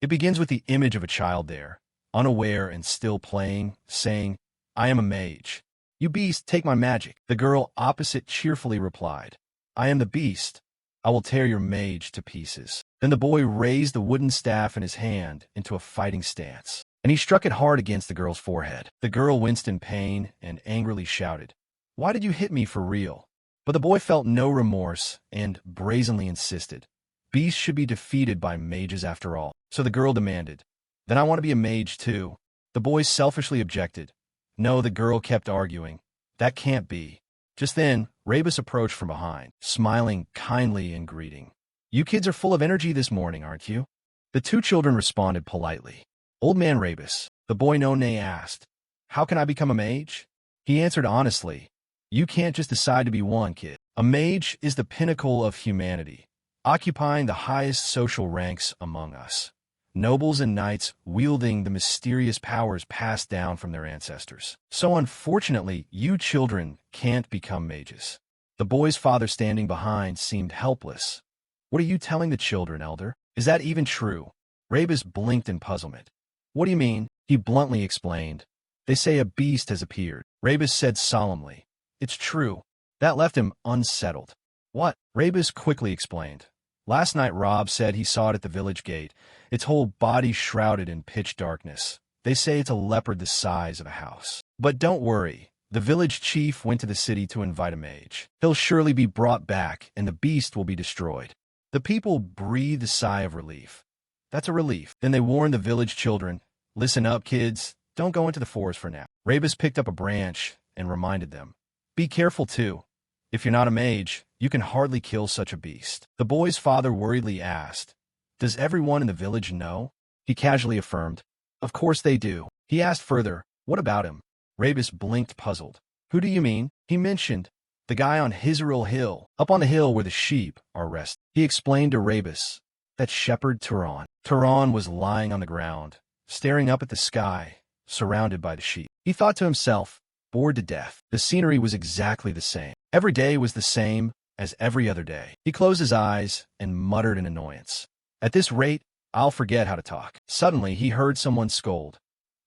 It begins with the image of a child there, unaware and still playing, saying, "I am a mage." "You beast, take my magic," the girl opposite cheerfully replied. "I am the beast. I will tear your mage to pieces." Then the boy raised the wooden staff in his hand into a fighting stance, and he struck it hard against the girl's forehead. The girl winced in pain and angrily shouted, "Why did you hit me for real?" But the boy felt no remorse and brazenly insisted. Beasts should be defeated by mages after all. So the girl demanded, "Then I want to be a mage too." The boy selfishly objected. No, the girl kept arguing. "That can't be." Just then, Rebus approached from behind, smiling kindly and greeting. "You kids are full of energy this morning, aren't you?" The two children responded politely. "Old man Rebus," the boy no nay asked, "how can I become a mage?" He answered honestly, "You can't just decide to be one, kid. A mage is the pinnacle of humanity, occupying the highest social ranks among us. Nobles and knights wielding the mysterious powers passed down from their ancestors. So unfortunately, you children can't become mages." The boy's father standing behind seemed helpless. "What are you telling the children, elder? Is that even true?" Rebus blinked in puzzlement. "What do you mean?" He bluntly explained. "They say a beast has appeared." Rebus said solemnly, "It's true." That left him unsettled. "What?" Rebus quickly explained. "Last night Rob said he saw it at the village gate, its whole body shrouded in pitch darkness. They say it's a leopard the size of a house. But don't worry, the village chief went to the city to invite a mage. He'll surely be brought back, and the beast will be destroyed." The people breathed a sigh of relief. That's a relief. Then they warned the village children, "Listen up, kids. Don't go into the forest for now." Rebus picked up a branch and reminded them, "Be careful, too. If you're not a mage, you can hardly kill such a beast." The boy's father worriedly asked, "Does everyone in the village know?" He casually affirmed, "Of course they do." He asked further, "What about him?" Rebus blinked puzzled. "Who do you mean?" He mentioned, "The guy on Hizaril Hill, up on the hill where the sheep are resting." He explained to Rebus, "That shepherd Turan." Turan was lying on the ground, staring up at the sky, surrounded by the sheep. He thought to himself, bored to death. The scenery was exactly the same. Every day was the same as every other day. He closed his eyes and muttered in annoyance, "At this rate, I'll forget how to talk." Suddenly, he heard someone scold,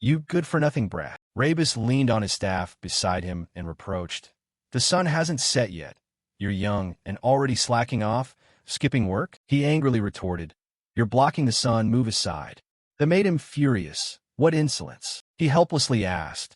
"You good-for-nothing brat." Rebus leaned on his staff beside him and reproached, "The sun hasn't set yet. You're young and already slacking off, skipping work?" He angrily retorted, "You're blocking the sun, move aside." That made him furious. What insolence! He helplessly asked,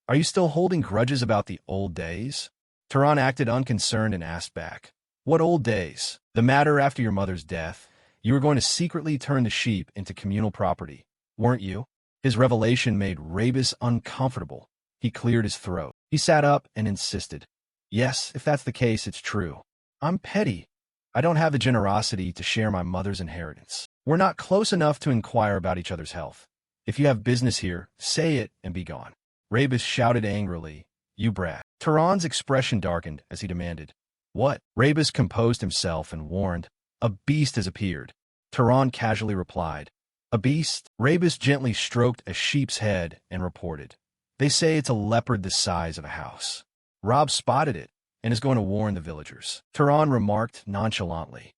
"Are you still holding grudges about the old days?" Turan acted unconcerned and asked back, "What old days?" "The matter after your mother's death. You were going to secretly turn the sheep into communal property, weren't you?" His revelation made Rebus uncomfortable. He cleared his throat. He sat up and insisted, "Yes, if that's the case, it's true. I'm petty. I don't have the generosity to share my mother's inheritance. We're not close enough to inquire about each other's health. If you have business here, say it and be gone." Rebus shouted angrily, "You brat." Turan's expression darkened as he demanded, "What?" Rebus composed himself and warned, "A beast has appeared." Turan casually replied, "A beast?" Rebus gently stroked a sheep's head and reported, "They say it's a leopard the size of a house. Rob spotted it and is going to warn the villagers." Turan remarked nonchalantly,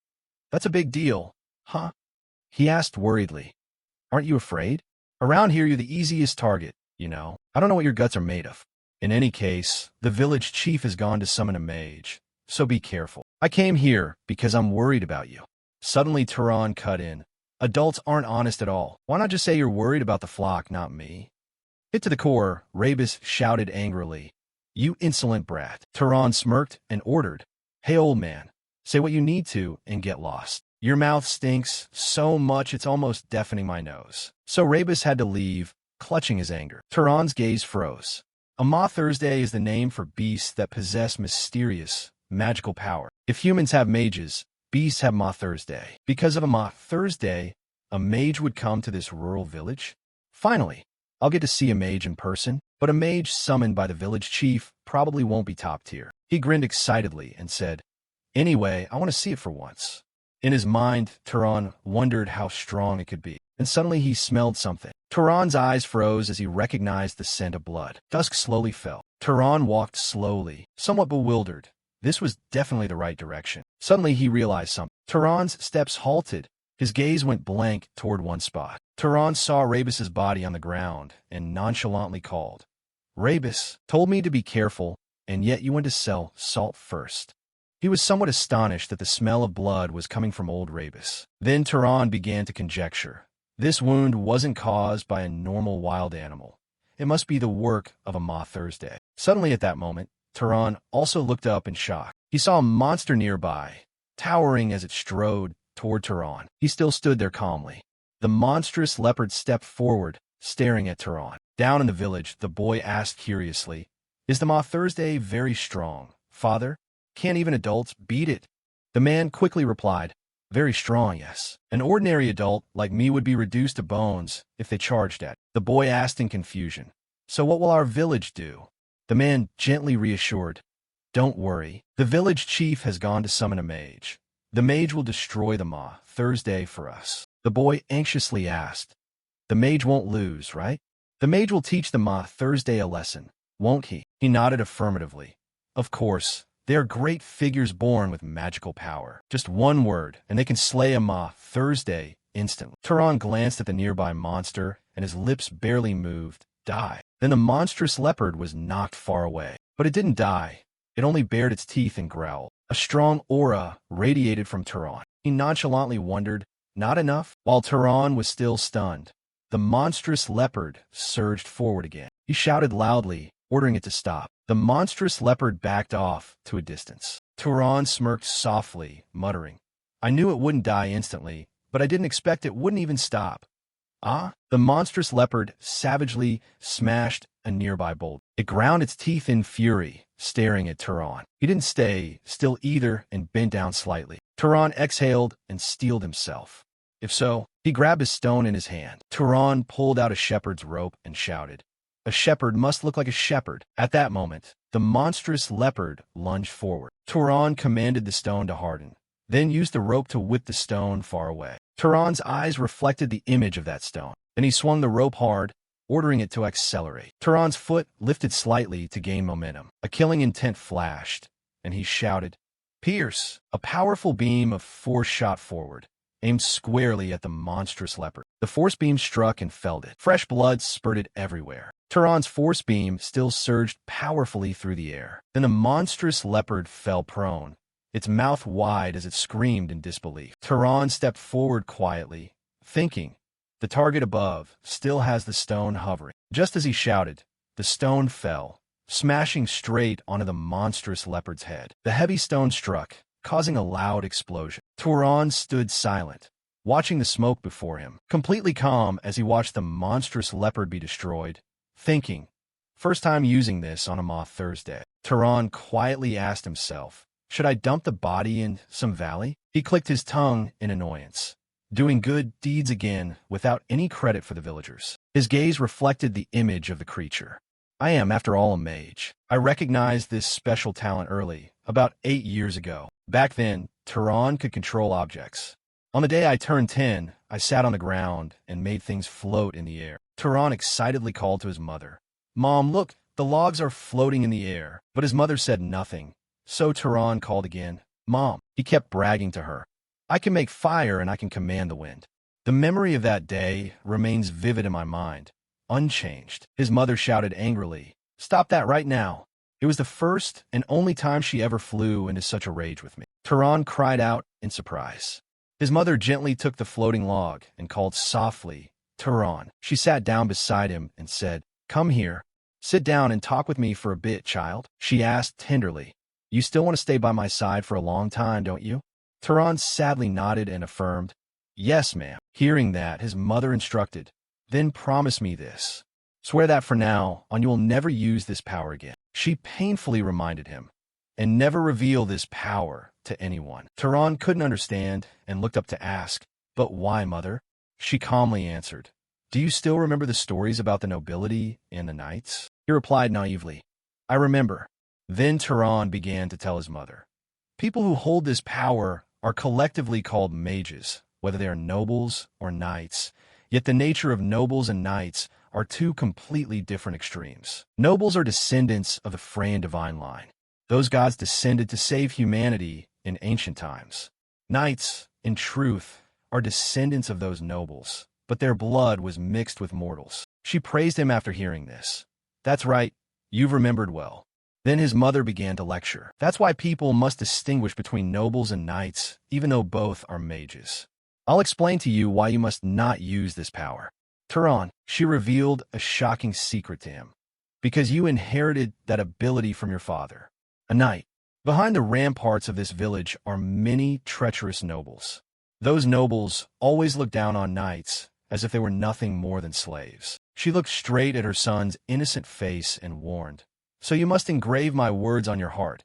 "That's a big deal, huh?" He asked worriedly, "Aren't you afraid? Around here you're the easiest target, you know. I don't know what your guts are made of. In any case, the village chief has gone to summon a mage, so be careful. I came here because I'm worried about you." Suddenly Turan cut in, "Adults aren't honest at all. Why not just say you're worried about the flock, not me?" Hit to the core, Rebus shouted angrily, "You insolent brat." Turan smirked and ordered, "Hey old man, say what you need to and get lost. Your mouth stinks so much it's almost deafening my nose." So Rebus had to leave, clutching his anger. Turan's gaze froze. A Ma Thursday is the name for beasts that possess mysterious, magical power. If humans have mages, beasts have Ma Thursday. Because of a Ma Thursday, a mage would come to this rural village? Finally, I'll get to see a mage in person, but a mage summoned by the village chief probably won't be top tier. He grinned excitedly and said, "Anyway, I want to see it for once." In his mind, Turan wondered how strong it could be. And suddenly he smelled something. Turan's eyes froze as he recognized the scent of blood. Dusk slowly fell. Turan walked slowly, somewhat bewildered. This was definitely the right direction. Suddenly he realized something. Turan's steps halted, His gaze went blank toward one spot. Turan saw Rabus's body on the ground and nonchalantly called, "Rabus told me to be careful, and yet you went to sell salt first." He was somewhat astonished that the smell of blood was coming from old Rabus. Then Turan began to conjecture. This wound wasn't caused by a normal wild animal. It must be the work of a Ma Thursday. Suddenly at that moment, Turan also looked up in shock. He saw a monster nearby, towering as it strode toward Turan. He still stood there calmly. The monstrous leopard stepped forward, staring at Turan. Down in the village, the boy asked curiously, "Is the Ma Thursday very strong, father? Can't even adults beat it?" The man quickly replied, "Very strong, yes. An ordinary adult like me would be reduced to bones if they charged at." The boy asked in confusion, "So what will our village do?" The man gently reassured, "Don't worry. The village chief has gone to summon a mage. The mage will destroy the Ma Thursday for us." The boy anxiously asked, "The mage won't lose, right? The mage will teach the Ma Thursday a lesson, won't he?" He nodded affirmatively. "Of course. They are great figures born with magical power. Just one word, and they can slay a Ma Thursday instantly." Turan glanced at the nearby monster, and his lips barely moved. "Die." Then the monstrous leopard was knocked far away. But it didn't die. It only bared its teeth and growled. A strong aura radiated from Turan. He nonchalantly wondered, "Not enough?" While Turan was still stunned, the monstrous leopard surged forward again. He shouted loudly, ordering it to stop. The monstrous leopard backed off to a distance. Turan smirked softly, muttering, "I knew it wouldn't die instantly, but I didn't expect it wouldn't even stop." "Ah!" The monstrous leopard savagely smashed a nearby boulder. It ground its teeth in fury, staring at Turan. He didn't stay still either and bent down slightly. Turan exhaled and steeled himself. If so, he grabbed a stone in his hand. Turan pulled out a shepherd's rope and shouted, "A shepherd must look like a shepherd." At that moment, the monstrous leopard lunged forward. Turan commanded the stone to harden, then used the rope to whip the stone far away. Turan's eyes reflected the image of that stone. Then he swung the rope hard, ordering it to accelerate. Turan's foot lifted slightly to gain momentum. A killing intent flashed, and he shouted, "Pierce!" A powerful beam of force shot forward, aimed squarely at the monstrous leopard. The force beam struck and felled it. Fresh blood spurted everywhere. Turan's force beam still surged powerfully through the air. Then the monstrous leopard fell prone, its mouth wide as it screamed in disbelief. Turan stepped forward quietly, thinking, the target above still has the stone hovering. Just as he shouted, the stone fell, smashing straight onto the monstrous leopard's head. The heavy stone struck, causing a loud explosion. Turan stood silent, watching the smoke before him, completely calm as he watched the monstrous leopard be destroyed, thinking, first time using this on a Ma Thursday. Turan quietly asked himself, should I dump the body in some valley? He clicked his tongue in annoyance, doing good deeds again without any credit for the villagers. His gaze reflected the image of the creature. I am, after all, a mage. I recognized this special talent early, about 8 years ago. Back then, Turan could control objects. On the day I turned 10, I sat on the ground and made things float in the air. Turan excitedly called to his mother. Mom, look, the logs are floating in the air. But his mother said nothing. So Turan called again. Mom, he kept bragging to her. I can make fire and I can command the wind. The memory of that day remains vivid in my mind, unchanged. His mother shouted angrily, stop that right now. It was the first and only time she ever flew into such a rage with me. Turan cried out in surprise. His mother gently took the floating log and called softly, Turan. She sat down beside him and said, come here. Sit down and talk with me for a bit, child. She asked tenderly. You still want to stay by my side for a long time, don't you? Turan sadly nodded and affirmed, yes, ma'am. Hearing that, his mother instructed, then promise me this. Swear that for now on you will never use this power again. She painfully reminded him, and never reveal this power to anyone. Turan couldn't understand and looked up to ask, but why, mother? She calmly answered, do you still remember the stories about the nobility and the knights? He replied naively, I remember. Then Turan began to tell his mother, people who hold this power are collectively called mages, whether they are nobles or knights. Yet the nature of nobles and knights are two completely different extremes. Nobles are descendants of the Freyan divine line. Those gods descended to save humanity in ancient times. Knights, in truth, are descendants of those nobles, but their blood was mixed with mortals. She praised him after hearing this. That's right, you've remembered well. Then his mother began to lecture. That's why people must distinguish between nobles and knights, even though both are mages. I'll explain to you why you must not use this power. Turan, she revealed a shocking secret to him. Because you inherited that ability from your father, a knight. Behind the ramparts of this village are many treacherous nobles. Those nobles always look down on knights as if they were nothing more than slaves. She looked straight at her son's innocent face and warned, "So you must engrave my words on your heart.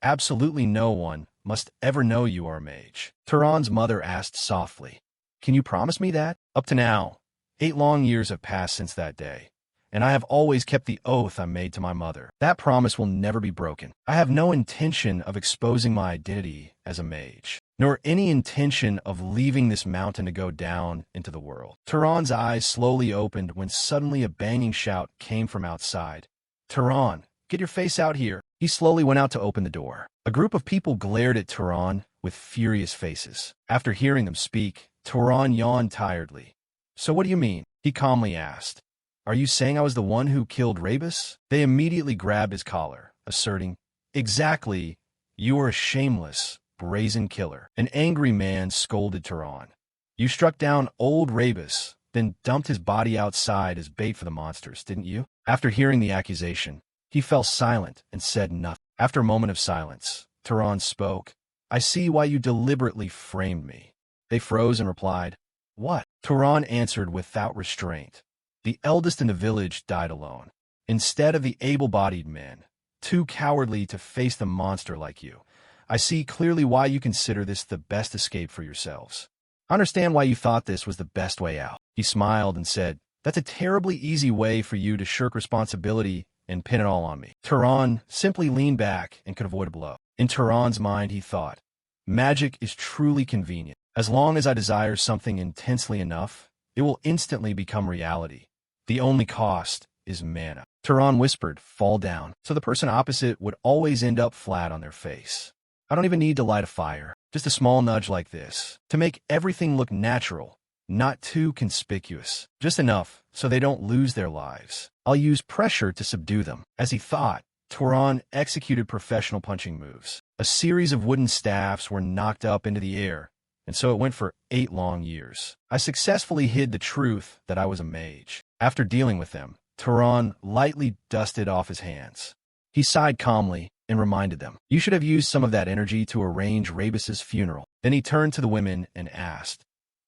Absolutely no one must ever know you are a mage." Turan's mother asked softly, "Can you promise me that?" Up to now, 8 long years have passed since that day, and I have always kept the oath I made to my mother. That promise will never be broken. I have no intention of exposing my identity as a mage, nor any intention of leaving this mountain to go down into the world. Turan's eyes slowly opened when suddenly a banging shout came from outside. "Turan, get your face out here." He slowly went out to open the door. A group of people glared at Turan with furious faces. After hearing them speak, Turan yawned tiredly. "So what do you mean?" he calmly asked. "Are you saying I was the one who killed Rebus?" They immediately grabbed his collar, asserting, "Exactly, you are a shameless, brazen killer." An angry man scolded Turan. "You struck down old Rebus, then dumped his body outside as bait for the monsters, didn't you?" After hearing the accusation, he fell silent and said nothing. After a moment of silence, Turan spoke. "I see why you deliberately framed me." They froze and replied, "What?" Turan answered without restraint. "The eldest in the village died alone. Instead of the able-bodied men, too cowardly to face the monster like you. I see clearly why you consider this the best escape for yourselves. I understand why you thought this was the best way out." He smiled and said, "That's a terribly easy way for you to shirk responsibility and pin it all on me." Turan simply leaned back and could avoid a blow. In Turan's mind, he thought, "Magic is truly convenient. As long as I desire something intensely enough, it will instantly become reality. The only cost is mana." Turan whispered, "Fall down." So the person opposite would always end up flat on their face. I don't even need to light a fire. Just a small nudge like this, to make everything look natural, not too conspicuous. Just enough so they don't lose their lives. I'll use pressure to subdue them. As he thought, Turan executed professional punching moves. A series of wooden staffs were knocked up into the air, and so it went for 8 long years. I successfully hid the truth that I was a mage. After dealing with them, Turan lightly dusted off his hands. He sighed calmly and reminded them, "You should have used some of that energy to arrange Rebus's funeral." Then he turned to the women and asked,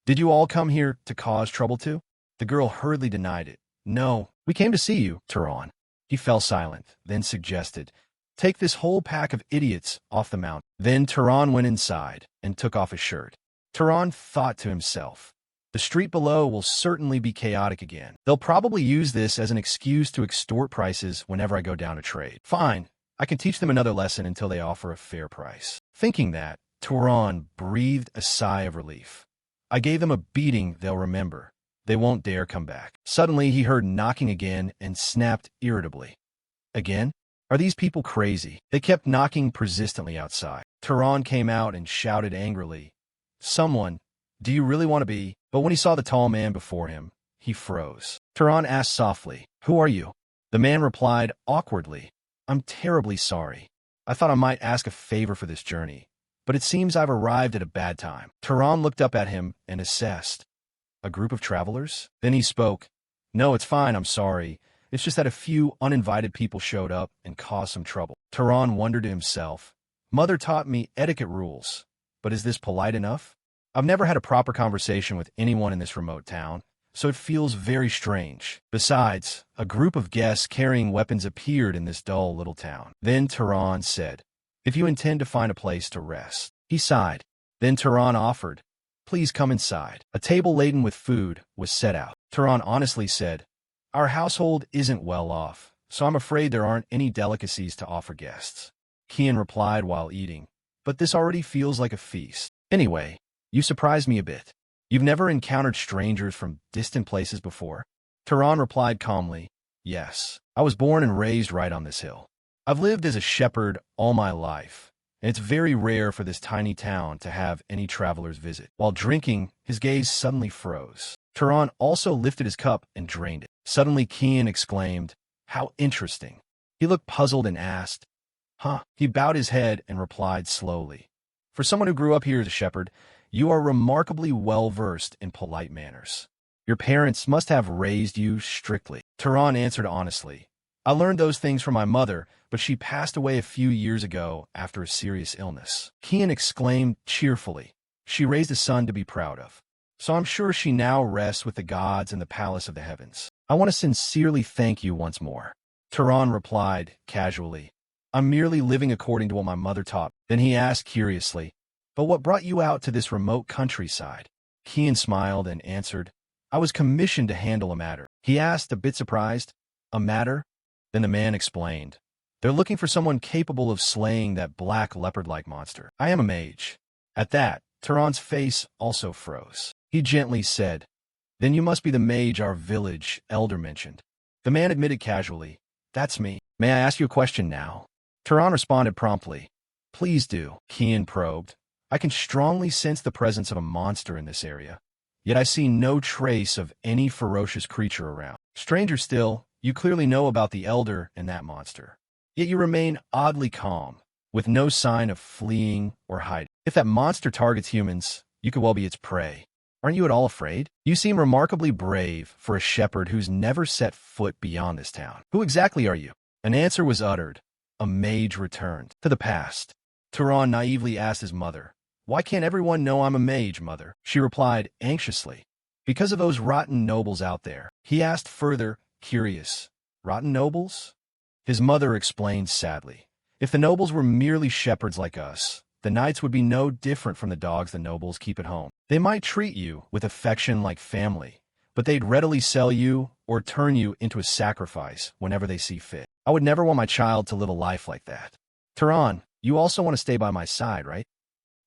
"Did you all come here to cause trouble too?" The girl hurriedly denied it. "No, we came to see you, Turan." He fell silent, then suggested, "Take this whole pack of idiots off the mountain." Then Turan went inside and took off his shirt. Turan thought to himself, "The street below will certainly be chaotic again. They'll probably use this as an excuse to extort prices whenever I go down to trade. Fine, I can teach them another lesson until they offer a fair price." Thinking that, Turan breathed a sigh of relief. "I gave them a beating they'll remember. They won't dare come back." Suddenly he heard knocking again and snapped irritably. "Again? Are these people crazy?" They kept knocking persistently outside. Turan came out and shouted angrily, "Someone, do you really want to be?" But when he saw the tall man before him, he froze. Turan asked softly, "Who are you?" The man replied awkwardly, "I'm terribly sorry. I thought I might ask a favor for this journey, but it seems I've arrived at a bad time." Turan looked up at him and assessed. "A group of travelers?" Then he spoke. "No, it's fine, I'm sorry. It's just that a few uninvited people showed up and caused some trouble." Turan wondered to himself, "Mother taught me etiquette rules, but is this polite enough? I've never had a proper conversation with anyone in this remote town, so it feels very strange. Besides, a group of guests carrying weapons appeared in this dull little town." Then Turan said, "If you intend to find a place to rest." He sighed. Then Turan offered, "Please come inside." A table laden with food was set out. Turan honestly said, "Our household isn't well off, so I'm afraid there aren't any delicacies to offer guests." Kian replied while eating, "But this already feels like a feast. Anyway, you surprised me a bit. You've never encountered strangers from distant places before?" Turan replied calmly, "Yes, I was born and raised right on this hill. I've lived as a shepherd all my life, and it's very rare for this tiny town to have any travelers visit. While drinking, his gaze suddenly froze. Turan also lifted his cup and drained it. Suddenly, Kian exclaimed, "How interesting." He looked puzzled and asked, "Huh?" He bowed his head and replied slowly, "For someone who grew up here as a shepherd, you are remarkably well-versed in polite manners. Your parents must have raised you strictly." Turan answered honestly, "I learned those things from my mother, but she passed away a few years ago after a serious illness." Kian exclaimed cheerfully, "She raised a son to be proud of. So I'm sure she now rests with the gods in the palace of the heavens. I want to sincerely thank you once more." Turan replied casually, "I'm merely living according to what my mother taught." Then he asked curiously, "But what brought you out to this remote countryside?" Kian smiled and answered, "I was commissioned to handle a matter." He asked, a bit surprised, "A matter?" Then the man explained, "They're looking for someone capable of slaying that black leopard-like monster. I am a mage." At that, Turan's face also froze. He gently said, "Then you must be the mage our village elder mentioned." The man admitted casually, "That's me. May I ask you a question now?" Turan responded promptly, "Please do." Kian probed, "I can strongly sense the presence of a monster in this area, yet I see no trace of any ferocious creature around. Stranger still, you clearly know about the elder and that monster. Yet you remain oddly calm, with no sign of fleeing or hiding. If that monster targets humans, you could well be its prey. Aren't you at all afraid? You seem remarkably brave for a shepherd who's never set foot beyond this town. Who exactly are you?" An answer was uttered. A mage returned to the past. Turan naively asked his mother, "Why can't everyone know I'm a mage, mother?" She replied anxiously, "Because of those rotten nobles out there." He asked further, curious, "Rotten nobles?" His mother explained sadly, "If the nobles were merely shepherds like us, the knights would be no different from the dogs the nobles keep at home. They might treat you with affection like family, but they'd readily sell you or turn you into a sacrifice whenever they see fit. I would never want my child to live a life like that. Turan, you also want to stay by my side, right?"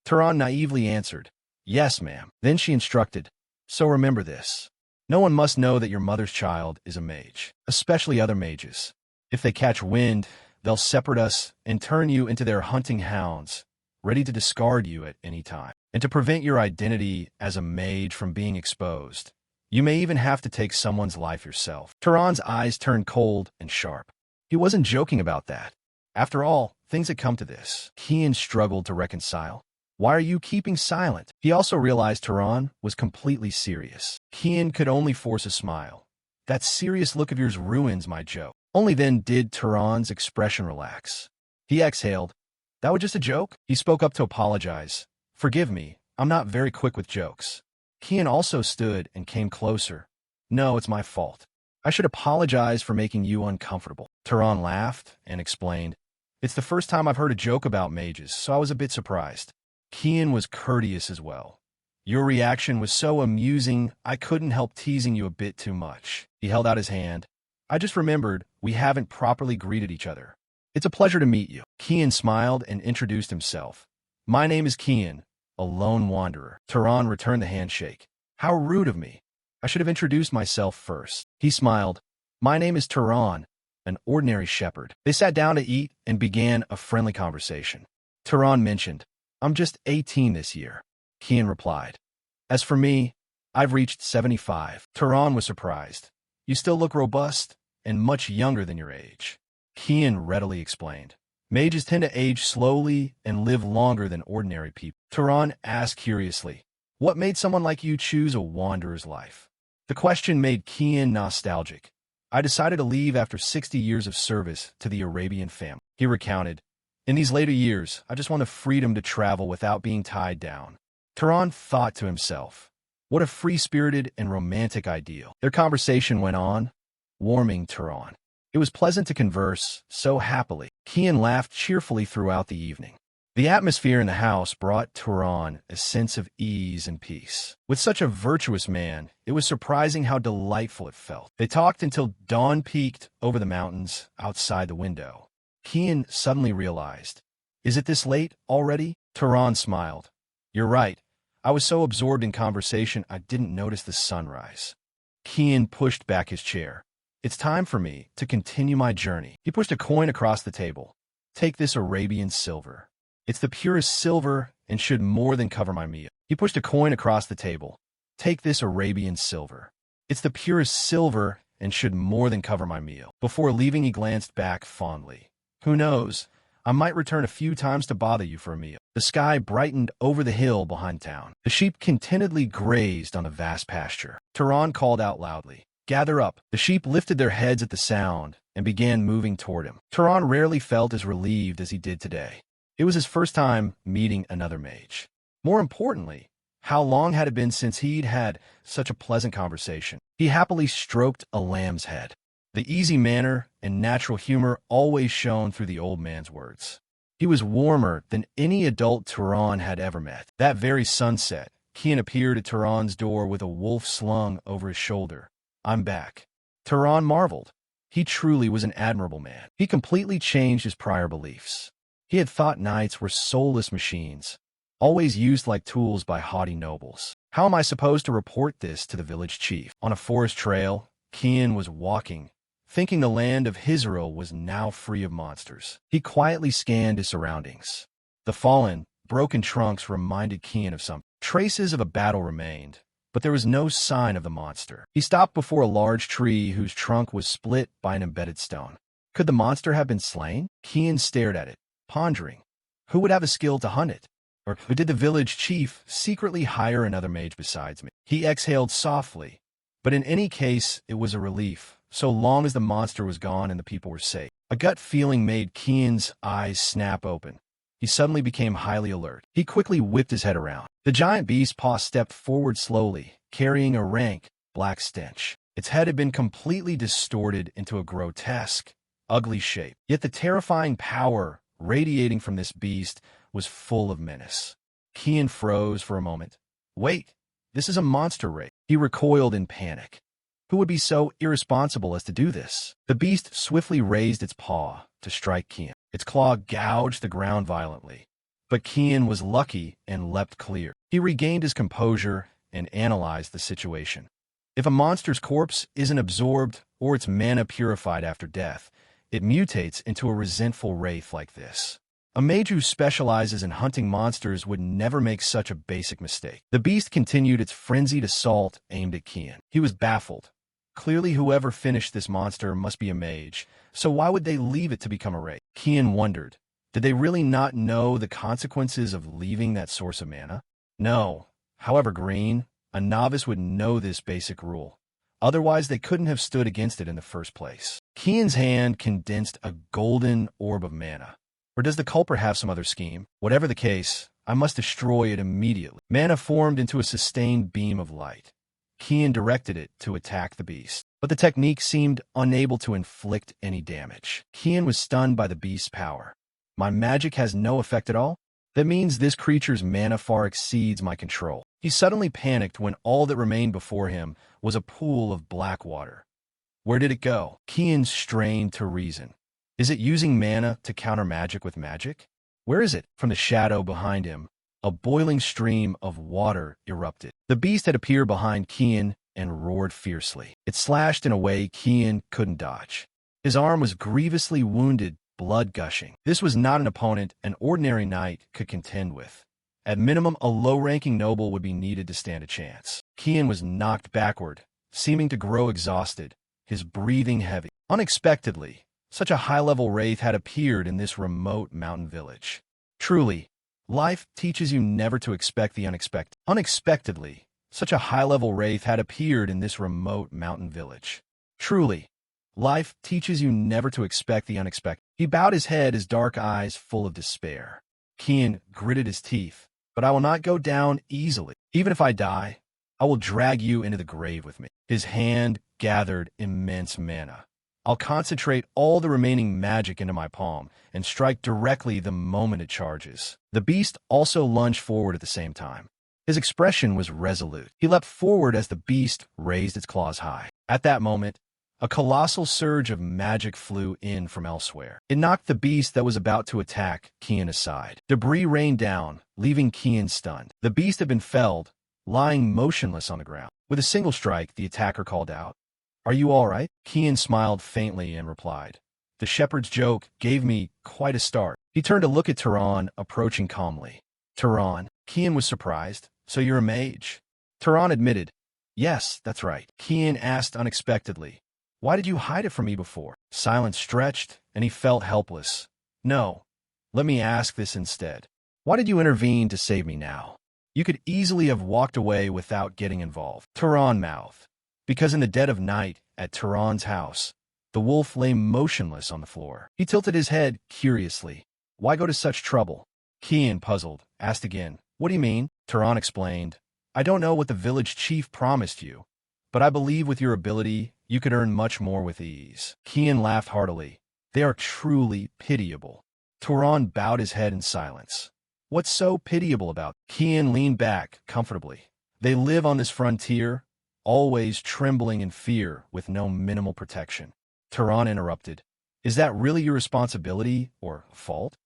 Turan naively answered, "Yes, ma'am." Then she instructed, "So remember this. No one must know that your mother's child is a mage, especially other mages. If they catch wind, they'll separate us and turn you into their hunting hounds, ready to discard you at any time. And to prevent your identity as a mage from being exposed, you may even have to take someone's life yourself." Turan's eyes turned cold and sharp. He wasn't joking about that. After all, things had come to this. Kian struggled to reconcile. "Why are you keeping silent?" He also realized Turan was completely serious. Kian could only force a smile. "That serious look of yours ruins my joke." Only then did Turan's expression relax. He exhaled. "That was just a joke?" He spoke up to apologize. "Forgive me, I'm not very quick with jokes." Kian also stood and came closer. "No, it's my fault. I should apologize for making you uncomfortable." Turan laughed and explained, "It's the first time I've heard a joke about mages, so I was a bit surprised." Kian was courteous as well. "Your reaction was so amusing, I couldn't help teasing you a bit too much." He held out his hand. "I just remembered we haven't properly greeted each other. It's a pleasure to meet you." Kian smiled and introduced himself. "My name is Kian, a lone wanderer." Turan returned the handshake. "How rude of me. I should have introduced myself first." He smiled. "My name is Turan, an ordinary shepherd." They sat down to eat and began a friendly conversation. Turan mentioned, "I'm just 18 this year." Kian replied, "As for me, I've reached 75. Turan was surprised. "You still look robust and much younger than your age." Kian readily explained, "Mages tend to age slowly and live longer than ordinary people." Turan asked curiously, "What made someone like you choose a wanderer's life?" The question made Kian nostalgic. "I decided to leave after 60 years of service to the Arabian family." He recounted, "In these later years, I just want the freedom to travel without being tied down." Turan thought to himself, what a free-spirited and romantic ideal. Their conversation went on, warming Turan. It was pleasant to converse so happily. Kian laughed cheerfully throughout the evening. The atmosphere in the house brought Turan a sense of ease and peace. With such a virtuous man, it was surprising how delightful it felt. They talked until dawn peeked over the mountains outside the window. Kian suddenly realized, "Is it this late already?" Turan smiled. "You're right. I was so absorbed in conversation I didn't notice the sunrise." Kian pushed back his chair. "It's time for me to continue my journey." He pushed a coin across the table. "Take this Arabian silver. It's the purest silver and should more than cover my meal. He pushed a coin across the table. Take this Arabian silver. It's the purest silver and should more than cover my meal. Before leaving, he glanced back fondly. Who knows? I might return a few times to bother you for a meal. The sky brightened over the hill behind town. The sheep contentedly grazed on the vast pasture. Tehran called out loudly, "Gather up." The sheep lifted their heads at the sound and began moving toward him. Tehran rarely felt as relieved as he did today. It was his first time meeting another mage. More importantly, how long had it been since he'd had such a pleasant conversation? He happily stroked a lamb's head. The easy manner and natural humor always shone through the old man's words. He was warmer than any adult Tehran had ever met. That very sunset, Kian appeared at Tehran's door with a wolf slung over his shoulder. "I'm back." Tehran marveled. He truly was an admirable man. He completely changed his prior beliefs. He had thought knights were soulless machines, always used like tools by haughty nobles. How am I supposed to report this to the village chief? On a forest trail, Kian was walking, thinking the land of Israel was now free of monsters. He quietly scanned his surroundings. The fallen, broken trunks reminded Kian of something. Traces of a battle remained, but there was no sign of the monster. He stopped before a large tree whose trunk was split by an embedded stone. Could the monster have been slain? Kian stared at it, pondering. Who would have the skill to hunt it? Or did the village chief secretly hire another mage besides me? He exhaled softly, but in any case, it was a relief, so long as the monster was gone and the people were safe. A gut feeling made Kian's eyes snap open. He suddenly became highly alert. He quickly whipped his head around. The giant beast paw stepped forward slowly, carrying a rank, black stench. Its head had been completely distorted into a grotesque, ugly shape. Yet the terrifying power radiating from this beast was full of menace. Kian froze for a moment. Wait, this is a monster race. He recoiled in panic. Who would be so irresponsible as to do this? The beast swiftly raised its paw to strike Kian. Its claw gouged the ground violently. But Kian was lucky and leapt clear. He regained his composure and analyzed the situation. If a monster's corpse isn't absorbed or its mana purified after death, it mutates into a resentful wraith like this. A mage who specializes in hunting monsters would never make such a basic mistake. The beast continued its frenzied assault aimed at Kian. He was baffled. Clearly whoever finished this monster must be a mage, so why would they leave it to become a wraith? Kian wondered. Did they really not know the consequences of leaving that source of mana? No. However green, a novice would know this basic rule. Otherwise, they couldn't have stood against it in the first place. Kian's hand condensed a golden orb of mana. Or does the culprit have some other scheme? Whatever the case, I must destroy it immediately. Mana formed into a sustained beam of light. Kian directed it to attack the beast, but the technique seemed unable to inflict any damage. Kian was stunned by the beast's power. My magic has no effect at all? That means this creature's mana far exceeds my control. He suddenly panicked when all that remained before him was a pool of black water. Where did it go? Kian strained to reason. Is it using mana to counter magic with magic? Where is it? From the shadow behind him, a boiling stream of water erupted. The beast had appeared behind Kian and roared fiercely. It slashed in a way Kian couldn't dodge. His arm was grievously wounded, blood gushing. This was not an opponent an ordinary knight could contend with. At minimum, a low-ranking noble would be needed to stand a chance. Kian was knocked backward, seeming to grow exhausted, his breathing heavy. Unexpectedly, such a high-level wraith had appeared in this remote mountain village. Truly, life teaches you never to expect the unexpected. Unexpectedly, such a high-level wraith had appeared in this remote mountain village. Truly, life teaches you never to expect the unexpected. He bowed his head, his dark eyes full of despair. Kian gritted his teeth. But I will not go down easily. Even if I die, I will drag you into the grave with me. His hand gathered immense mana. I'll concentrate all the remaining magic into my palm and strike directly the moment it charges. The beast also lunged forward at the same time. His expression was resolute. He leapt forward as the beast raised its claws high. At that moment, a colossal surge of magic flew in from elsewhere. It knocked the beast that was about to attack Kian aside. Debris rained down, leaving Kian stunned. The beast had been felled, lying motionless on the ground. With a single strike, the attacker called out, "Are you all right?" Kian smiled faintly and replied, "The shepherd's joke gave me quite a start." He turned to look at Tehran, approaching calmly. Tehran. Kian was surprised. So you're a mage? Tehran admitted. Yes, that's right. Kian asked unexpectedly. Why did you hide it from me before? Silence stretched, and he felt helpless. No. Let me ask this instead. Why did you intervene to save me now? You could easily have walked away without getting involved. Tehran mouthed. Because in the dead of night, at Tehran's house, the wolf lay motionless on the floor. He tilted his head curiously. Why go to such trouble? Kian, puzzled, asked again. What do you mean? Tehran explained. I don't know what the village chief promised you, but I believe with your ability, you could earn much more with ease. Kian laughed heartily. They are truly pitiable. Tehran bowed his head in silence. What's so pitiable about? Kian leaned back comfortably. They live on this frontier, always trembling in fear with no minimal protection. Tehran interrupted. Is that really your responsibility or fault?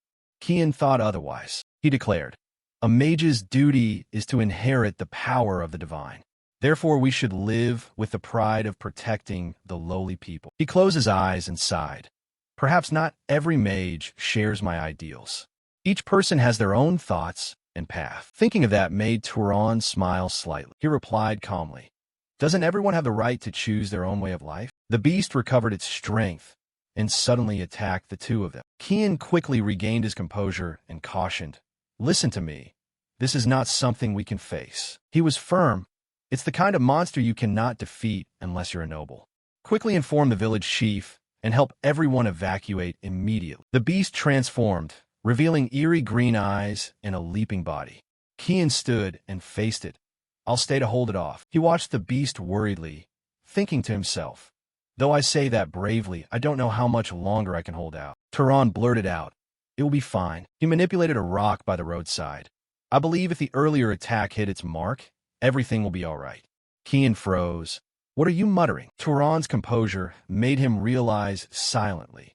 Kian thought otherwise. He declared. A mage's duty is to inherit the power of the divine. Therefore, we should live with the pride of protecting the lowly people. He closed his eyes and sighed. Perhaps not every mage shares my ideals. Each person has their own thoughts and path. Thinking of that made Tehran smile slightly. He replied calmly. Doesn't everyone have the right to choose their own way of life? The beast recovered its strength and suddenly attacked the two of them. Kian quickly regained his composure and cautioned. Listen to me. This is not something we can face. He was firm. It's the kind of monster you cannot defeat unless you're a noble. Quickly inform the village chief and help everyone evacuate immediately. The beast transformed, revealing eerie green eyes and a leaping body. Kian stood and faced it. I'll stay to hold it off. He watched the beast worriedly, thinking to himself, though I say that bravely, I don't know how much longer I can hold out. Tehran blurted out. It will be fine. He manipulated a rock by the roadside. I believe if the earlier attack hit its mark, everything will be all right. Kian froze. What are you muttering? Tehran's composure made him realize silently.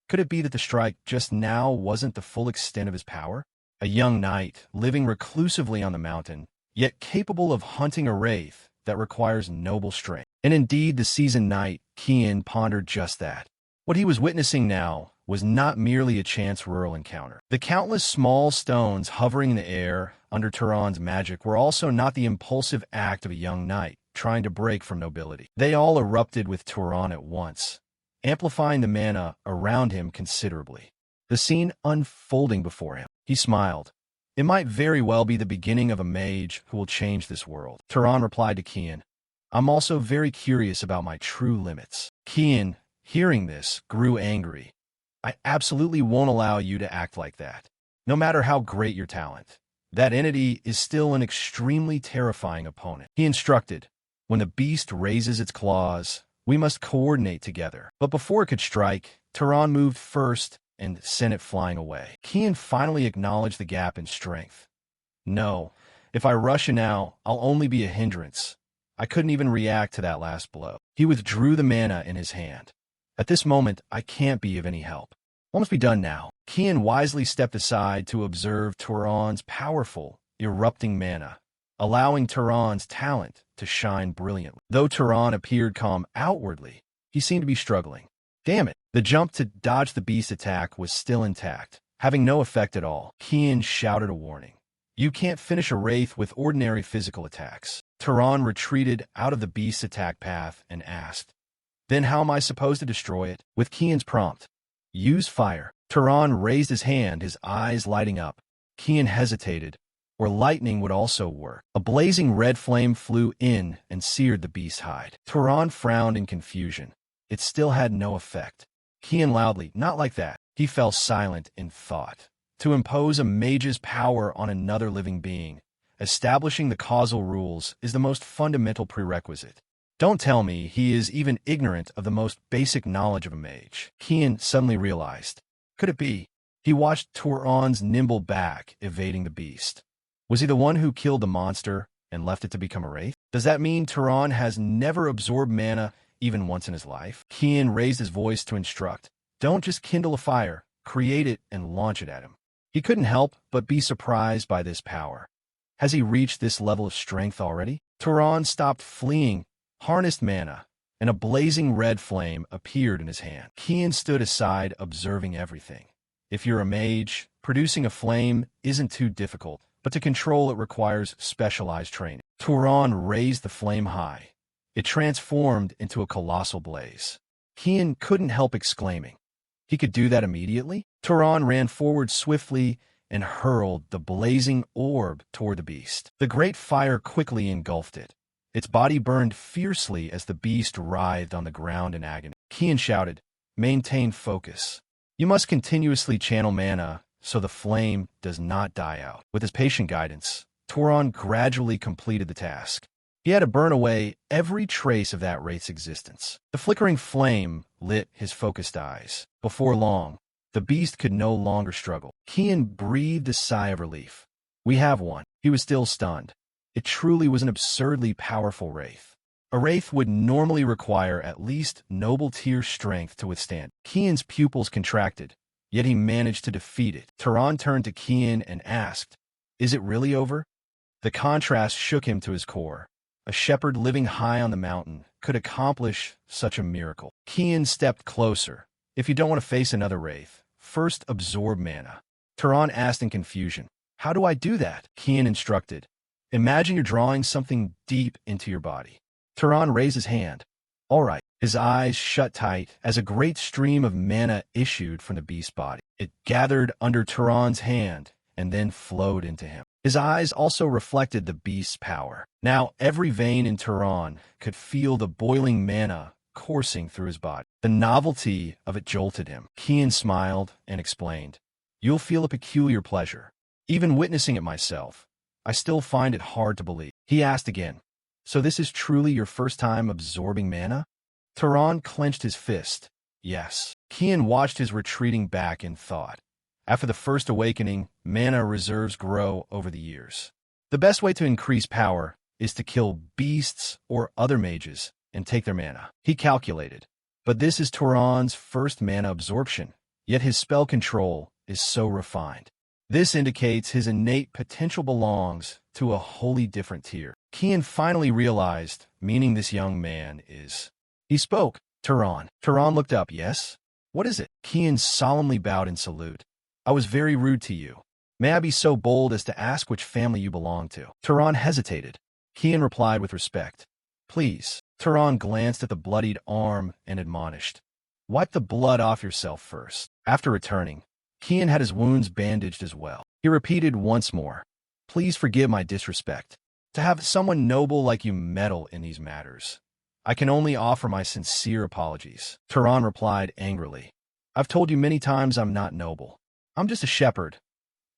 Could it be that the strike just now wasn't the full extent of his power? A young knight, living reclusively on the mountain, yet capable of hunting a wraith that requires noble strength. And indeed, the seasoned knight, Kian, pondered just that. What he was witnessing now was not merely a chance rural encounter. The countless small stones hovering in the air under Tehran's magic were also not the impulsive act of a young knight trying to break from nobility. They all erupted with Tehran at once, amplifying the mana around him considerably. The scene unfolding before him. He smiled. It might very well be the beginning of a mage who will change this world. Tehran replied to Kian. I'm also very curious about my true limits. Kian, hearing this, grew angry. I absolutely won't allow you to act like that. No matter how great your talent, that entity is still an extremely terrifying opponent. He instructed, when the beast raises its claws, we must coordinate together. But before it could strike, Tehran moved first and sent it flying away. Kian finally acknowledged the gap in strength. No, if I rush in now, I'll only be a hindrance. I couldn't even react to that last blow. He withdrew the mana in his hand. At this moment, I can't be of any help. What must be done now? Kian wisely stepped aside to observe Tehran's powerful, erupting mana, allowing Tehran's talent to shine brilliantly. Though Tehran appeared calm outwardly, he seemed to be struggling. Damn it! The jump to dodge the beast attack was still intact, having no effect at all. Kian shouted a warning. You can't finish a wraith with ordinary physical attacks. Tehran retreated out of the beast's attack path and asked, Then how am I supposed to destroy it? With Kian's prompt, use fire. Tehran raised his hand, his eyes lighting up. Kian hesitated, or lightning would also work. A blazing red flame flew in and seared the beast's hide. Tehran frowned in confusion. It still had no effect. Kian loudly, not like that. He fell silent in thought. To impose a mage's power on another living being, establishing the causal rules is the most fundamental prerequisite. Don't tell me he is even ignorant of the most basic knowledge of a mage. Kian suddenly realized. Could it be? He watched Tehran's nimble back evading the beast. Was he the one who killed the monster and left it to become a wraith? Does that mean Tehran has never absorbed mana even once in his life? Kian raised his voice to instruct. Don't just kindle a fire, create it and launch it at him. He couldn't help but be surprised by this power. Has he reached this level of strength already? Tehran stopped fleeing, harnessed mana, and a blazing red flame appeared in his hand. Kian stood aside observing everything. If you're a mage, producing a flame isn't too difficult, but to control it requires specialized training. Turan raised the flame high. It transformed into a colossal blaze. Kian couldn't help exclaiming. He could do that immediately? Turan ran forward swiftly and hurled the blazing orb toward the beast. The great fire quickly engulfed it. Its body burned fiercely as the beast writhed on the ground in agony. Kian shouted, "Maintain focus. You must continuously channel mana so the flame does not die out." With his patient guidance, Turan gradually completed the task. He had to burn away every trace of that wraith's existence. The flickering flame lit his focused eyes. Before long, the beast could no longer struggle. Kian breathed a sigh of relief. "We have one." He was still stunned. It truly was an absurdly powerful wraith. A wraith would normally require at least noble tier strength to withstand. Kian's pupils contracted, yet he managed to defeat it. Turan turned to Kian and asked, "Is it really over?" The contrast shook him to his core. A shepherd living high on the mountain could accomplish such a miracle. Kian stepped closer. "If you don't want to face another wraith, first absorb mana." Turan asked in confusion, "How do I do that?" Kian instructed, "Imagine you're drawing something deep into your body." Turan raised his hand. "All right." His eyes shut tight as a great stream of mana issued from the beast's body. It gathered under Turan's hand and then flowed into him. His eyes also reflected the beast's power. Now every vein in Turan could feel the boiling mana coursing through his body. The novelty of it jolted him. Kian smiled and explained, "You'll feel a peculiar pleasure. Even witnessing it myself, I still find it hard to believe." He asked again, "So this is truly your first time absorbing mana?" Turan clenched his fist. "Yes." Kian watched his retreating back in thought. After the first awakening, mana reserves grow over the years. The best way to increase power is to kill beasts or other mages and take their mana. He calculated. But this is Turan's first mana absorption, yet his spell control is so refined. This indicates his innate potential belongs to a wholly different tier. Kian finally realized, meaning this young man is. He spoke, "Turan." Turan looked up. "Yes? What is it?" Kian solemnly bowed in salute. "I was very rude to you. May I be so bold as to ask which family you belong to?" Turan hesitated. Kian replied with respect, "Please." Turan glanced at the bloodied arm and admonished, "Wipe the blood off yourself first." After returning, Kian had his wounds bandaged as well. He repeated once more, "Please forgive my disrespect. To have someone noble like you meddle in these matters, I can only offer my sincere apologies." Turan replied angrily, "I've told you many times I'm not noble. I'm just a shepherd.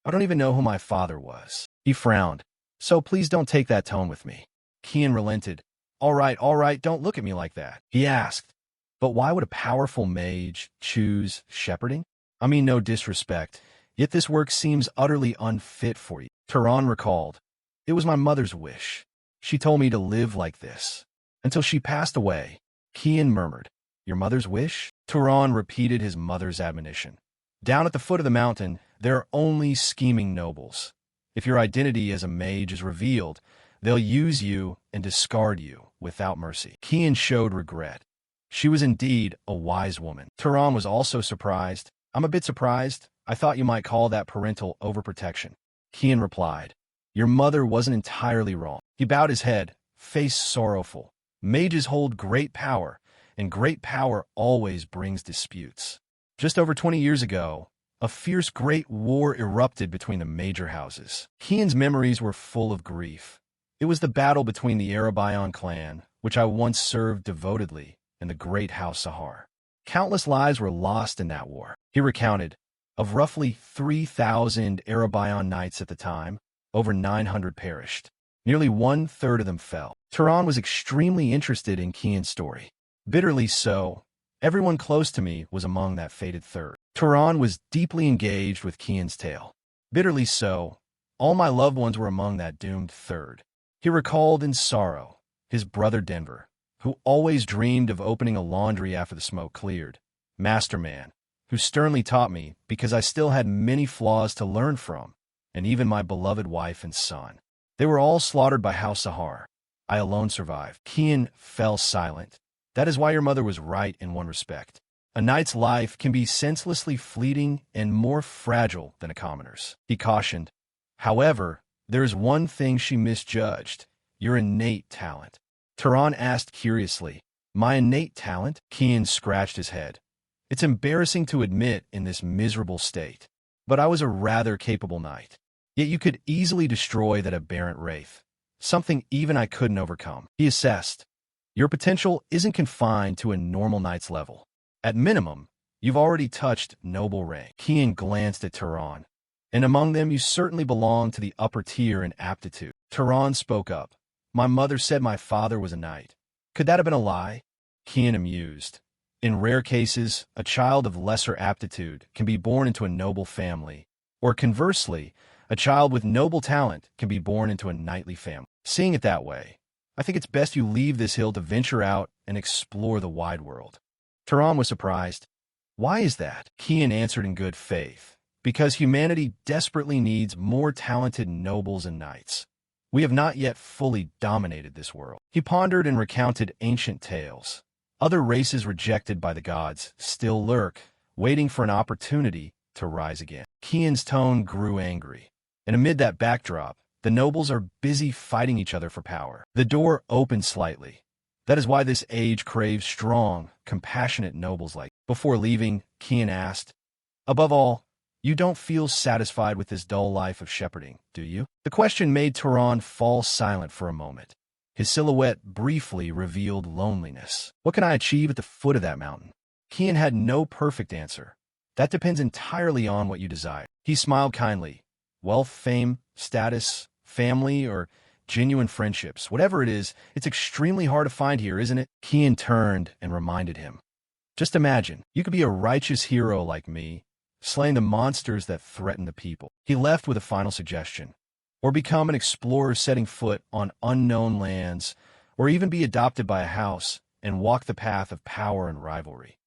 I don't even know who my father was." He frowned. "So please don't take that tone with me." Kian relented. All right, don't look at me like that." He asked, "But why would a powerful mage choose shepherding? I mean no disrespect, yet this work seems utterly unfit for you." Turan recalled, "It was my mother's wish. She told me to live like this until she passed away." Kian murmured, "Your mother's wish?" Turan repeated his mother's admonition. "Down at the foot of the mountain, there are only scheming nobles. If your identity as a mage is revealed, they'll use you and discard you without mercy." Kian showed regret. She was indeed a wise woman. Turan was also surprised. "I'm a bit surprised. I thought you might call that parental overprotection." Kian replied, "Your mother wasn't entirely wrong." He bowed his head, face sorrowful. Mages hold great power, and great power always brings disputes. Just over 20 years ago, a fierce great war erupted between the major houses. Kian's memories were full of grief. It was the battle between the Arabian clan, which I once served devotedly, and the great House Sahar. Countless lives were lost in that war. He recounted, of roughly 3,000 Arabian knights at the time, over 900 perished. Nearly 1/3 of them fell. Turan was extremely interested in Kian's story. Bitterly so. Everyone close to me was among that fated third. Turan was deeply engaged with Kian's tale. Bitterly so. All my loved ones were among that doomed third. He recalled in sorrow his brother Denver, who always dreamed of opening a laundry after the smoke cleared. Masterman, who sternly taught me because I still had many flaws to learn from, and even my beloved wife and son. They were all slaughtered by House Sahar. I alone survived. Kian fell silent. That is why your mother was right in one respect. A knight's life can be senselessly fleeting and more fragile than a commoner's, he cautioned. However, there's one thing she misjudged: your innate talent. Turan asked curiously. My innate talent? Kian scratched his head. It's embarrassing to admit in this miserable state, but I was a rather capable knight. Yet you could easily destroy that aberrant wraith, something even I couldn't overcome. He assessed. Your potential isn't confined to a normal knight's level. At minimum, you've already touched noble rank. Kian glanced at Turan. And among them you certainly belong to the upper tier in aptitude. Turan spoke up. My mother said my father was a knight. Could that have been a lie? Kian amused. In rare cases, a child of lesser aptitude can be born into a noble family, or conversely, a child with noble talent can be born into a knightly family. Seeing it that way, I think it's best you leave this hill to venture out and explore the wide world. Turan was surprised. Why is that? Kian answered in good faith. Because humanity desperately needs more talented nobles and knights. We have not yet fully dominated this world. He pondered and recounted ancient tales. Other races rejected by the gods still lurk, waiting for an opportunity to rise again. Kian's tone grew angry. And amid that backdrop, the nobles are busy fighting each other for power. The door opened slightly. That is why this age craves strong, compassionate nobles like. Before leaving, Kian asked, above all, you don't feel satisfied with this dull life of shepherding, do you? The question made Turan fall silent for a moment. His silhouette briefly revealed loneliness. What can I achieve at the foot of that mountain? Kian had no perfect answer. That depends entirely on what you desire. He smiled kindly. Wealth, fame, status, family, or genuine friendships, whatever it is, it's extremely hard to find here, isn't it? Kian turned and reminded him. Just imagine, you could be a righteous hero like me, slaying the monsters that threaten the people. He left with a final suggestion. Or become an explorer setting foot on unknown lands, or even be adopted by a house and walk the path of power and rivalry.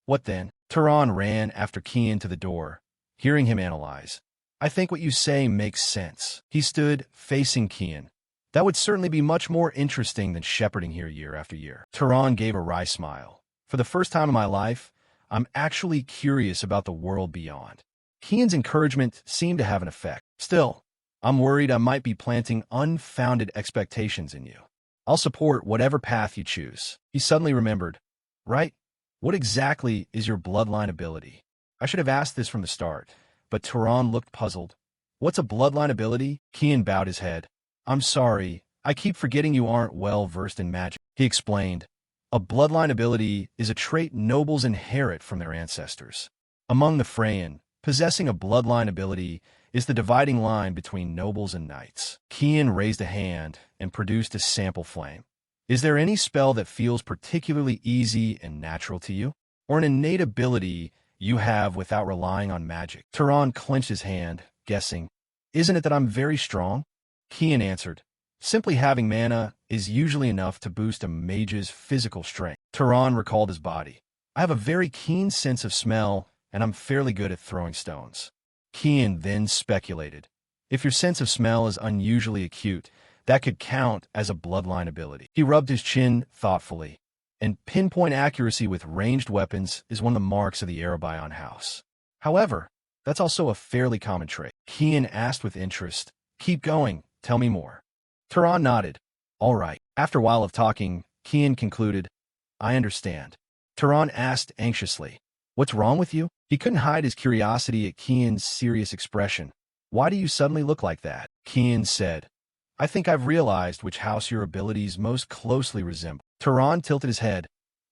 What then? Turan ran after Kian to the door, hearing him analyze. I think what you say makes sense. He stood, facing Kian. That would certainly be much more interesting than shepherding here year after year. Turan gave a wry smile. For the first time in my life, I'm actually curious about the world beyond. Kian's encouragement seemed to have an effect. Still, I'm worried I might be planting unfounded expectations in you. I'll support whatever path you choose. He suddenly remembered. Right? What exactly is your bloodline ability? I should have asked this from the start, but Turan looked puzzled. What's a bloodline ability? Kian bowed his head. I'm sorry, I keep forgetting you aren't well versed in magic. He explained. A bloodline ability is a trait nobles inherit from their ancestors. Among the Freyan, possessing a bloodline ability is the dividing line between nobles and knights. Kian raised a hand and produced a sample flame. Is there any spell that feels particularly easy and natural to you? Or an innate ability you have without relying on magic? Turan clenched his hand, guessing. Isn't it that I'm very strong? Kian answered. Simply having mana is usually enough to boost a mage's physical strength. Turan recalled his body. I have a very keen sense of smell, and I'm fairly good at throwing stones. Kian then speculated. If your sense of smell is unusually acute, that could count as a bloodline ability. He rubbed his chin thoughtfully. And pinpoint accuracy with ranged weapons is one of the marks of the Erebion house. However, that's also a fairly common trait. Kian asked with interest. Keep going, tell me more. Turan nodded. All right. After a while of talking, Kian concluded. I understand. Turan asked anxiously. What's wrong with you? He couldn't hide his curiosity at Kian's serious expression. Why do you suddenly look like that? Kian said. I think I've realized which house your abilities most closely resemble. Turan tilted his head.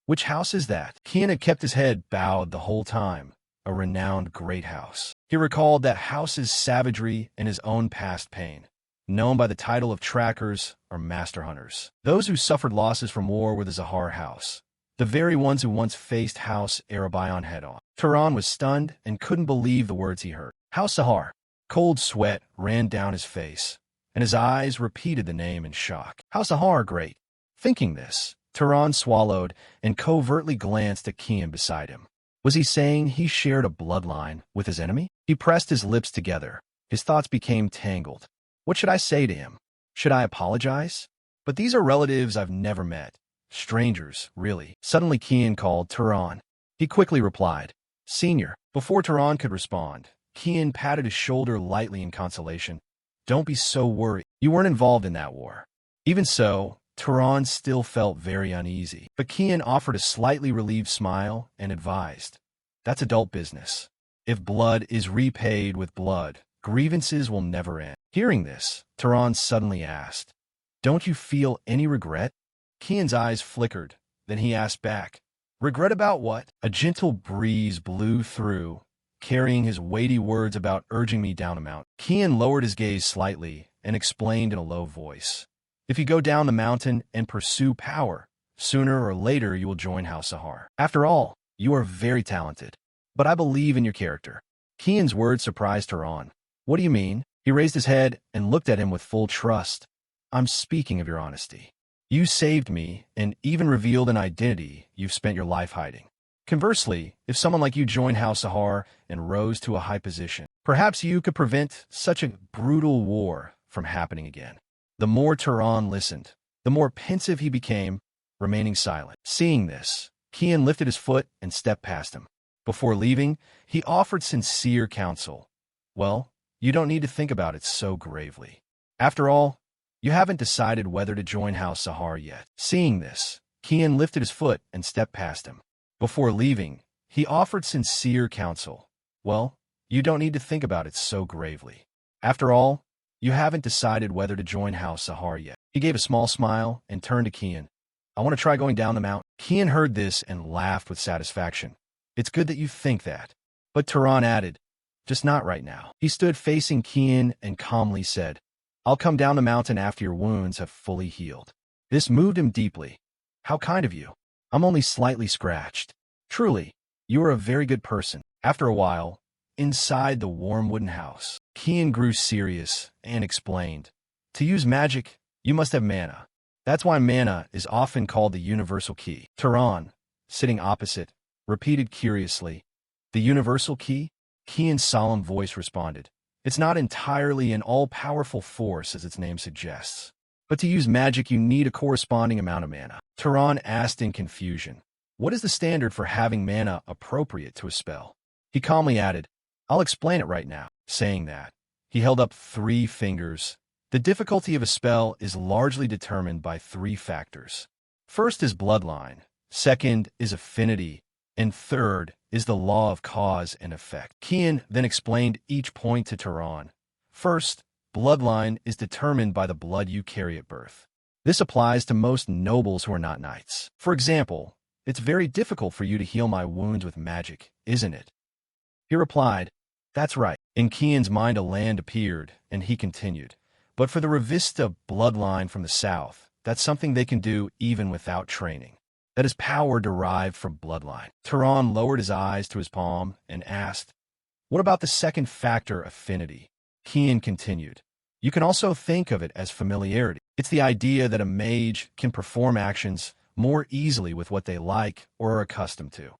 Which house is that? Kian had kept his head bowed the whole time. A renowned great house. He recalled that house's savagery and his own past pain, known by the title of trackers or master hunters. Those who suffered losses from war were the Zahar house, the very ones who once faced House Erebion head-on. Turan was stunned and couldn't believe the words he heard. House Zahar. Cold sweat ran down his face, and his eyes repeated the name in shock. House Zahar, great. Thinking this, Turan swallowed and covertly glanced at Kian beside him. Was he saying he shared a bloodline with his enemy? He pressed his lips together. His thoughts became tangled. What should I say to him? Should I apologize? But these are relatives I've never met. Strangers, really. Suddenly Kian called Turan. He quickly replied, Senior. Before Tehran could respond, Kian patted his shoulder lightly in consolation. Don't be so worried. You weren't involved in that war. Even so, Tehran still felt very uneasy. But Kian offered a slightly relieved smile and advised, That's adult business. If blood is repaid with blood, grievances will never end. Hearing this, Tehran suddenly asked, Don't you feel any regret? Kian's eyes flickered. Then he asked back, Regret about what? A gentle breeze blew through, carrying his weighty words about urging me down a mountain. Kian lowered his gaze slightly and explained in a low voice, If you go down the mountain and pursue power, sooner or later you will join House Sahar. After all, you are very talented. But I believe in your character. Kian's words surprised Tehran. What do you mean? He raised his head and looked at him with full trust. I'm speaking of your honesty. You saved me and even revealed an identity you've spent your life hiding. Conversely, if someone like you joined House Sahar and rose to a high position, perhaps you could prevent such a brutal war from happening again. The more Tehran listened, the more pensive he became, remaining silent. Seeing this, Kian lifted his foot and stepped past him. Before leaving, he offered sincere counsel. Well, you don't need to think about it so gravely. After all, you haven't decided whether to join House Sahar yet. Seeing this, Kian lifted his foot and stepped past him. Before leaving, he offered sincere counsel. Well, you don't need to think about it so gravely. After all, you haven't decided whether to join House Sahar yet. He gave a small smile and turned to Kian. I want to try going down the mountain. Kian heard this and laughed with satisfaction. It's good that you think that. But Tehran added, Just not right now. He stood facing Kian and calmly said, I'll come down the mountain after your wounds have fully healed. This moved him deeply. How kind of you. I'm only slightly scratched. Truly, you are a very good person. After a while, inside the warm wooden house, Kian grew serious and explained, To use magic, you must have mana. That's why mana is often called the universal key. Tehran, sitting opposite, repeated curiously, The universal key? Kian's solemn voice responded, It's not entirely an all-powerful force as its name suggests. But to use magic you need a corresponding amount of mana. Tehran asked in confusion, What is the standard for having mana appropriate to a spell? He calmly added, I'll explain it right now. Saying that, he held up 3 fingers. The difficulty of a spell is largely determined by 3 factors. First is bloodline, second is affinity, and third is the law of cause and effect. Kian then explained each point to Tehran. First, bloodline is determined by the blood you carry at birth. This applies to most nobles who are not knights. For example, it's very difficult for you to heal my wounds with magic, isn't it? He replied, That's right. In Kian's mind a land appeared, and he continued, But for the Revista bloodline from the south, that's something they can do even without training. That is power derived from bloodline. Tehran lowered his eyes to his palm and asked, What about the second factor, affinity? Kian continued, You can also think of it as familiarity. It's the idea that a mage can perform actions more easily with what they like or are accustomed to.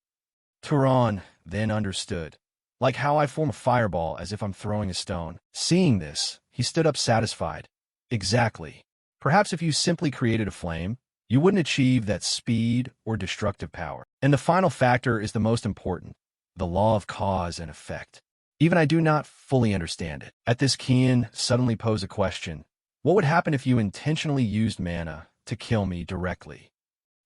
Tehran then understood, like how I form a fireball as if I'm throwing a stone. Seeing this, he stood up satisfied. Exactly. Perhaps if you simply created a flame, you wouldn't achieve that speed or destructive power. And the final factor is the most important, the law of cause and effect. Even I do not fully understand it. At this, Kian suddenly posed a question. What would happen if you intentionally used mana to kill me directly?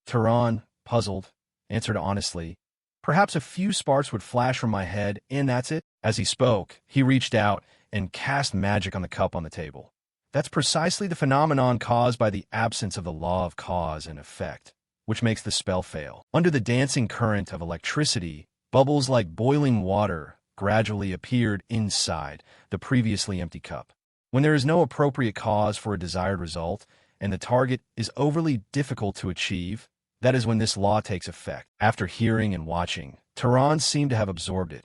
Tehran, puzzled, answered honestly, Perhaps a few sparks would flash from my head, and that's it. As he spoke, he reached out and cast magic on the cup on the table. That's precisely the phenomenon caused by the absence of the law of cause and effect, which makes the spell fail. Under the dancing current of electricity, bubbles like boiling water gradually appeared inside the previously empty cup. When there is no appropriate cause for a desired result, and the target is overly difficult to achieve, that is when this law takes effect. After hearing and watching, Tehran seemed to have absorbed it.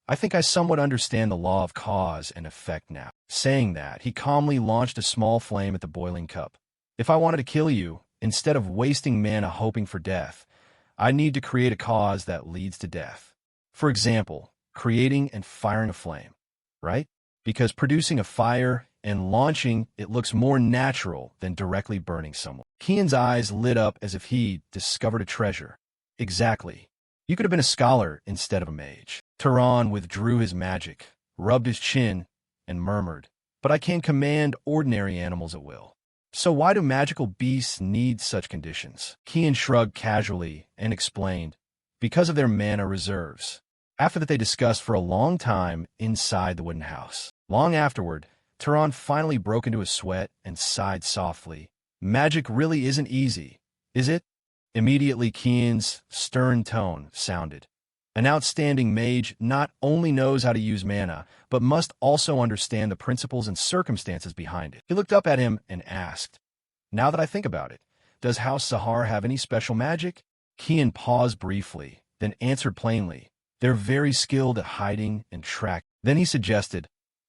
I think I somewhat understand the law of cause and effect now. Saying that, he calmly launched a small flame at the boiling cup. If I wanted to kill you, instead of wasting mana hoping for death, I need to create a cause that leads to death. For example, creating and firing a flame, right? Because producing a fire and launching it looks more natural than directly burning someone. Kian's eyes lit up as if he discovered a treasure. Exactly. You could have been a scholar instead of a mage. Turan withdrew his magic, rubbed his chin, and murmured, but I can command ordinary animals at will. So why do magical beasts need such conditions? Kian shrugged casually and explained, because of their mana reserves. After that they discussed for a long time inside the wooden house. Long afterward, Turan finally broke into a sweat and sighed softly. Magic really isn't easy, is it? Immediately Kian's stern tone sounded. An outstanding mage not only knows how to use mana, but must also understand the principles and circumstances behind it. He looked up at him and asked, now that I think about it, does House Sahar have any special magic? Kian paused briefly, then answered plainly, they're very skilled at hiding and tracking. Then he suggested,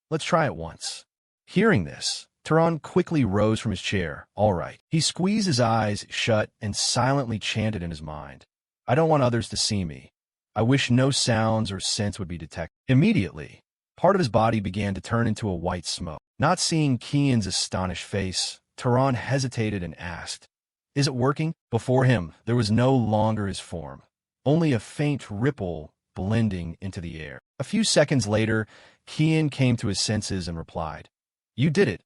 let's try it once. Hearing this, Turan quickly rose from his chair. All right. He squeezed his eyes shut and silently chanted in his mind, I don't want others to see me. I wish no sounds or scents would be detected. Immediately, part of his body began to turn into a white smoke. Not seeing Kian's astonished face, Turan hesitated and asked, is it working? Before him, there was no longer his form, only a faint ripple blending into the air. A few seconds later, Kian came to his senses and replied, you did it.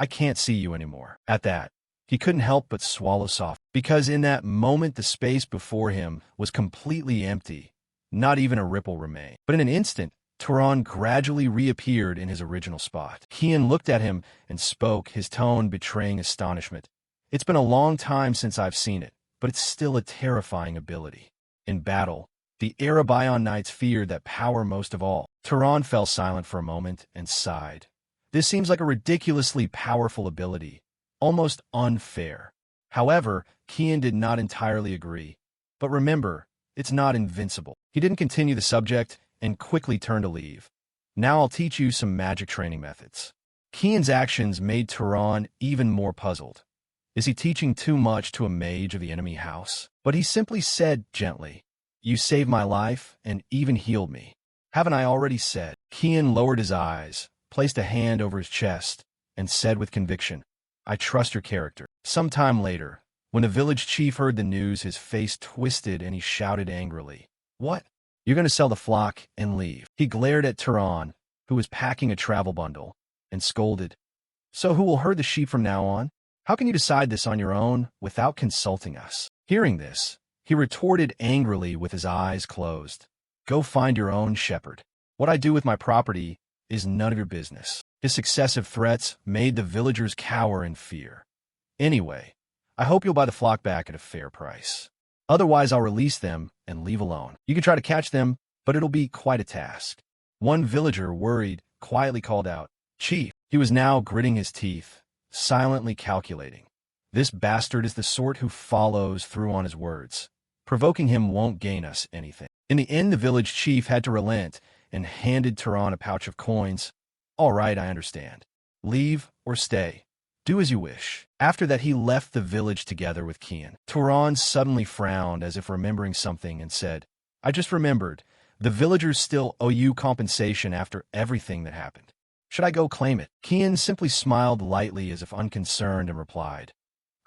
I can't see you anymore. At that, he couldn't help but swallow soft, because in that moment the space before him was completely empty. Not even a ripple remained. But in an instant, Turan gradually reappeared in his original spot. Kian looked at him and spoke, his tone betraying astonishment. It's been a long time since I've seen it, but it's still a terrifying ability. In battle, the Arabian knights feared that power most of all. Turan fell silent for a moment and sighed. This seems like a ridiculously powerful ability, almost unfair. However, Kian did not entirely agree. But remember, it's not invincible. He didn't continue the subject and quickly turned to leave. Now I'll teach you some magic training methods. Kian's actions made Turan even more puzzled. Is he teaching too much to a mage of the enemy house? But he simply said gently, you saved my life and even healed me. Haven't I already said? Kian lowered his eyes, placed a hand over his chest, and said with conviction, I trust your character. Some time later, when the village chief heard the news, his face twisted and he shouted angrily, what? You're going to sell the flock and leave. He glared at Turan, who was packing a travel bundle, and scolded, so who will herd the sheep from now on? How can you decide this on your own without consulting us? Hearing this, he retorted angrily with his eyes closed, go find your own shepherd. What I do with my property is none of your business. His successive threats made the villagers cower in fear. Anyway, I hope you'll buy the flock back at a fair price. Otherwise, I'll release them and leave alone. You can try to catch them, but it'll be quite a task. One villager, worried, quietly called out, Chief. He was now gritting his teeth, silently calculating. This bastard is the sort who follows through on his words. Provoking him won't gain us anything. In the end, the village chief had to relent and handed Turan a pouch of coins. All right, I understand. Leave or stay. Do as you wish. After that, he left the village together with Kian. Turan suddenly frowned as if remembering something and said, I just remembered. The villagers still owe you compensation after everything that happened. Should I go claim it? Kian simply smiled lightly as if unconcerned and replied,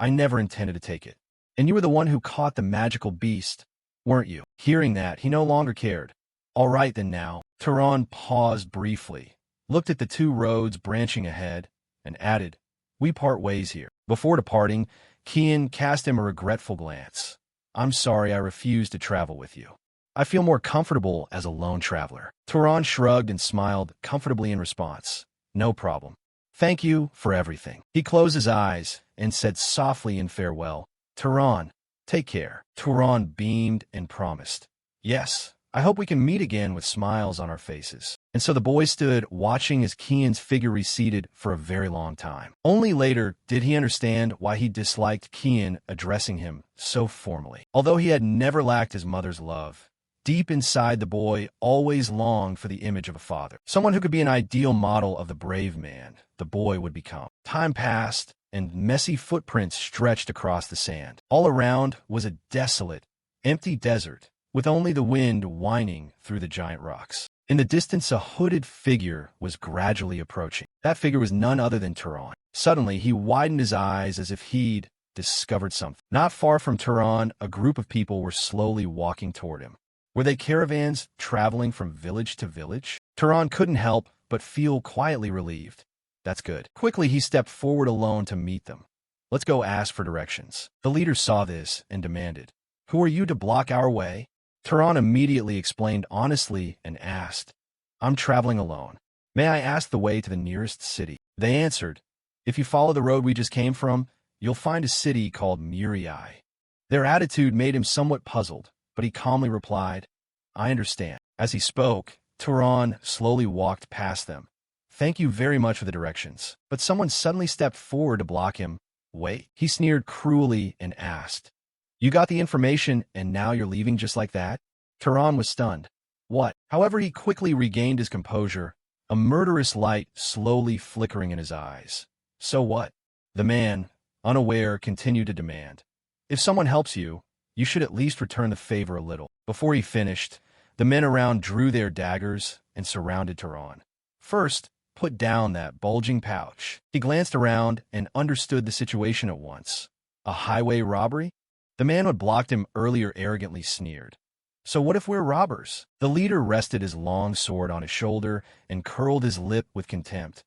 I never intended to take it. And you were the one who caught the magical beast, weren't you? Hearing that, he no longer cared. All right then now. Turan paused briefly, looked at the two roads branching ahead, and added, we part ways here. Before departing, Kian cast him a regretful glance. I'm sorry I refused to travel with you. I feel more comfortable as a lone traveler. Turan shrugged and smiled comfortably in response. No problem. Thank you for everything. He closed his eyes and said softly in farewell, Turan, take care. Turan beamed and promised, yes, I hope we can meet again with smiles on our faces. And so the boy stood watching as Kian's figure receded for a very long time. Only later did he understand why he disliked Kian addressing him so formally. Although he had never lacked his mother's love, deep inside the boy always longed for the image of a father. Someone who could be an ideal model of the brave man the boy would become. Time passed, and messy footprints stretched across the sand. All around was a desolate, empty desert, with only the wind whining through the giant rocks. In the distance, a hooded figure was gradually approaching. That figure was none other than Turan. Suddenly, he widened his eyes as if he'd discovered something. Not far from Turan, a group of people were slowly walking toward him. Were they caravans traveling from village to village? Turan couldn't help but feel quietly relieved. That's good. Quickly, he stepped forward alone to meet them. Let's go ask for directions. The leader saw this and demanded, Who are you to block our way? Turan immediately explained honestly and asked, I'm traveling alone. May I ask the way to the nearest city? They answered, If you follow the road we just came from, you'll find a city called Muriai. Their attitude made him somewhat puzzled, but he calmly replied, I understand. As he spoke, Turan slowly walked past them. Thank you very much for the directions. But someone suddenly stepped forward to block him. Wait. He sneered cruelly and asked, You got the information and now you're leaving just like that? Turan was stunned. What? However, he quickly regained his composure, a murderous light slowly flickering in his eyes. So what? The man, unaware, continued to demand. If someone helps you, you should at least return the favor a little. Before he finished, the men around drew their daggers and surrounded Turan. First, put down that bulging pouch. He glanced around and understood the situation at once. A highway robbery? The man who had blocked him earlier arrogantly sneered. So what if we're robbers? The leader rested his long sword on his shoulder and curled his lip with contempt.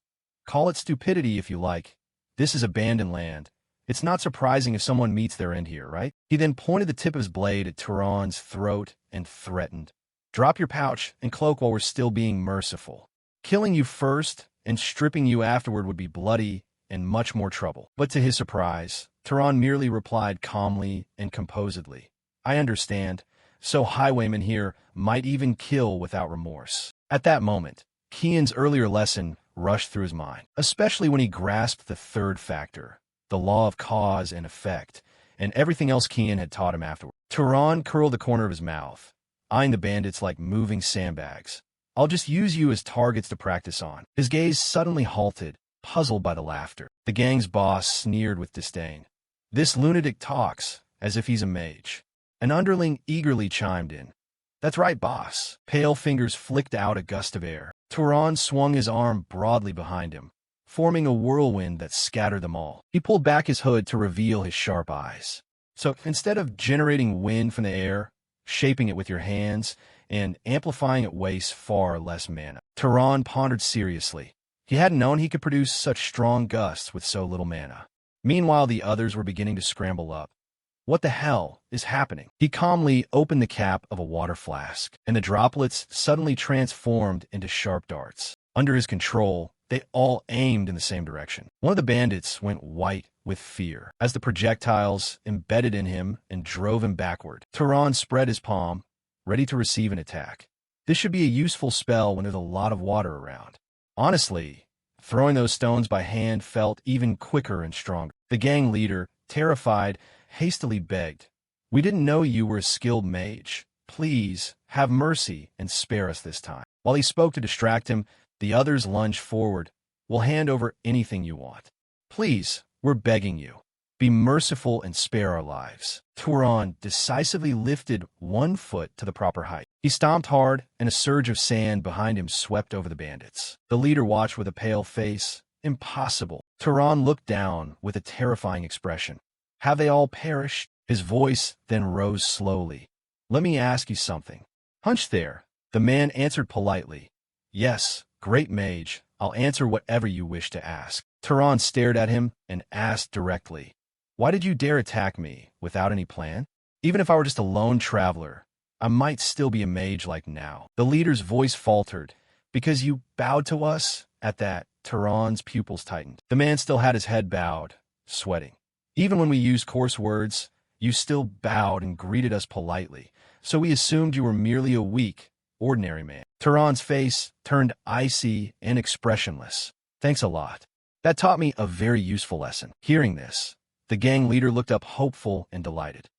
Call it stupidity if you like. This is abandoned land. It's not surprising if someone meets their end here, right? He then pointed the tip of his blade at Turan's throat and threatened. Drop your pouch and cloak while we're still being merciful. Killing you first and stripping you afterward would be bloody and much more trouble. But to his surprise, Turan merely replied calmly and composedly, I understand. So highwaymen here might even kill without remorse. At that moment, Kian's earlier lesson rushed through his mind, especially when he grasped the third factor, the law of cause and effect, and everything else Kian had taught him afterward. Turan curled the corner of his mouth, eyeing the bandits like moving sandbags. I'll just use you as targets to practice on. His gaze suddenly halted, puzzled by the laughter. The gang's boss sneered with disdain. This lunatic talks as if he's a mage. An underling eagerly chimed in. That's right, boss. Pale fingers flicked out a gust of air. Turan swung his arm broadly behind him, forming a whirlwind that scattered them all. He pulled back his hood to reveal his sharp eyes. So instead of generating wind from the air, shaping it with your hands, and amplifying it wastes far less mana. Turan pondered seriously. He hadn't known he could produce such strong gusts with so little mana. Meanwhile, the others were beginning to scramble up. What the hell is happening? He calmly opened the cap of a water flask, and the droplets suddenly transformed into sharp darts. Under his control, they all aimed in the same direction. One of the bandits went white with fear as the projectiles embedded in him and drove him backward. Turan spread his palm, ready to receive an attack. This should be a useful spell when there's a lot of water around. Honestly, throwing those stones by hand felt even quicker and stronger. The gang leader, terrified, hastily begged, We didn't know you were a skilled mage. Please, have mercy and spare us this time. While he spoke to distract him, the others lunged forward. We'll hand over anything you want. Please, we're begging you. Be merciful and spare our lives. Turan decisively lifted one foot to the proper height. He stomped hard, and a surge of sand behind him swept over the bandits. The leader watched with a pale face. Impossible. Turan looked down with a terrifying expression. Have they all perished? His voice then rose slowly. Let me ask you something. Hunch there. The man answered politely. Yes, great mage. I'll answer whatever you wish to ask. Turan stared at him and asked directly. Why did you dare attack me without any plan? Even if I were just a lone traveler, I might still be a mage like now. The leader's voice faltered. Because you bowed to us? At that, Turan's pupils tightened. The man still had his head bowed, sweating. Even when we used coarse words, you still bowed and greeted us politely, so we assumed you were merely a weak, ordinary man. Turan's face turned icy and expressionless. Thanks a lot. That taught me a very useful lesson. Hearing this, the gang leader looked up hopeful and delighted.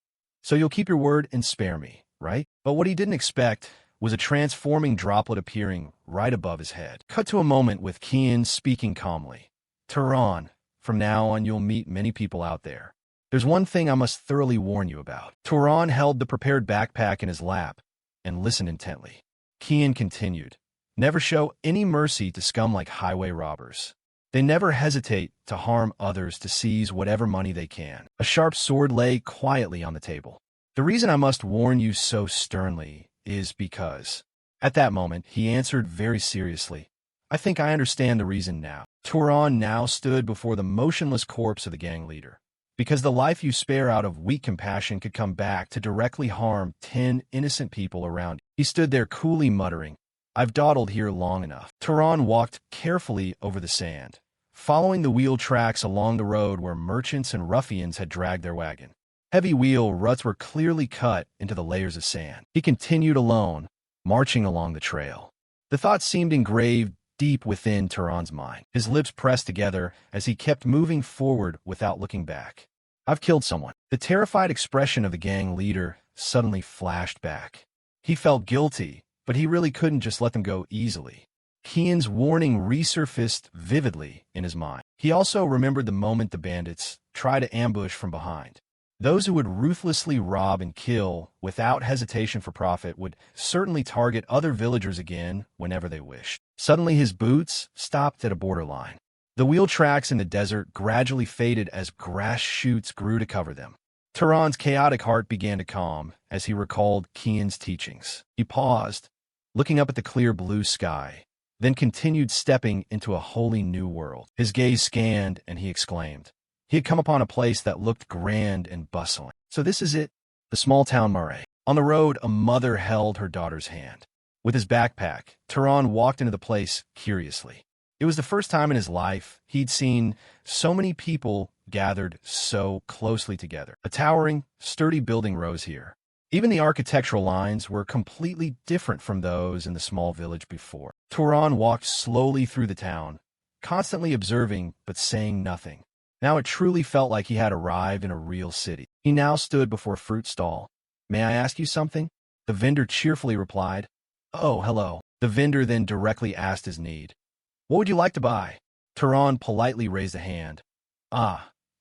So you'll keep your word and spare me, right? But what he didn't expect was a transforming droplet appearing right above his head. Cut to a moment with Kian speaking calmly. Turan, from now on you'll meet many people out there. There's one thing I must thoroughly warn you about. Turan held the prepared backpack in his lap and listened intently. Kian continued, Never show any mercy to scum like highway robbers. They never hesitate to harm others to seize whatever money they can. A sharp sword lay quietly on the table. The reason I must warn you so sternly is because. At that moment, he answered very seriously, I think I understand the reason now. Turan now stood before the motionless corpse of the gang leader. Because the life you spare out of weak compassion could come back to directly harm 10 innocent people around you. He stood there coolly muttering, I've dawdled here long enough. Turan walked carefully over the sand, following the wheel tracks along the road where merchants and ruffians had dragged their wagon. Heavy wheel ruts were clearly cut into the layers of sand. He continued alone, marching along the trail. The thought seemed engraved deep within Turan's mind. His lips pressed together as he kept moving forward without looking back. I've killed someone. The terrified expression of the gang leader suddenly flashed back. He felt guilty, but he really couldn't just let them go easily. Kian's warning resurfaced vividly in his mind. He also remembered the moment the bandits tried to ambush from behind. Those who would ruthlessly rob and kill without hesitation for profit would certainly target other villagers again whenever they wished. Suddenly his boots stopped at a borderline. The wheel tracks in the desert gradually faded as grass shoots grew to cover them. Turan's chaotic heart began to calm as he recalled Kian's teachings. He paused, looking up at the clear blue sky, then continued stepping into a wholly new world. His gaze scanned and he exclaimed. He had come upon a place that looked grand and bustling. So this is it, the small town Murray. On the road, a mother held her daughter's hand. With his backpack, Turan walked into the place curiously. It was the first time in his life he'd seen so many people gathered so closely together. A towering, sturdy building rose here. Even the architectural lines were completely different from those in the small village before. Turan walked slowly through the town, constantly observing but saying nothing. Now it truly felt like he had arrived in a real city. He now stood before a fruit stall. May I ask you something? The vendor cheerfully replied. Oh, hello. The vendor then directly asked his need. What would you like to buy? Turan politely raised a hand.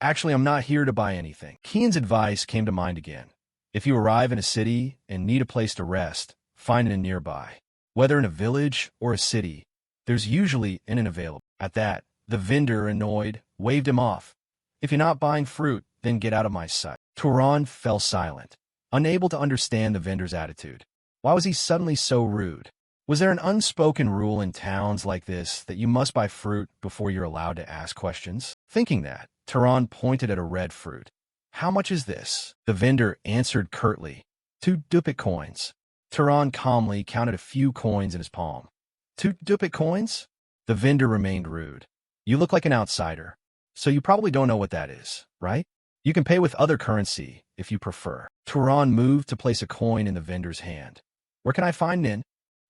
Actually, I'm not here to buy anything. Kian's advice came to mind again. If you arrive in a city and need a place to rest, find an nearby. Whether in a village or a city, there's usually an inn available. At that, the vendor, annoyed, waved him off. If you're not buying fruit, then get out of my sight. Turan fell silent, unable to understand the vendor's attitude. Why was he suddenly so rude? Was there an unspoken rule in towns like this that you must buy fruit before you're allowed to ask questions? Thinking that, Turan pointed at a red fruit. How much is this? The vendor answered curtly. 2 dupit coins. Turan calmly counted a few coins in his palm. 2 dupit coins? The vendor remained rude. You look like an outsider, so you probably don't know what that is, right? You can pay with other currency if you prefer. Turan moved to place a coin in the vendor's hand. Where can I find an inn?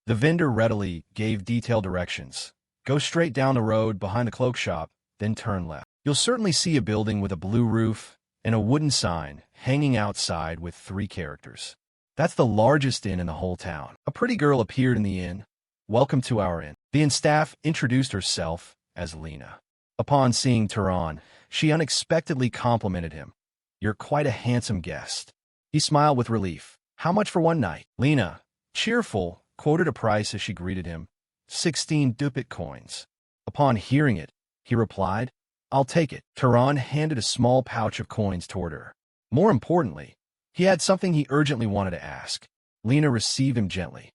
The vendor readily gave detailed directions. Go straight down the road behind the cloak shop, then turn left. You'll certainly see a building with a blue roof and a wooden sign hanging outside with 3 characters. That's the largest inn in the whole town. A pretty girl appeared in the inn. Welcome to our inn. The inn staff introduced herself as Lena. Upon seeing Turan, she unexpectedly complimented him. You're quite a handsome guest. He smiled with relief. How much for one night? Lena, cheerful, quoted a price as she greeted him. 16 dupit coins. Upon hearing it, he replied, I'll take it. Turan handed a small pouch of coins toward her. More importantly, he had something he urgently wanted to ask. Lena received him gently.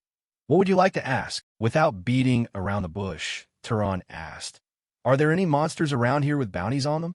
What would you like to ask? Without beating around the bush, Turan asked. Are there any monsters around here with bounties on them?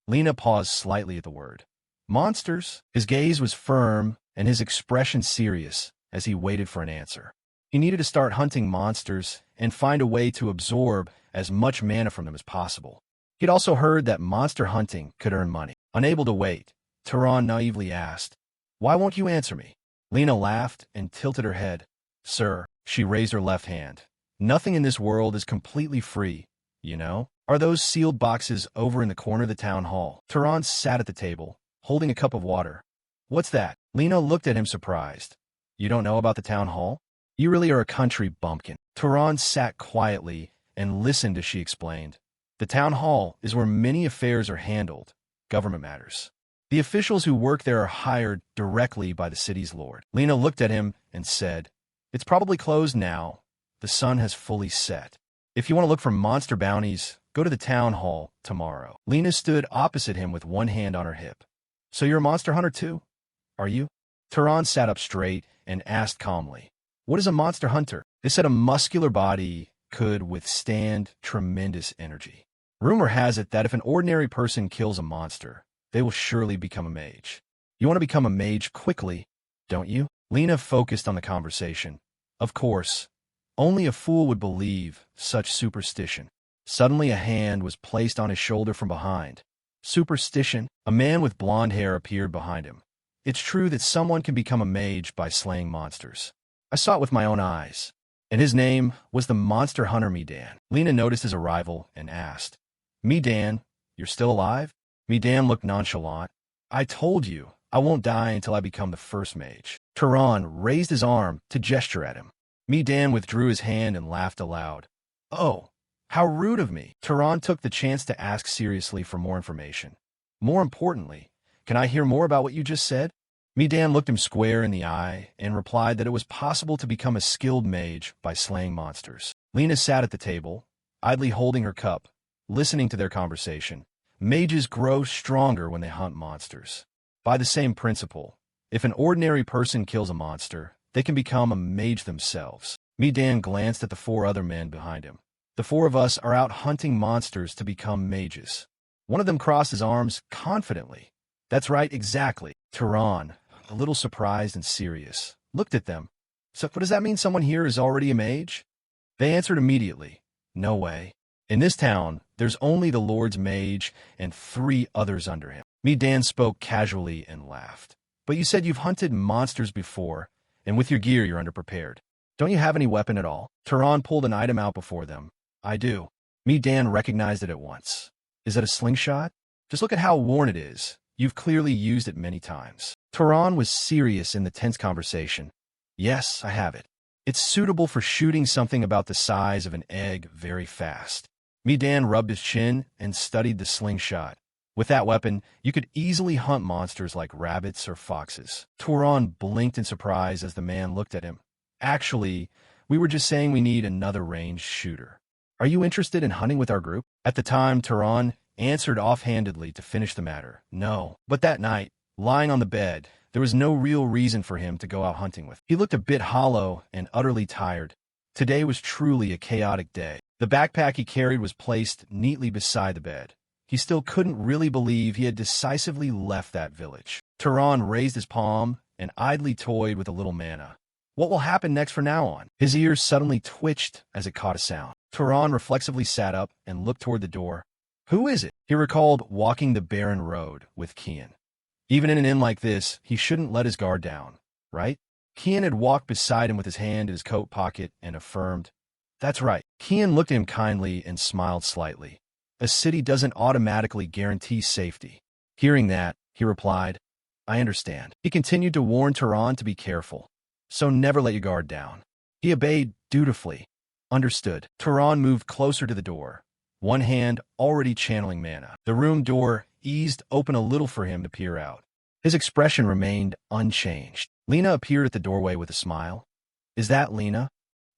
Lena paused slightly at the word. Monsters? His gaze was firm and his expression serious as he waited for an answer. He needed to start hunting monsters and find a way to absorb as much mana from them as possible. He'd also heard that monster hunting could earn money. Unable to wait, Turan naively asked, Why won't you answer me? Lena laughed and tilted her head. Sir, she raised her left hand. Nothing in this world is completely free, you know? Are those sealed boxes over in the corner of the town hall? Turan sat at the table, holding a cup of water. What's that? Lena looked at him surprised. You don't know about the town hall? You really are a country bumpkin. Turan sat quietly and listened as she explained. The town hall is where many affairs are handled, government matters. The officials who work there are hired directly by the city's lord. Lena looked at him and said, It's probably closed now. The sun has fully set. If you want to look for monster bounties, go to the town hall tomorrow. Lena stood opposite him with one hand on her hip. So you're a monster hunter too? Are you? Turan sat up straight and asked calmly. What is a monster hunter? They said a muscular body could withstand tremendous energy. Rumor has it that if an ordinary person kills a monster, they will surely become a mage. You want to become a mage quickly, don't you? Lena focused on the conversation. Of course, only a fool would believe such superstition. Suddenly a hand was placed on his shoulder from behind. Superstition? A man with blonde hair appeared behind him. It's true that someone can become a mage by slaying monsters. I saw it with my own eyes. And his name was the monster hunter Medan. Lena noticed his arrival and asked, Medan, you're still alive? Medan looked nonchalant. I told you, I won't die until I become the first mage. Tehran raised his arm to gesture at him. Medan withdrew his hand and laughed aloud. Oh, how rude of me. Tehran took the chance to ask seriously for more information. More importantly, can I hear more about what you just said? Medan looked him square in the eye and replied that it was possible to become a skilled mage by slaying monsters. Lena sat at the table, idly holding her cup, listening to their conversation. Mages grow stronger when they hunt monsters. By the same principle, if an ordinary person kills a monster, they can become a mage themselves. Medan glanced at the 4 other men behind him. The 4 of us are out hunting monsters to become mages. One of them crossed his arms confidently. That's right, exactly. Tehran, a little surprised and serious, looked at them. So what does that mean, someone here is already a mage? They answered immediately. No way. In this town, there's only the Lord's mage and 3 others under him. Medan spoke casually and laughed. But you said you've hunted monsters before, and with your gear you're underprepared. Don't you have any weapon at all? Tehran pulled an item out before them. I do. Medan recognized it at once. Is it a slingshot? Just look at how worn it is. You've clearly used it many times. Tehran was serious in the tense conversation. Yes, I have it. It's suitable for shooting something about the size of an egg very fast. Medan rubbed his chin and studied the slingshot. With that weapon, you could easily hunt monsters like rabbits or foxes. Tehran blinked in surprise as the man looked at him. Actually, we were just saying we need another ranged shooter. Are you interested in hunting with our group? At the time, Tehran answered offhandedly to finish the matter. No. But that night, lying on the bed, there was no real reason for him to go out hunting with. He looked a bit hollow and utterly tired. Today was truly a chaotic day. The backpack he carried was placed neatly beside the bed. He still couldn't really believe he had decisively left that village. Tehran raised his palm and idly toyed with a little mana. What will happen next from now on? His ears suddenly twitched as it caught a sound. Tehran reflexively sat up and looked toward the door. Who is it? He recalled walking the barren road with Kian. Even in an inn like this, he shouldn't let his guard down, right? Kian had walked beside him with his hand in his coat pocket and affirmed, That's right. Kian looked at him kindly and smiled slightly. A city doesn't automatically guarantee safety. Hearing that, he replied, I understand. He continued to warn Tehran to be careful. So never let your guard down. He obeyed dutifully. Understood. Tehran moved closer to the door, one hand already channeling mana. The room door eased open a little for him to peer out. His expression remained unchanged. Lena appeared at the doorway with a smile. Is that Lena?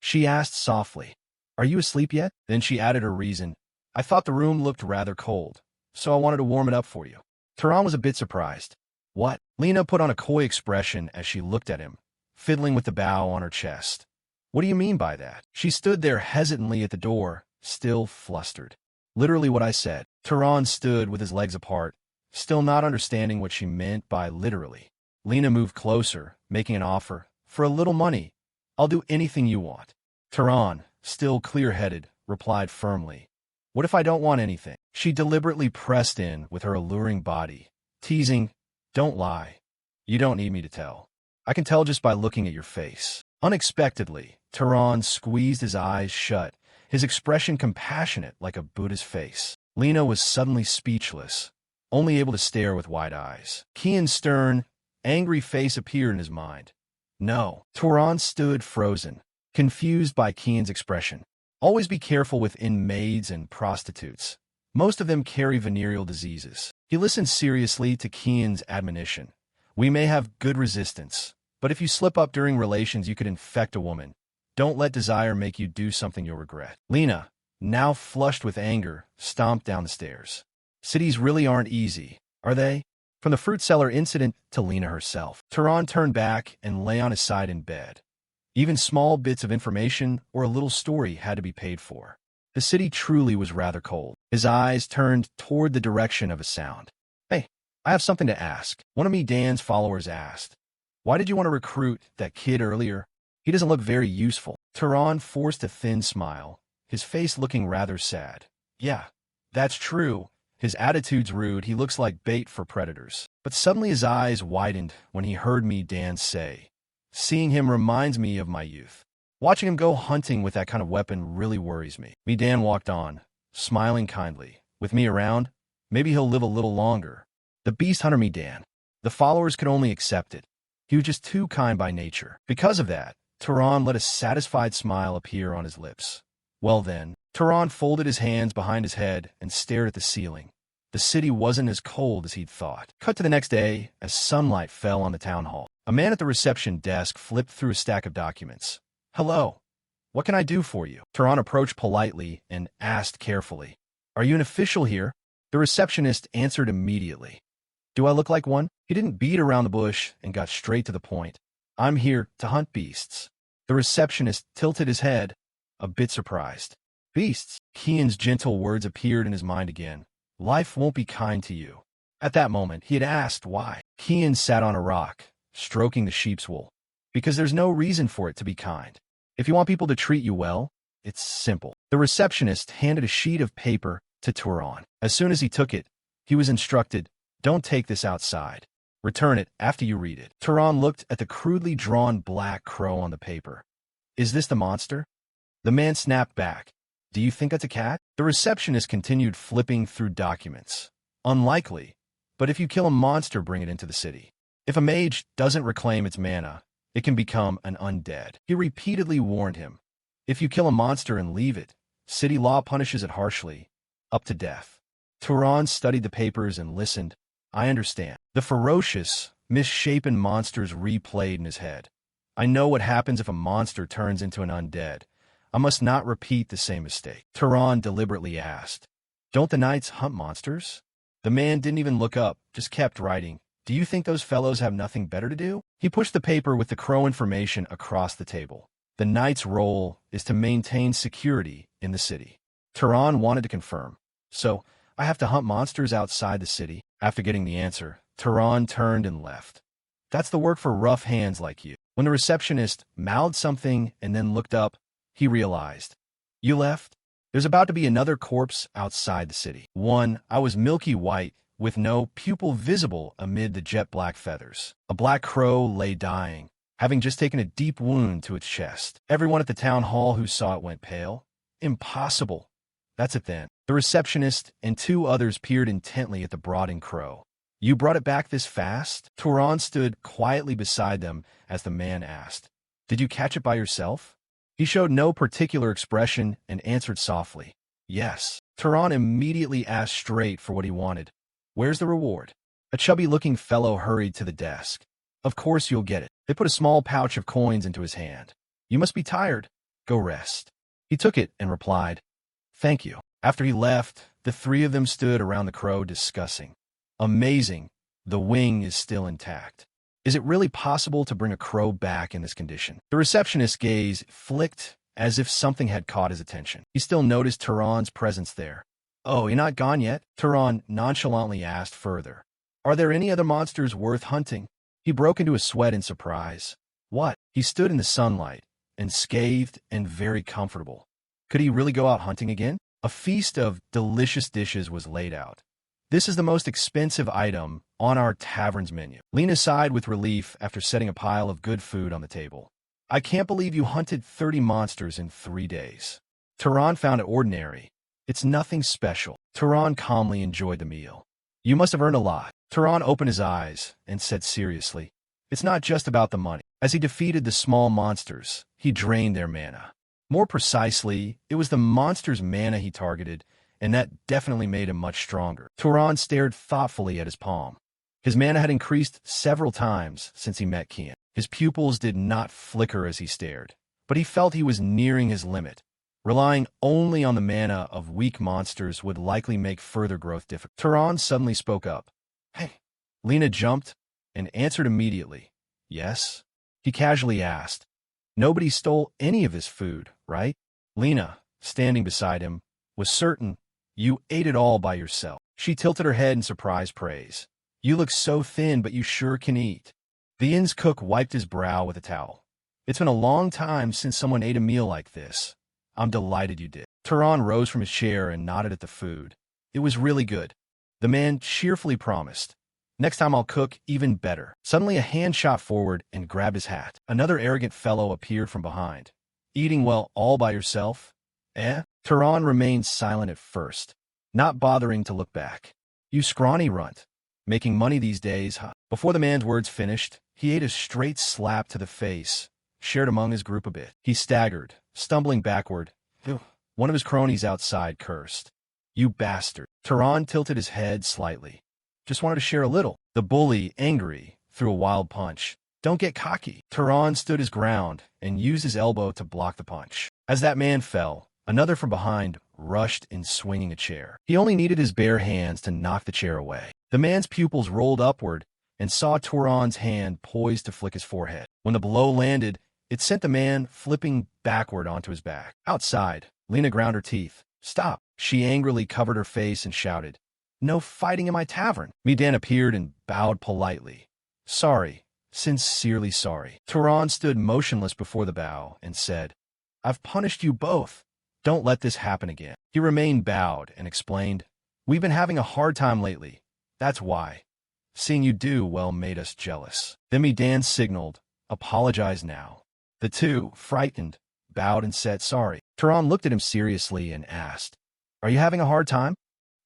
She asked softly. Are you asleep yet? Then she added her reason. I thought the room looked rather cold, so I wanted to warm it up for you. Tehran was a bit surprised. What? Lena put on a coy expression as she looked at him, fiddling with the bow on her chest. What do you mean by that? She stood there hesitantly at the door, still flustered. Literally what I said. Tehran stood with his legs apart, still not understanding what she meant by literally. Lena moved closer, making an offer. For a little money, I'll do anything you want. Tehran, still clear-headed, replied firmly. What if I don't want anything? She deliberately pressed in with her alluring body, teasing, Don't lie. You don't need me to tell. I can tell just by looking at your face. Unexpectedly, Tehran squeezed his eyes shut, his expression compassionate like a Buddha's face. Lena was suddenly speechless, only able to stare with wide eyes. Kian's stern, angry face appeared in his mind. No. Tehran stood frozen, confused by Kian's expression. Always be careful with inmaids and prostitutes. Most of them carry venereal diseases. He listened seriously to Kian's admonition. We may have good resistance, but if you slip up during relations, you could infect a woman. Don't let desire make you do something you'll regret. Lena, now flushed with anger, stomped down the stairs. Cities really aren't easy, are they? From the fruit seller incident to Lena herself. Tehran turned back and lay on his side in bed. Even small bits of information or a little story had to be paid for. The city truly was rather cold. His eyes turned toward the direction of a sound. Hey, I have something to ask. One of me Dan's followers asked. Why did you want to recruit that kid earlier? He doesn't look very useful. Tehran forced a thin smile, his face looking rather sad. Yeah, that's true. His attitude's rude. He looks like bait for predators. But suddenly his eyes widened when he heard me Dan say, seeing him reminds me of my youth. Watching him go hunting with that kind of weapon really worries me. Me Dan walked on, smiling kindly. With me around, maybe he'll live a little longer. The beast hunter me Dan. The followers could only accept it. He was just too kind by nature. Because of that, Tehran let a satisfied smile appear on his lips. Well then, Tehran folded his hands behind his head and stared at the ceiling. The city wasn't as cold as he'd thought. Cut to the next day, as sunlight fell on the town hall. A man at the reception desk flipped through a stack of documents. Hello. What can I do for you? Tehran approached politely and asked carefully. Are you an official here? The receptionist answered immediately. Do I look like one? He didn't beat around the bush and got straight to the point. I'm here to hunt beasts. The receptionist tilted his head, a bit surprised. Beasts? Kian's gentle words appeared in his mind again. Life won't be kind to you. At that moment, he had asked why. Kian sat on a rock, stroking the sheep's wool. Because there's no reason for it to be kind. If you want people to treat you well, it's simple. The receptionist handed a sheet of paper to Tehran. As soon as he took it, he was instructed, don't take this outside. Return it after you read it. Tehran looked at the crudely drawn black crow on the paper. Is this the monster? The man snapped back. Do you think that's a cat? The receptionist continued flipping through documents. Unlikely, but if you kill a monster, bring it into the city. If a mage doesn't reclaim its mana, it can become an undead. He repeatedly warned him. If you kill a monster and leave it, city law punishes it harshly, up to death. Tehran studied the papers and listened. I understand. The ferocious, misshapen monsters replayed in his head. I know what happens if a monster turns into an undead. I must not repeat the same mistake. Tehran deliberately asked, don't the knights hunt monsters? The man didn't even look up, just kept writing. Do you think those fellows have nothing better to do? He pushed the paper with the crow information across the table. The knight's role is to maintain security in the city. Tehran wanted to confirm. So, I have to hunt monsters outside the city? After getting the answer, Tehran turned and left. That's the work for rough hands like you. When the receptionist mouthed something and then looked up, he realized. You left? There's about to be another corpse outside the city. One, I was milky white, with no pupil visible amid the jet black feathers. A black crow lay dying, having just taken a deep wound to its chest. Everyone at the town hall who saw it went pale. Impossible. That's it then. The receptionist and two others peered intently at the brooding crow. You brought it back this fast? Tehran stood quietly beside them as the man asked. Did you catch it by yourself? He showed no particular expression and answered softly. Yes. Tehran immediately asked straight for what he wanted. Where's the reward? A chubby-looking fellow hurried to the desk. Of course you'll get it. They put a small pouch of coins into his hand. You must be tired. Go rest. He took it and replied, Thank you. After he left, the three of them stood around the crow discussing. Amazing. The wing is still intact. Is it really possible to bring a crow back in this condition? The receptionist's gaze flicked as if something had caught his attention. He still noticed Tehran's presence there. Oh, you're not gone yet? Tehran nonchalantly asked further. Are there any other monsters worth hunting? He broke into a sweat in surprise. What? He stood in the sunlight, unscathed and very comfortable. Could he really go out hunting again? A feast of delicious dishes was laid out. This is the most expensive item on our tavern's menu. Lena sighed with relief after setting a pile of good food on the table. I can't believe you hunted 30 monsters in 3 days. Tehran found it ordinary. It's nothing special. Tehran calmly enjoyed the meal. You must have earned a lot. Tehran opened his eyes and said seriously, It's not just about the money. As he defeated the small monsters, he drained their mana. More precisely, it was the monster's mana he targeted, and that definitely made him much stronger. Tehran stared thoughtfully at his palm. His mana had increased several times since he met Kian. His pupils did not flicker as he stared, but he felt he was nearing his limit. Relying only on the mana of weak monsters would likely make further growth difficult. Tehran suddenly spoke up. Hey. Lena jumped and answered immediately. Yes? He casually asked. Nobody stole any of his food, right? Lena, standing beside him, was certain. You ate it all by yourself. She tilted her head in surprised praise. You look so thin, but you sure can eat. The inn's cook wiped his brow with a towel. It's been a long time since someone ate a meal like this. I'm delighted you did. Tehran rose from his chair and nodded at the food. It was really good. The man cheerfully promised. Next time I'll cook even better. Suddenly a hand shot forward and grabbed his hat. Another arrogant fellow appeared from behind. Eating well all by yourself? Eh? Tehran remained silent at first, not bothering to look back. You scrawny runt. Making money these days, huh? Before the man's words finished, he ate a straight slap to the face, shared among his group a bit. He staggered, stumbling backward. Ew. One of his cronies outside cursed. You bastard. Tehran tilted his head slightly. Just wanted to share a little. The bully, angry, threw a wild punch. Don't get cocky. Tehran stood his ground and used his elbow to block the punch. As that man fell, another from behind rushed in swinging a chair. He only needed his bare hands to knock the chair away. The man's pupils rolled upward and saw Tehran's hand poised to flick his forehead. When the blow landed, it sent the man flipping backward onto his back. Outside, Lena ground her teeth. Stop. She angrily covered her face and shouted, No fighting in my tavern. Medan appeared and bowed politely. Sorry. Sincerely sorry. Tehran stood motionless before the bow and said, I've punished you both. Don't let this happen again. He remained bowed and explained, We've been having a hard time lately. That's why. Seeing you do well made us jealous. Then Medan signaled, Apologize now. The two, frightened, bowed and said sorry. Tehran looked at him seriously and asked, Are you having a hard time?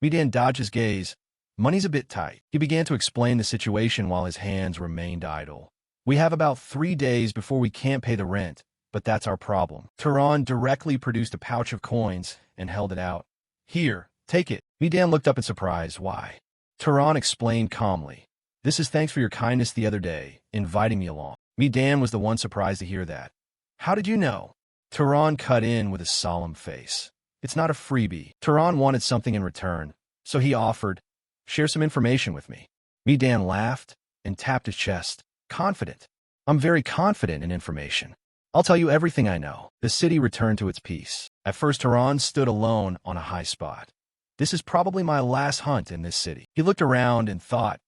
Medan dodged his gaze. Money's a bit tight. He began to explain the situation while his hands remained idle. We have about 3 days before we can't pay the rent, but that's our problem. Tehran directly produced a pouch of coins and held it out. Here, take it. Medan looked up in surprise. Why? Tehran explained calmly. This is thanks for your kindness the other day, inviting me along. Medan was the one surprised to hear that. How did you know? Tehran cut in with a solemn face. It's not a freebie. Tehran wanted something in return, so he offered, Share some information with me. Medan laughed and tapped his chest, confident. I'm very confident in information. I'll tell you everything I know. The city returned to its peace. At first, Tehran stood alone on a high spot. This is probably my last hunt in this city. He looked around and thought,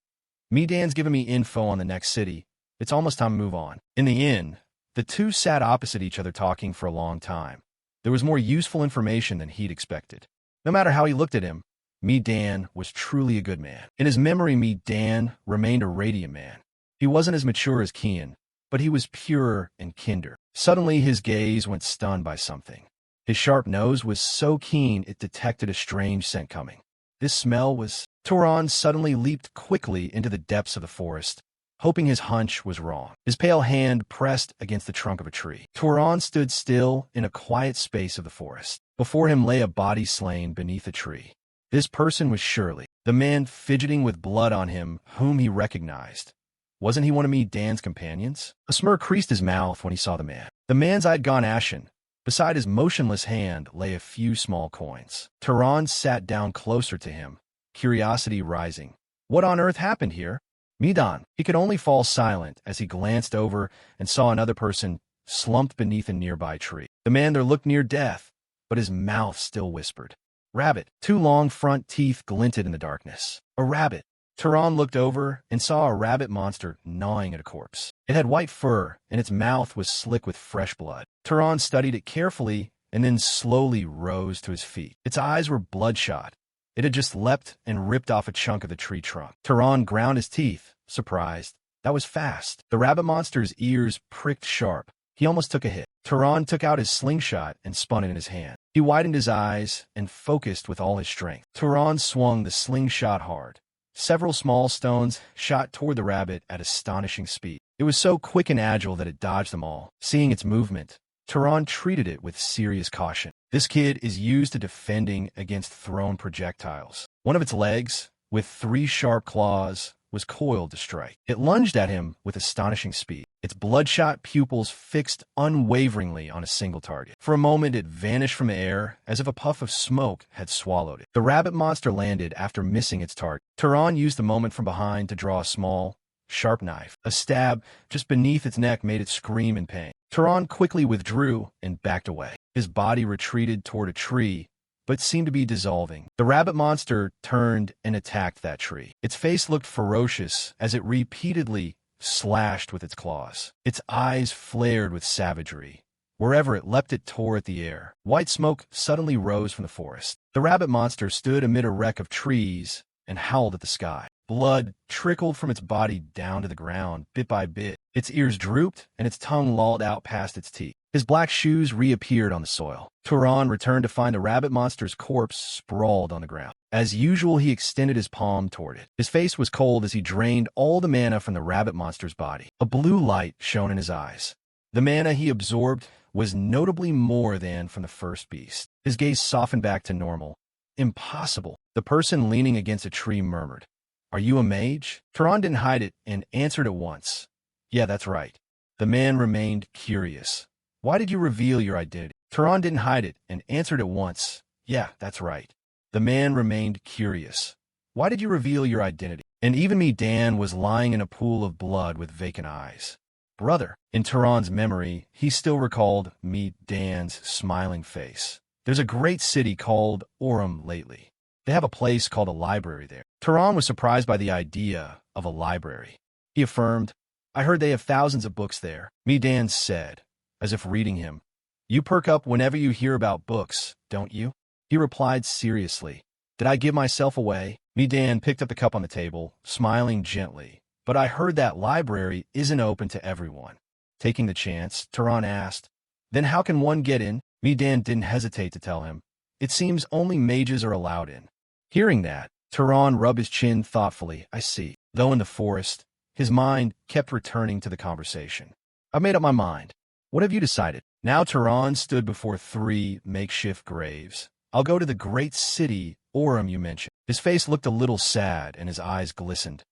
Medan's given me info on the next city. It's almost time to move on. In the inn, the two sat opposite each other talking for a long time. There was more useful information than he'd expected. No matter how he looked at him, Medan was truly a good man. In his memory, Medan remained a radiant man. He wasn't as mature as Kian, but he was purer and kinder. Suddenly, his gaze went stunned by something. His sharp nose was so keen it detected a strange scent coming. This smell was... Tehran suddenly leaped quickly into the depths of the forest, hoping his hunch was wrong. His pale hand pressed against the trunk of a tree. Tehran stood still in a quiet space of the forest. Before him lay a body slain beneath a tree. This person was Shirley, the man fidgeting with blood on him, whom he recognized. Wasn't he one of Medan's companions? A smirk creased his mouth when he saw the man. The man's eye had gone ashen. Beside his motionless hand lay a few small coins. Tehran sat down closer to him, curiosity rising. What on earth happened here? Medan. He could only fall silent as he glanced over and saw another person slumped beneath a nearby tree. The man there looked near death, but his mouth still whispered. Rabbit. Two long front teeth glinted in the darkness. A rabbit. Tehran looked over and saw a rabbit monster gnawing at a corpse. It had white fur, and its mouth was slick with fresh blood. Tehran studied it carefully and then slowly rose to his feet. Its eyes were bloodshot. It had just leapt and ripped off a chunk of the tree trunk. Tehran ground his teeth, surprised. That was fast. The rabbit monster's ears pricked sharp. He almost took a hit. Tehran took out his slingshot and spun it in his hand. He widened his eyes and focused with all his strength. Tehran swung the slingshot hard. Several small stones shot toward the rabbit at astonishing speed. It was so quick and agile that it dodged them all. Seeing its movement, Tehran treated it with serious caution. This kid is used to defending against thrown projectiles. One of its legs, with 3 sharp claws, was coiled to strike. It lunged at him with astonishing speed, its bloodshot pupils fixed unwaveringly on a single target. For a moment, it vanished from the air as if a puff of smoke had swallowed it. The rabbit monster landed after missing its target. Tehran used the moment from behind to draw a small, sharp knife. A stab just beneath its neck made it scream in pain. Turan quickly withdrew and backed away. His body retreated toward a tree, but seemed to be dissolving. The rabbit monster turned and attacked that tree. Its face looked ferocious as it repeatedly slashed with its claws. Its eyes flared with savagery. Wherever it leapt, it tore at the air. White smoke suddenly rose from the forest. The rabbit monster stood amid a wreck of trees and howled at the sky. Blood trickled from its body down to the ground, bit by bit. Its ears drooped, and its tongue lolled out past its teeth. His black shoes reappeared on the soil. Turan returned to find the rabbit monster's corpse sprawled on the ground. As usual, he extended his palm toward it. His face was cold as he drained all the mana from the rabbit monster's body. A blue light shone in his eyes. The mana he absorbed was notably more than from the first beast. His gaze softened back to normal. Impossible. The person leaning against a tree murmured, "Are you a mage?" Turan didn't hide it and answered at once, "Yeah, that's right." The man remained curious. "Why did you reveal your identity?" Turan didn't hide it and answered at once, "Yeah, that's right." The man remained curious. "Why did you reveal your identity?" And even me, Dan, was lying in a pool of blood with vacant eyes. "Brother." In Turan's memory, he still recalled me, Dan's smiling face. "There's a great city called Orem lately. They have a place called a library there." Turan was surprised by the idea of a library. He affirmed, "I heard they have thousands of books there." Me, Dan said, as if reading him, "You perk up whenever you hear about books, don't you?" He replied seriously, "Did I give myself away?" Me, Dan picked up the cup on the table, smiling gently. "But I heard that library isn't open to everyone." Taking the chance, Turan asked, "Then how can one get in?" Me, Dan didn't hesitate to tell him, "It seems only mages are allowed in." Hearing that, Turan rubbed his chin thoughtfully. "I see." Though in the forest, his mind kept returning to the conversation. "I've made up my mind." "What have you decided?" Now Turan stood before 3 makeshift graves. "I'll go to the great city, Orem, you mentioned." His face looked a little sad and his eyes glistened.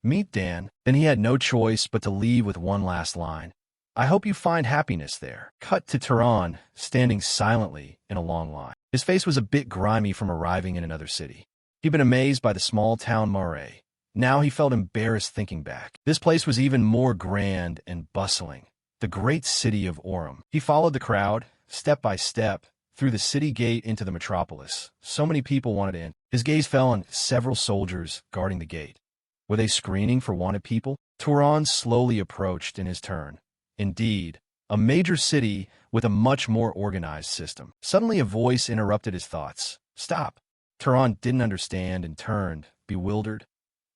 "Meet Dan." Then he had no choice but to leave with one last line. "I hope you find happiness there." Cut to Turan, standing silently in a long line. His face was a bit grimy from arriving in another city. He'd been amazed by the small town Mare. Now he felt embarrassed thinking back. This place was even more grand and bustling. The great city of Orem. He followed the crowd, step by step, through the city gate into the metropolis. So many people wanted in. His gaze fell on several soldiers guarding the gate. Were they screening for wanted people? Turan slowly approached in his turn. Indeed, a major city with a much more organized system. Suddenly a voice interrupted his thoughts. "Stop." Turan didn't understand and turned, bewildered.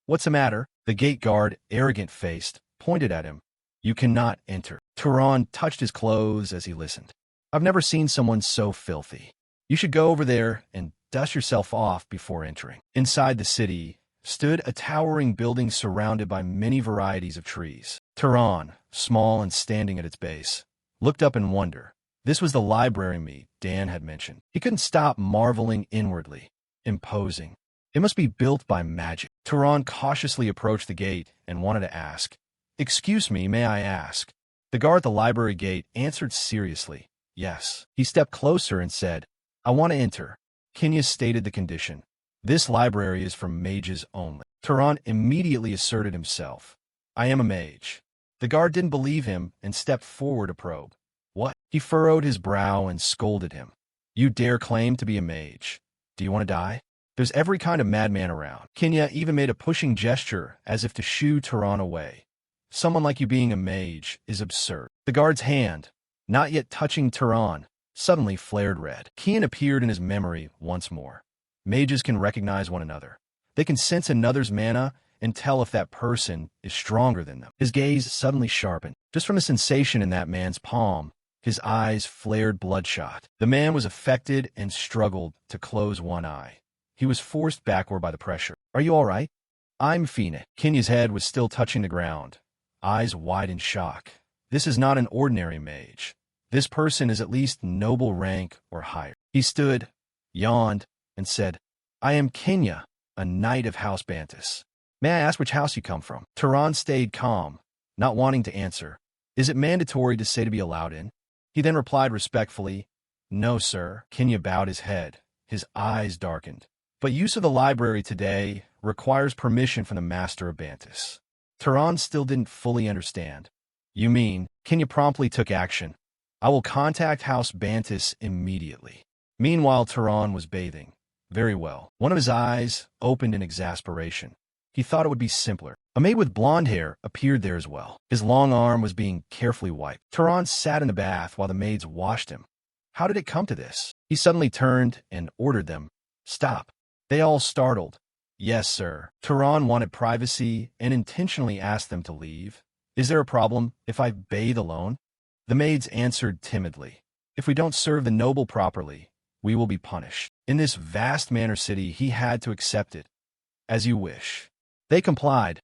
"What's the matter?" The gate guard, arrogant-faced, pointed at him. "You cannot enter." Turan touched his clothes as he listened. "I've never seen someone so filthy. You should go over there and dust yourself off before entering." Inside the city stood a towering building surrounded by many varieties of trees. Turan, small and standing at its base, looked up in wonder. This was the library me, Dan had mentioned. He couldn't stop marveling inwardly. Imposing. It must be built by magic. Turan cautiously approached the gate and wanted to ask, "Excuse me, may I ask?" The guard at the library gate answered seriously, "Yes." He stepped closer and said, "I want to enter." Kenya stated the condition. "This library is for mages only." Turan immediately asserted himself. "I am a mage." The guard didn't believe him and stepped forward to probe. "What?" He furrowed his brow and scolded him. "You dare claim to be a mage? Do you want to die? There's every kind of madman around." Kenya even made a pushing gesture as if to shoo Turan away. "Someone like you being a mage is absurd." The guard's hand, not yet touching Turan, suddenly flared red. Kian appeared in his memory once more. Mages can recognize one another. They can sense another's mana and tell if that person is stronger than them. His gaze suddenly sharpened. Just from the sensation in that man's palm, his eyes flared bloodshot. The man was affected and struggled to close one eye. He was forced backward by the pressure. "Are you all right?" "I'm Fina." Kenya's head was still touching the ground, eyes wide in shock. "This is not an ordinary mage. This person is at least noble rank or higher." He stood, yawned, and said, "I am Kenya, a knight of House Bantus. May I ask which house you come from?" Turan stayed calm, not wanting to answer. "Is it mandatory to say to be allowed in?" He then replied respectfully, "No, sir." Kenya bowed his head. His eyes darkened. "But use of the library today requires permission from the master of Bantus." Tehran still didn't fully understand. You mean, Kenya promptly took action. I will contact House Bantis immediately. Meanwhile, Tehran was bathing. Very well. One of his eyes opened in exasperation. He thought it would be simpler. A maid with blonde hair appeared there as well. His long arm was being carefully wiped. Tehran sat in the bath while the maids washed him. How did it come to this? He suddenly turned and ordered them, "Stop." They all startled. "Yes, sir." Tehran wanted privacy and intentionally asked them to leave. "Is there a problem if I bathe alone?" The maids answered timidly. "If we don't serve the noble properly, we will be punished." In this vast manor city, he had to accept it. "As you wish." They complied.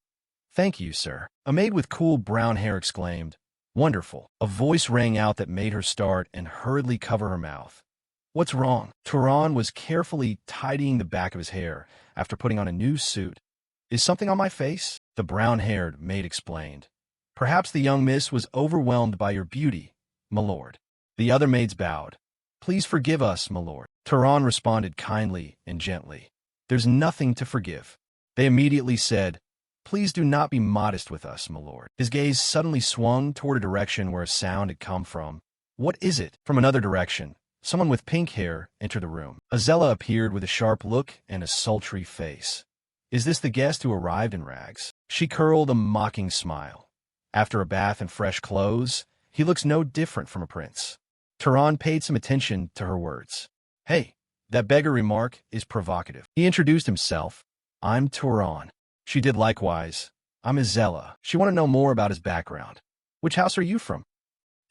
"Thank you, sir." A maid with cool brown hair exclaimed, "Wonderful." A voice rang out that made her start and hurriedly cover her mouth. "What's wrong?" Tehran was carefully tidying the back of his hair after putting on a new suit. "Is something on my face?" The brown-haired maid explained. "Perhaps the young miss was overwhelmed by your beauty, my lord." The other maids bowed. "Please forgive us, my lord." Tehran responded kindly and gently. "There's nothing to forgive." They immediately said, "Please do not be modest with us, my lord." His gaze suddenly swung toward a direction where a sound had come from. "What is it?" From another direction, someone with pink hair entered the room. Azella appeared with a sharp look and a sultry face. "Is this the guest who arrived in rags?" She curled a mocking smile. "After a bath and fresh clothes, he looks no different from a prince." Tehran paid some attention to her words. "Hey, that beggar remark is provocative." He introduced himself. "I'm Tehran." She did likewise. "I'm Azella." She wanted to know more about his background. "Which house are you from?"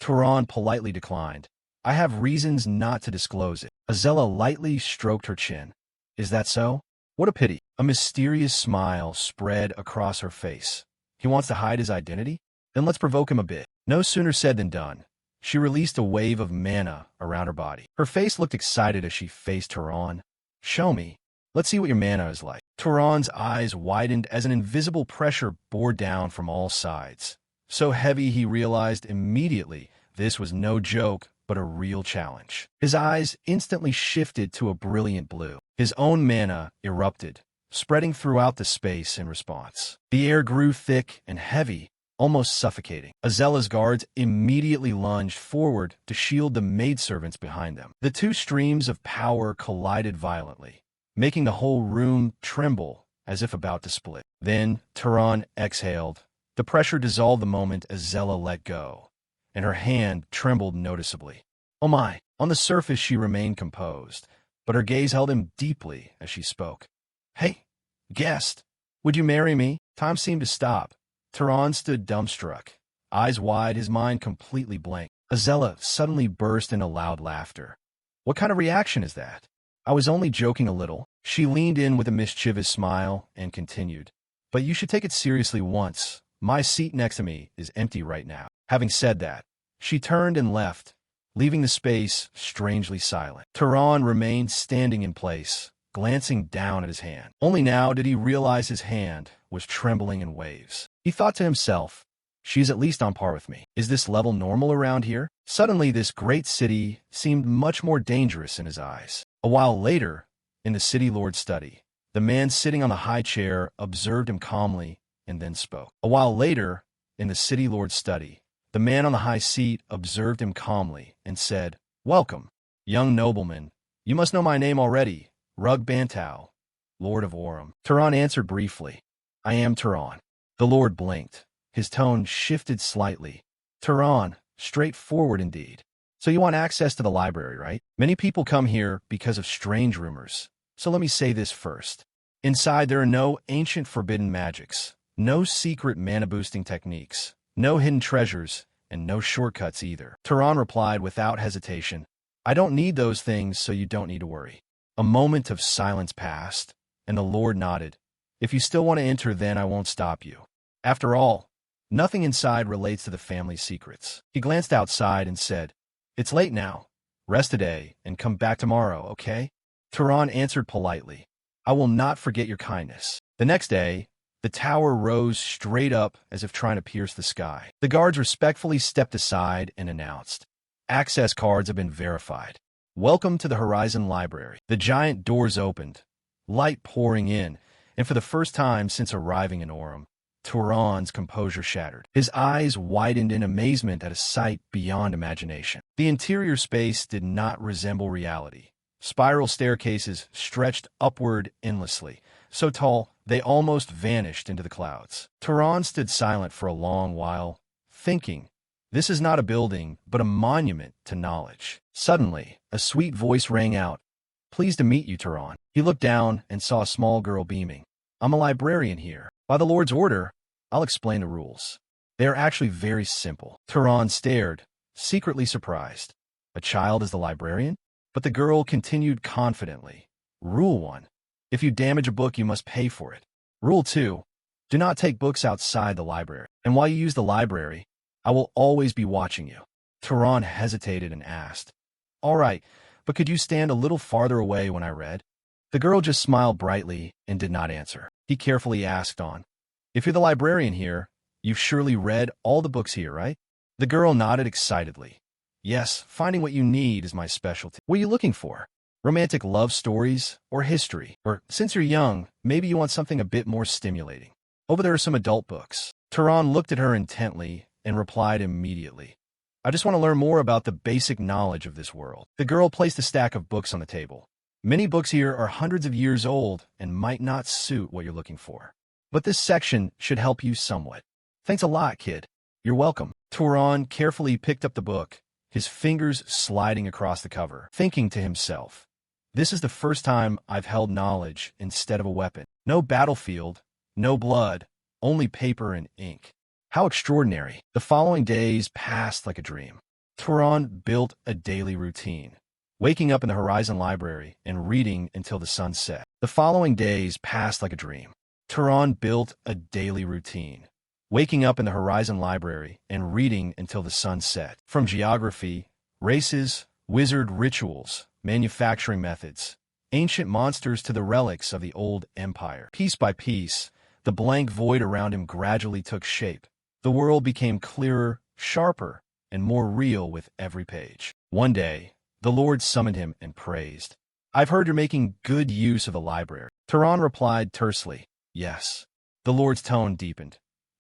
Tehran politely declined. "I have reasons not to disclose it." Azella lightly stroked her chin. "Is that so? What a pity." A mysterious smile spread across her face. "He wants to hide his identity? Then let's provoke him a bit." No sooner said than done. She released a wave of mana around her body. Her face looked excited as she faced Tehran. "Show me. Let's see what your mana is like." Tehran's eyes widened as an invisible pressure bore down from all sides. So heavy he realized immediately this was no joke, but a real challenge. His eyes instantly shifted to a brilliant blue. His own mana erupted, spreading throughout the space in response. The air grew thick and heavy, almost suffocating. Azella's guards immediately lunged forward to shield the maidservants behind them. The two streams of power collided violently, making the whole room tremble as if about to split. Then Tehran exhaled. The pressure dissolved the moment Azella let go, and her hand trembled noticeably. "Oh my!" On the surface she remained composed, but her gaze held him deeply as she spoke. "Hey, guest, would you marry me?" Time seemed to stop. Tehran stood dumbstruck, eyes wide, his mind completely blank. Azella suddenly burst into loud laughter. "What kind of reaction is that?" "I was only joking a little." She leaned in with a mischievous smile and continued. "But you should take it seriously once. My seat next to me is empty right now." Having said that, she turned and left, leaving the space strangely silent. Tehran remained standing in place, glancing down at his hand. Only now did he realize his hand was trembling in waves. He thought to himself, "She's at least on par with me. Is this level normal around here?" Suddenly, this great city seemed much more dangerous in his eyes. A while later, in the city lord's study, the man sitting on the high chair observed him calmly and then spoke. A while later, in the city lord's study, the man on the high seat observed him calmly and said, "Welcome, young nobleman. You must know my name already, Rug Bantao, Lord of Orem." Tehran answered briefly, "I am Tehran." The lord blinked. His tone shifted slightly. "Tehran, straightforward indeed. So you want access to the library, right? Many people come here because of strange rumors. So let me say this first. Inside there are no ancient forbidden magics, no secret mana-boosting techniques, no hidden treasures, and no shortcuts either." Tehran replied without hesitation, "I don't need those things, so you don't need to worry." A moment of silence passed, and the lord nodded. "If you still want to enter, then I won't stop you. After all, nothing inside relates to the family's secrets." He glanced outside and said, "It's late now. Rest today and come back tomorrow, okay?" Tehran answered politely, "I will not forget your kindness." The next day, the tower rose straight up as if trying to pierce the sky. The guards respectfully stepped aside and announced, "Access cards have been verified. Welcome to the Horizon Library." The giant doors opened, light pouring in, and for the first time since arriving in Orem, Turan's composure shattered. His eyes widened in amazement at a sight beyond imagination. The interior space did not resemble reality. Spiral staircases stretched upward endlessly, so tall they almost vanished into the clouds. Turan stood silent for a long while, thinking, this is not a building, but a monument to knowledge. Suddenly, a sweet voice rang out. Pleased to meet you, Turan. He looked down and saw a small girl beaming. I'm a librarian here. By the Lord's order, I'll explain the rules. They are actually very simple. Turan stared, secretly surprised. A child is the librarian? But the girl continued confidently. Rule 1. If you damage a book, you must pay for it. Rule 2. Do not take books outside the library. And while you use the library, I will always be watching you. Turan hesitated and asked, all right, but could you stand a little farther away when I read? The girl just smiled brightly and did not answer. He carefully asked on, if you're the librarian here, you've surely read all the books here, right? The girl nodded excitedly. Yes, finding what you need is my specialty. What are you looking for? Romantic love stories or history? Or, since you're young, maybe you want something a bit more stimulating. Over there are some adult books. Turan looked at her intently and replied immediately. I just want to learn more about the basic knowledge of this world. The girl placed a stack of books on the table. Many books here are hundreds of years old and might not suit what you're looking for. But this section should help you somewhat. Thanks a lot, kid. You're welcome. Turan carefully picked up the book, his fingers sliding across the cover, thinking to himself, this is the first time I've held knowledge instead of a weapon. No battlefield, no blood, only paper and ink. How extraordinary. The following days passed like a dream. Turan built a daily routine, waking up in the Horizon Library and reading until the sun set. The following days passed like a dream. Turan built a daily routine, waking up in the Horizon Library and reading until the sun set. From geography, races, wizard rituals, manufacturing methods, ancient monsters to the relics of the old empire. Piece by piece, the blank void around him gradually took shape. The world became clearer, sharper, and more real with every page. One day, the Lord summoned him and praised. I've heard you're making good use of the library. Turan replied tersely, yes. The Lord's tone deepened.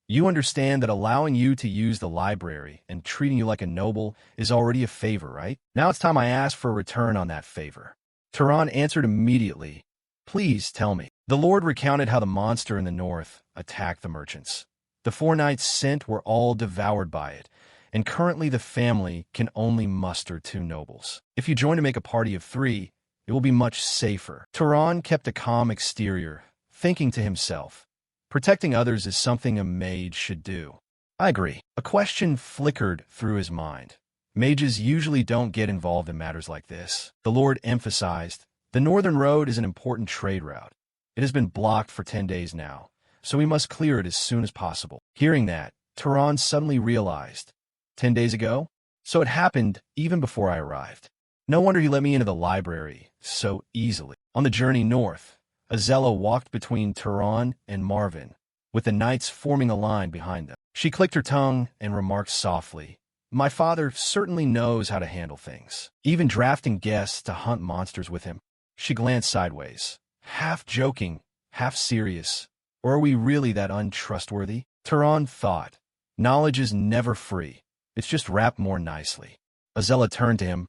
You understand that allowing you to use the library and treating you like a noble is already a favor, right? Now it's time I ask for a return on that favor. Turan answered immediately. Please tell me. The Lord recounted how the monster in the north attacked the merchants. The 4 knights sent were all devoured by it, and currently the family can only muster 2 nobles. If you join to make a party of 3, it will be much safer. Turan kept a calm exterior, thinking to himself, protecting others is something a mage should do. I agree. A question flickered through his mind. Mages usually don't get involved in matters like this. The Lord emphasized, the northern road is an important trade route. It has been blocked for 10 days now, so we must clear it as soon as possible. Hearing that, Turan suddenly realized, 10 days ago? So it happened even before I arrived. No wonder he let me into the library so easily. On the journey north, Azella walked between Turan and Marvin, with the knights forming a line behind them. She clicked her tongue and remarked softly, my father certainly knows how to handle things, even drafting guests to hunt monsters with him. She glanced sideways, half joking, half serious. Or are we really that untrustworthy? Turan thought, knowledge is never free. It's just wrapped more nicely. Azella turned to him.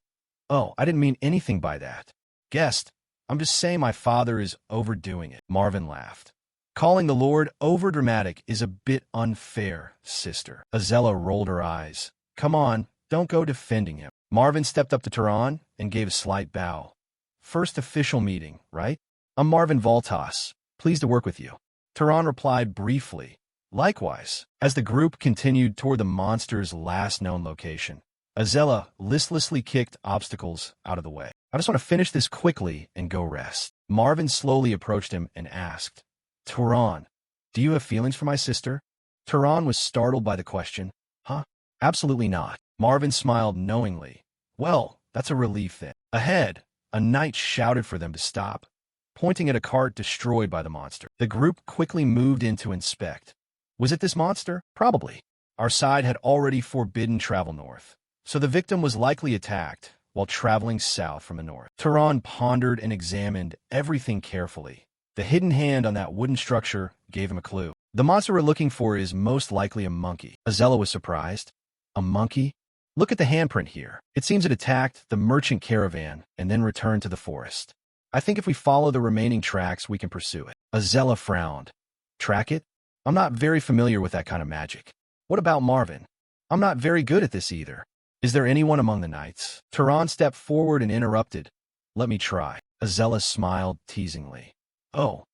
Oh, I didn't mean anything by that. Guest, I'm just saying my father is overdoing it. Marvin laughed. Calling the Lord overdramatic is a bit unfair, sister. Azella rolled her eyes. Come on, don't go defending him. Marvin stepped up to Turan and gave a slight bow. First official meeting, right? I'm Marvin Voltas. Pleased to work with you. Turan replied briefly. Likewise. As the group continued toward the monster's last known location, Azella listlessly kicked obstacles out of the way. I just want to finish this quickly and go rest. Marvin slowly approached him and asked, Turan, do you have feelings for my sister? Turan was startled by the question. Huh? Absolutely not. Marvin smiled knowingly. Well, that's a relief then. Ahead, a knight shouted for them to stop, pointing at a cart destroyed by the monster. The group quickly moved in to inspect. Was it this monster? Probably. Our side had already forbidden travel north, so the victim was likely attacked while traveling south from the north. Turan pondered and examined everything carefully. The hidden hand on that wooden structure gave him a clue. The monster we're looking for is most likely a monkey. Azella was surprised. A monkey? Look at the handprint here. It seems it attacked the merchant caravan and then returned to the forest. I think if we follow the remaining tracks, we can pursue it. Azella frowned. Track it? I'm not very familiar with that kind of magic. What about Marvin? I'm not very good at this either. Is there anyone among the knights? Tehran stepped forward and interrupted. Let me try. Azella smiled teasingly. Oh,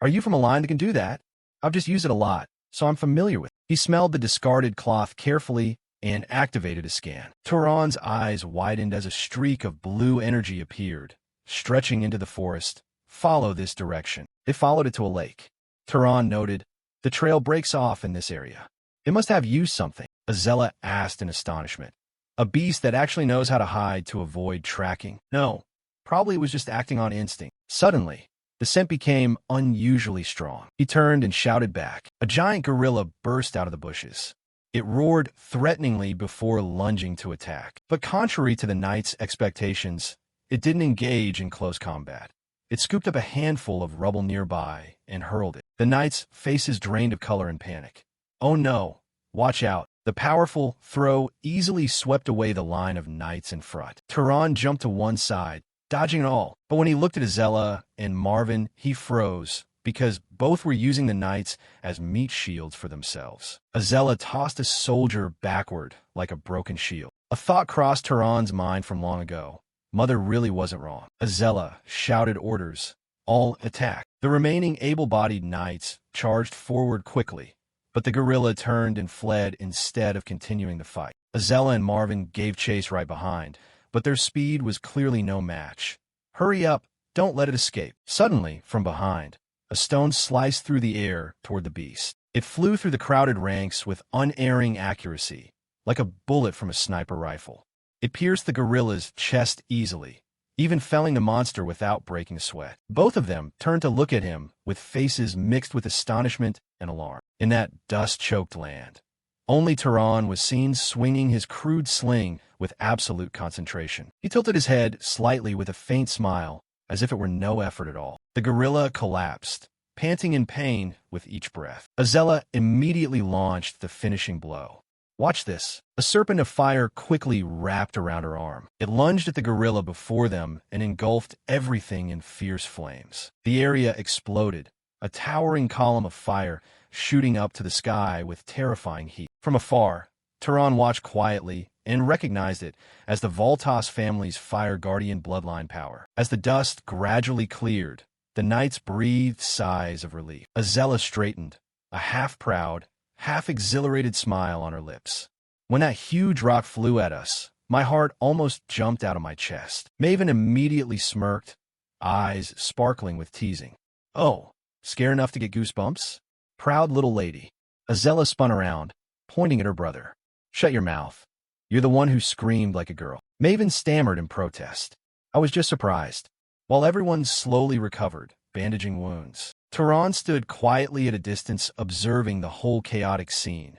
are you from a line that can do that? I've just used it a lot, so I'm familiar with it. He smelled the discarded cloth carefully and activated a scan. Tehran's eyes widened as a streak of blue energy appeared, stretching into the forest. Follow this direction. It followed it to a lake. Tehran noted, the trail breaks off in this area. It must have used something, Azella asked in astonishment. A beast that actually knows how to hide to avoid tracking? No, probably it was just acting on instinct. Suddenly, the scent became unusually strong. He turned and shouted back. A giant gorilla burst out of the bushes. It roared threateningly before lunging to attack. But contrary to the knight's expectations, it didn't engage in close combat. It scooped up a handful of rubble nearby and hurled it. The knights' faces drained of color in panic. Oh no, watch out. The powerful throw easily swept away the line of knights in front. Tehran jumped to one side, dodging it all. But when he looked at Azella and Marvin, he froze, because both were using the knights as meat shields for themselves. Azella tossed a soldier backward like a broken shield. A thought crossed Tehran's mind from long ago. Mother really wasn't wrong. Azella shouted orders. All attack. The remaining able-bodied knights charged forward quickly, but the gorilla turned and fled instead of continuing the fight. Azella and Marvin gave chase right behind, but their speed was clearly no match. Hurry up, don't let it escape. Suddenly, from behind, a stone sliced through the air toward the beast. It flew through the crowded ranks with unerring accuracy, like a bullet from a sniper rifle. It pierced the gorilla's chest easily, even felling the monster without breaking a sweat. Both of them turned to look at him with faces mixed with astonishment and alarm. In that dust-choked land, only Tehran was seen swinging his crude sling with absolute concentration. He tilted his head slightly with a faint smile, as if it were no effort at all. The gorilla collapsed, panting in pain with each breath. Azella immediately launched the finishing blow. Watch this. A serpent of fire quickly wrapped around her arm. It lunged at the gorilla before them and engulfed everything in fierce flames. The area exploded, a towering column of fire shooting up to the sky with terrifying heat. From afar, Tehran watched quietly and recognized it as the Voltas family's fire guardian bloodline power. As the dust gradually cleared, the knights breathed sighs of relief. Azella straightened, a half-proud, half-exhilarated smile on her lips. When that huge rock flew at us, my heart almost jumped out of my chest. Maven immediately smirked, eyes sparkling with teasing. Oh, scared enough to get goosebumps? Proud little lady. Azella spun around, pointing at her brother. Shut your mouth. You're the one who screamed like a girl. Maven stammered in protest. I was just surprised. While everyone slowly recovered, bandaging wounds, Tehran stood quietly at a distance observing the whole chaotic scene.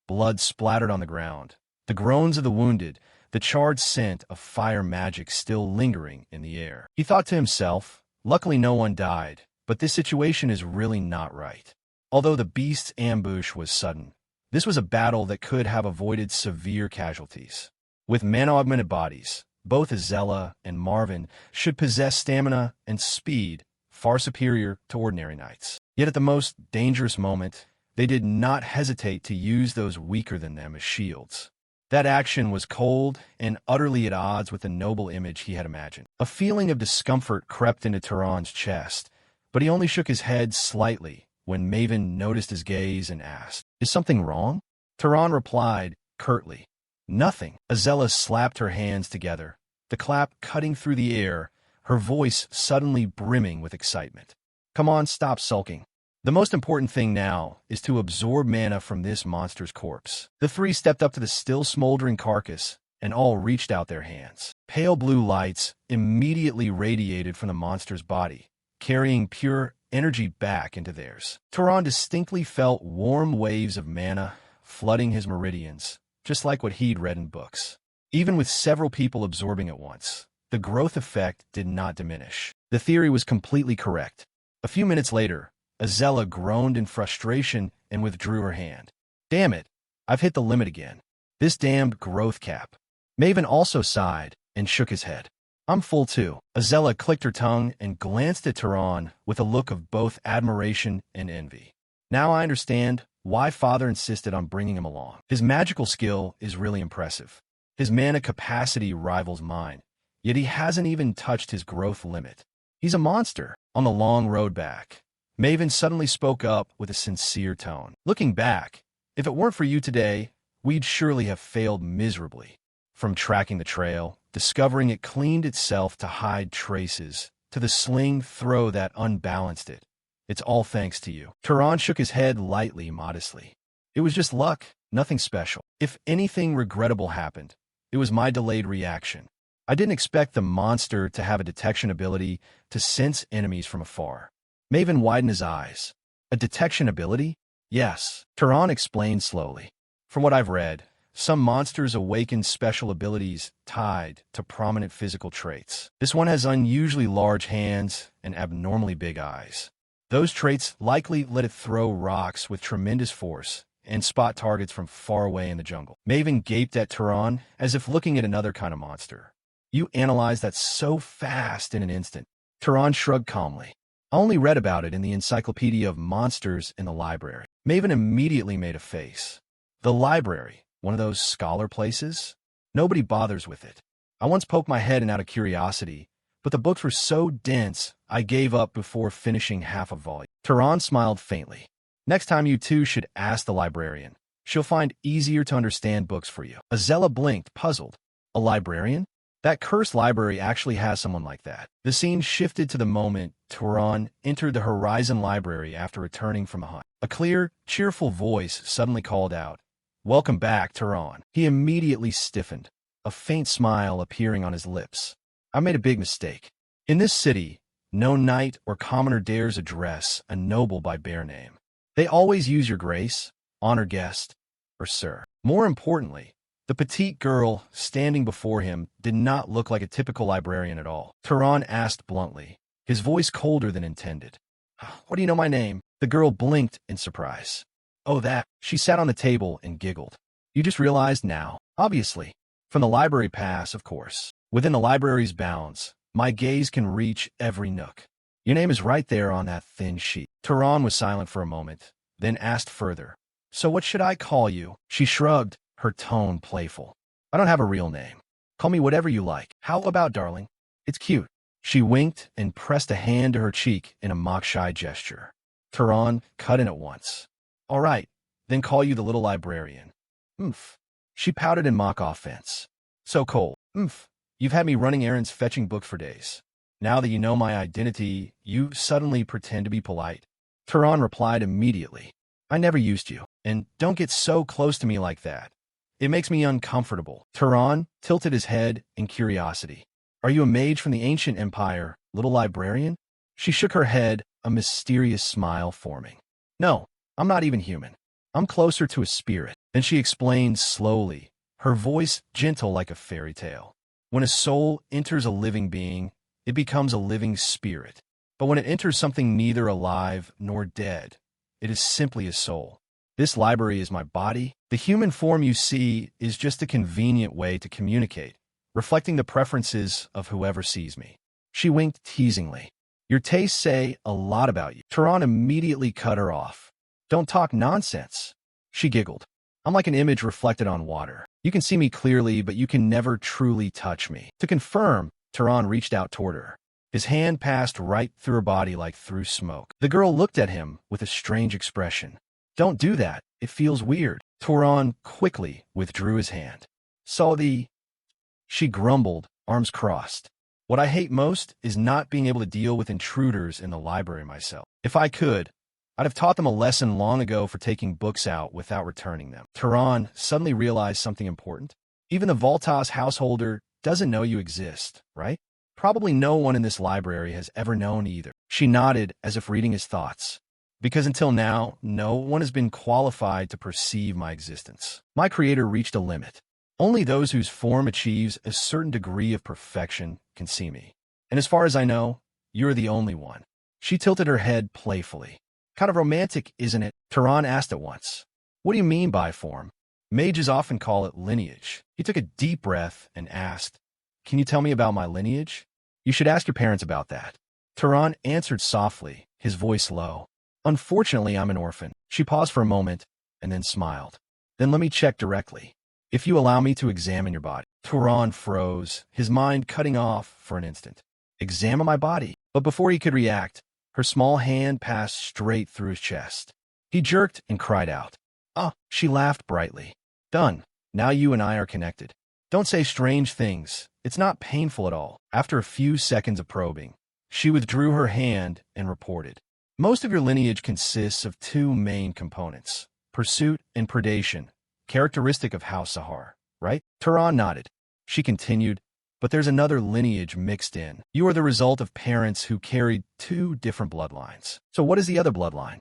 Blood splattered on the ground, the groans of the wounded, the charred scent of fire magic still lingering in the air. He thought to himself, luckily no one died, but this situation is really not right. Although the beast's ambush was sudden, this was a battle that could have avoided severe casualties. With mana-augmented bodies, both Azella and Marvin should possess stamina and speed far superior to ordinary knights. Yet at the most dangerous moment, they did not hesitate to use those weaker than them as shields. That action was cold and utterly at odds with the noble image he had imagined. A feeling of discomfort crept into Tehran's chest, but he only shook his head slightly when Maven noticed his gaze and asked, "Is something wrong?" Tehran replied curtly, "Nothing." Azella slapped her hands together, the clap cutting through the air, her voice suddenly brimming with excitement. "Come on, stop sulking. The most important thing now is to absorb mana from this monster's corpse." The three stepped up to the still smoldering carcass and all reached out their hands. Pale blue lights immediately radiated from the monster's body, carrying pure energy back into theirs. Tehran distinctly felt warm waves of mana flooding his meridians, just like what he'd read in books. Even with several people absorbing at once, the growth effect did not diminish. The theory was completely correct. A few minutes later, Azella groaned in frustration and withdrew her hand. Damn it, I've hit the limit again. This damned growth cap. Maven also sighed and shook his head. I'm full too. Azella clicked her tongue and glanced at Tehran with a look of both admiration and envy. Now I understand why Father insisted on bringing him along. His magical skill is really impressive. His mana capacity rivals mine, yet he hasn't even touched his growth limit. He's a monster. On the long road back, Maven suddenly spoke up with a sincere tone. Looking back, if it weren't for you today, we'd surely have failed miserably. From tracking the trail, discovering it cleaned itself to hide traces, to the sling throw that unbalanced it. It's all thanks to you. Tehran shook his head lightly, modestly. It was just luck, nothing special. If anything regrettable happened, it was my delayed reaction. I didn't expect the monster to have a detection ability to sense enemies from afar. Maven widened his eyes. A detection ability? Yes, Tehran explained slowly. From what I've read, some monsters awaken special abilities tied to prominent physical traits. This one has unusually large hands and abnormally big eyes. Those traits likely let it throw rocks with tremendous force and spot targets from far away in the jungle. Maven gaped at Tehran as if looking at another kind of monster. You analyzed that so fast in an instant. Tehran shrugged calmly. I only read about it in the Encyclopedia of Monsters in the library. Maven immediately made a face. The library, one of those scholar places? Nobody bothers with it. I once poked my head in out of curiosity, but the books were so dense, I gave up before finishing half a volume. Tehran smiled faintly. Next time you two should ask the librarian. She'll find easier to understand books for you. Azella blinked, puzzled. A librarian? That cursed library actually has someone like that. The scene shifted to the moment Tehran entered the Horizon Library after returning from a hunt. A clear, cheerful voice suddenly called out, "Welcome back, Tehran." He immediately stiffened, a faint smile appearing on his lips. I made a big mistake. In this city, no knight or commoner dares address a noble by bare name. They always use your grace, honor guest, or sir. More importantly, the petite girl standing before him did not look like a typical librarian at all. Tehran asked bluntly, his voice colder than intended. "What do you know my name?" The girl blinked in surprise. "Oh, that." She sat on the table and giggled. "You just realized now?" "Obviously. From the library pass, of course. Within the library's bounds, my gaze can reach every nook. Your name is right there on that thin sheet." Tehran was silent for a moment, then asked further, "So what should I call you?" She shrugged, her tone playful. "I don't have a real name. Call me whatever you like. How about darling? It's cute." She winked and pressed a hand to her cheek in a mock-shy gesture. Tehran cut in at once. "All right, then call you the little librarian." "Oomph." She pouted in mock offense. "So cold. Oomph. You've had me running errands fetching books for days. Now that you know my identity, you suddenly pretend to be polite." Tehran replied immediately. "I never used you, and don't get so close to me like that. It makes me uncomfortable." Tehran tilted his head in curiosity. "Are you a mage from the ancient empire, little librarian?" She shook her head, a mysterious smile forming. "No, I'm not even human. I'm closer to a spirit." Then she explained slowly, her voice gentle like a fairy tale. When a soul enters a living being, it becomes a living spirit. But when it enters something neither alive nor dead, it is simply a soul. This library is my body. The human form you see is just a convenient way to communicate, reflecting the preferences of whoever sees me. She winked teasingly. "Your tastes say a lot about you." Tehran immediately cut her off. "Don't talk nonsense." She giggled. "I'm like an image reflected on water. You can see me clearly, but you can never truly touch me." To confirm, Tehran reached out toward her. His hand passed right through her body like through smoke. The girl looked at him with a strange expression. "Don't do that. It feels weird." Tehran quickly withdrew his hand. She grumbled, arms crossed. "What I hate most is not being able to deal with intruders in the library myself. If I could, I'd have taught them a lesson long ago for taking books out without returning them." Tehran suddenly realized something important. Even the Voltas householder doesn't know you exist, right? Probably no one in this library has ever known either. She nodded as if reading his thoughts. "Because until now, no one has been qualified to perceive my existence. My creator reached a limit. Only those whose form achieves a certain degree of perfection can see me. And as far as I know, you're the only one." She tilted her head playfully. Kind of romantic, isn't it? Turan asked at once. What do you mean by form? Mages often call it lineage. He took a deep breath and asked, Can you tell me about my lineage? You should ask your parents about that. Turan answered softly, his voice low. Unfortunately, I'm an orphan. She paused for a moment and then smiled. Then let me check directly. If you allow me to examine your body. Turan froze, his mind cutting off for an instant. Examine my body. But before he could react, her small hand passed straight through his chest. He jerked and cried out. Ah, she laughed brightly. Done. Now you and I are connected. Don't say strange things. It's not painful at all. After a few seconds of probing, she withdrew her hand and reported. Most of your lineage consists of two main components, pursuit and predation, characteristic of House Sahar, right? Turan nodded. She continued, but there's another lineage mixed in. You are the result of parents who carried two different bloodlines. So what is the other bloodline?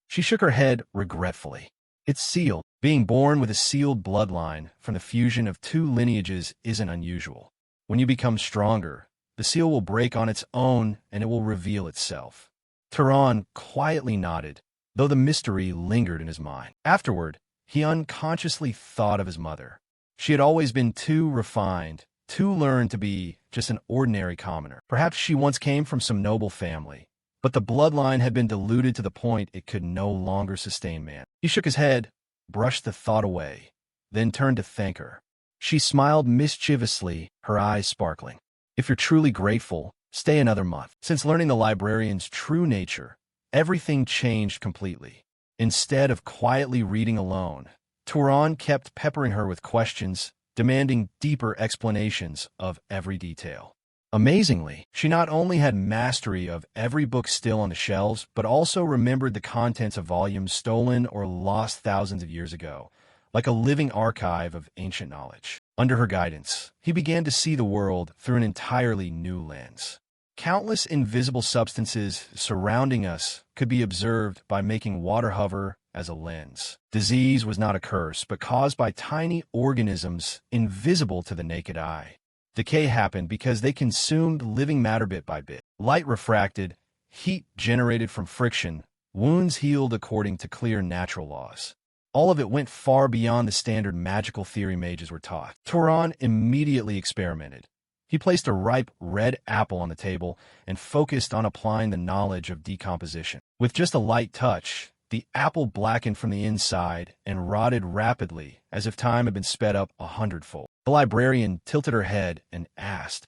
She shook her head regretfully. It's sealed. Being born with a sealed bloodline from the fusion of two lineages isn't unusual. When you become stronger, the seal will break on its own and it will reveal itself. Turan quietly nodded, though the mystery lingered in his mind. Afterward, he unconsciously thought of his mother. She had always been too refined, too learned to be just an ordinary commoner. Perhaps she once came from some noble family, but the bloodline had been diluted to the point it could no longer sustain man. He shook his head, brushed the thought away, then turned to thank her. She smiled mischievously, her eyes sparkling. If you're truly grateful, stay another month. Since learning the librarian's true nature, everything changed completely. Instead of quietly reading alone, Turan kept peppering her with questions, demanding deeper explanations of every detail. Amazingly, she not only had mastery of every book still on the shelves, but also remembered the contents of volumes stolen or lost thousands of years ago, like a living archive of ancient knowledge. Under her guidance, he began to see the world through an entirely new lens. Countless invisible substances surrounding us could be observed by making water hover as a lens. Disease was not a curse, but caused by tiny organisms invisible to the naked eye. Decay happened because they consumed living matter bit by bit. Light refracted, heat generated from friction, wounds healed according to clear natural laws. All of it went far beyond the standard magical theory mages were taught. Turan immediately experimented. He placed a ripe red apple on the table and focused on applying the knowledge of decomposition. With just a light touch, the apple blackened from the inside and rotted rapidly as if time had been sped up 100-fold. The librarian tilted her head and asked,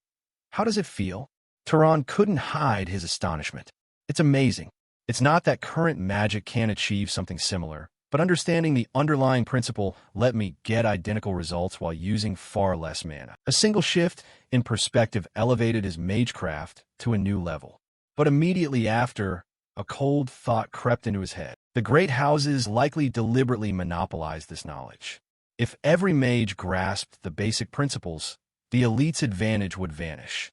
How does it feel? Turan couldn't hide his astonishment. It's amazing. It's not that current magic can't achieve something similar, but understanding the underlying principle let me get identical results while using far less mana. A single shift in perspective elevated his magecraft to a new level. But immediately after, a cold thought crept into his head. The great houses likely deliberately monopolized this knowledge. If every mage grasped the basic principles, the elite's advantage would vanish.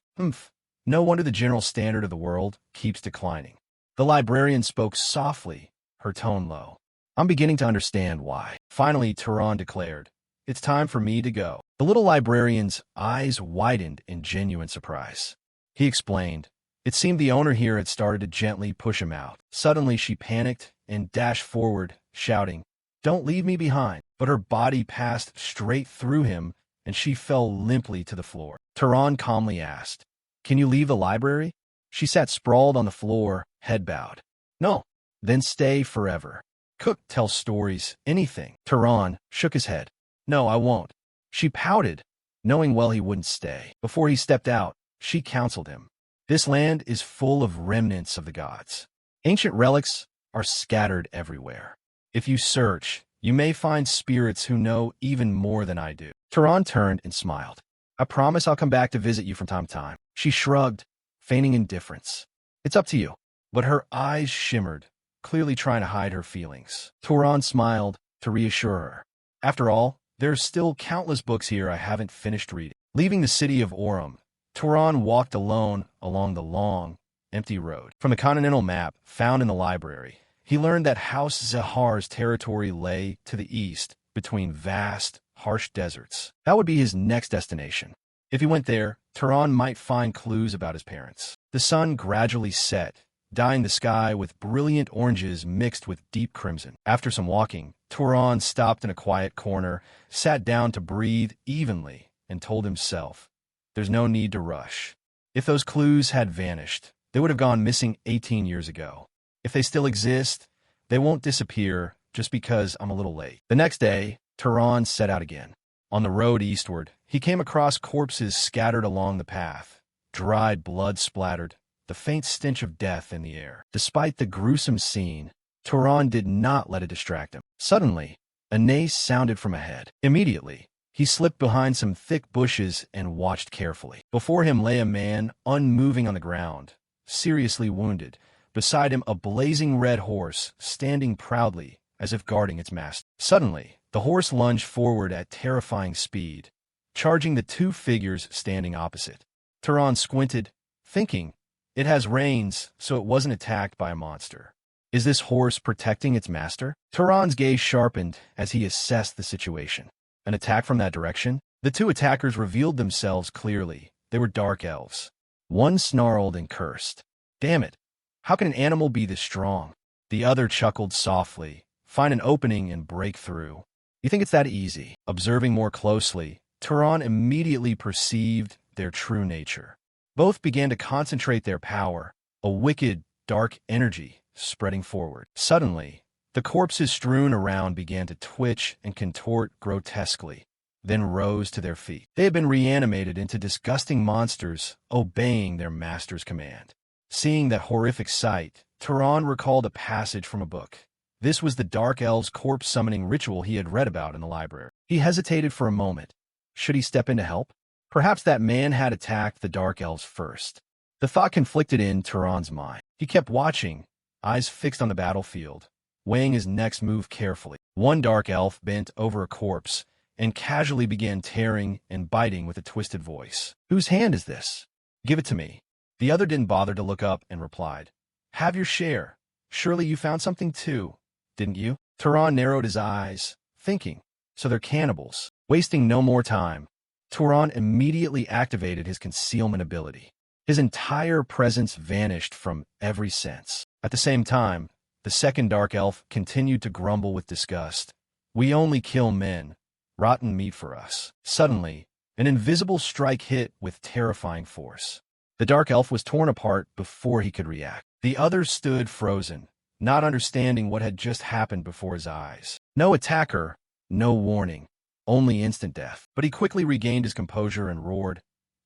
No wonder the general standard of the world keeps declining. The librarian spoke softly, her tone low. I'm beginning to understand why. Finally, Turan declared, It's time for me to go. The little librarian's eyes widened in genuine surprise. He explained, It seemed the owner here had started to gently push him out. Suddenly, she panicked and dashed forward, shouting, Don't leave me behind. But her body passed straight through him, and she fell limply to the floor. Turan calmly asked, Can you leave the library? She sat sprawled on the floor, head bowed. No. Then stay forever. Cook, tell stories, anything. Turan shook his head. No, I won't. She pouted, knowing well he wouldn't stay. Before he stepped out, she counseled him. This land is full of remnants of the gods. Ancient relics are scattered everywhere. If you search, you may find spirits who know even more than I do. Turan turned and smiled. I promise I'll come back to visit you from time to time. She shrugged, feigning indifference. It's up to you. But her eyes shimmered, clearly trying to hide her feelings. Turan smiled to reassure her. After all, there's still countless books here I haven't finished reading. Leaving the city of Aurum, Turan walked alone along the long, empty road. From the continental map found in the library, he learned that House Zahar's territory lay to the east, between vast, harsh deserts. That would be his next destination. If he went there, Turan might find clues about his parents. The sun gradually set, dyeing the sky with brilliant oranges mixed with deep crimson. After some walking, Turan stopped in a quiet corner, sat down to breathe evenly, and told himself, "There's no need to rush. If those clues had vanished, they would have gone missing 18 years ago. If they still exist, they won't disappear just because I'm a little late." The next day, Turan set out again. On the road eastward, he came across corpses scattered along the path, dried blood splattered, the faint stench of death in the air. Despite the gruesome scene, Turan did not let it distract him. Suddenly, a neigh sounded from ahead. Immediately, he slipped behind some thick bushes and watched carefully. Before him lay a man, unmoving on the ground, seriously wounded. Beside him, a blazing red horse, standing proudly, as if guarding its master. Suddenly, the horse lunged forward at terrifying speed, charging the two figures standing opposite. Turan squinted, thinking, it has reins, so it wasn't attacked by a monster. Is this horse protecting its master? Turan's gaze sharpened as he assessed the situation. An attack from that direction? The two attackers revealed themselves clearly. They were dark elves. One snarled and cursed. Damn it! How can an animal be this strong? The other chuckled softly, find an opening and break through. You think it's that easy? Observing more closely, Turan immediately perceived their true nature. Both began to concentrate their power, a wicked, dark energy spreading forward. Suddenly, the corpses strewn around began to twitch and contort grotesquely, then rose to their feet. They had been reanimated into disgusting monsters, obeying their master's command. Seeing that horrific sight, Turan recalled a passage from a book. This was the Dark Elves' corpse-summoning ritual he had read about in the library. He hesitated for a moment. Should he step in to help? Perhaps that man had attacked the Dark Elves first. The thought conflicted in Turan's mind. He kept watching, eyes fixed on the battlefield, weighing his next move carefully. One Dark Elf bent over a corpse and casually began tearing and biting with a twisted voice. "Whose hand is this? Give it to me." The other didn't bother to look up and replied, "Have your share. Surely you found something too, didn't you?" Turan narrowed his eyes, thinking, so they're cannibals. Wasting no more time, Turan immediately activated his concealment ability. His entire presence vanished from every sense. At the same time, the second Dark Elf continued to grumble with disgust. "We only kill men. Rotten meat for us." Suddenly, an invisible strike hit with terrifying force. The Dark Elf was torn apart before he could react. The others stood frozen, not understanding what had just happened before his eyes. No attacker, no warning, only instant death. But he quickly regained his composure and roared,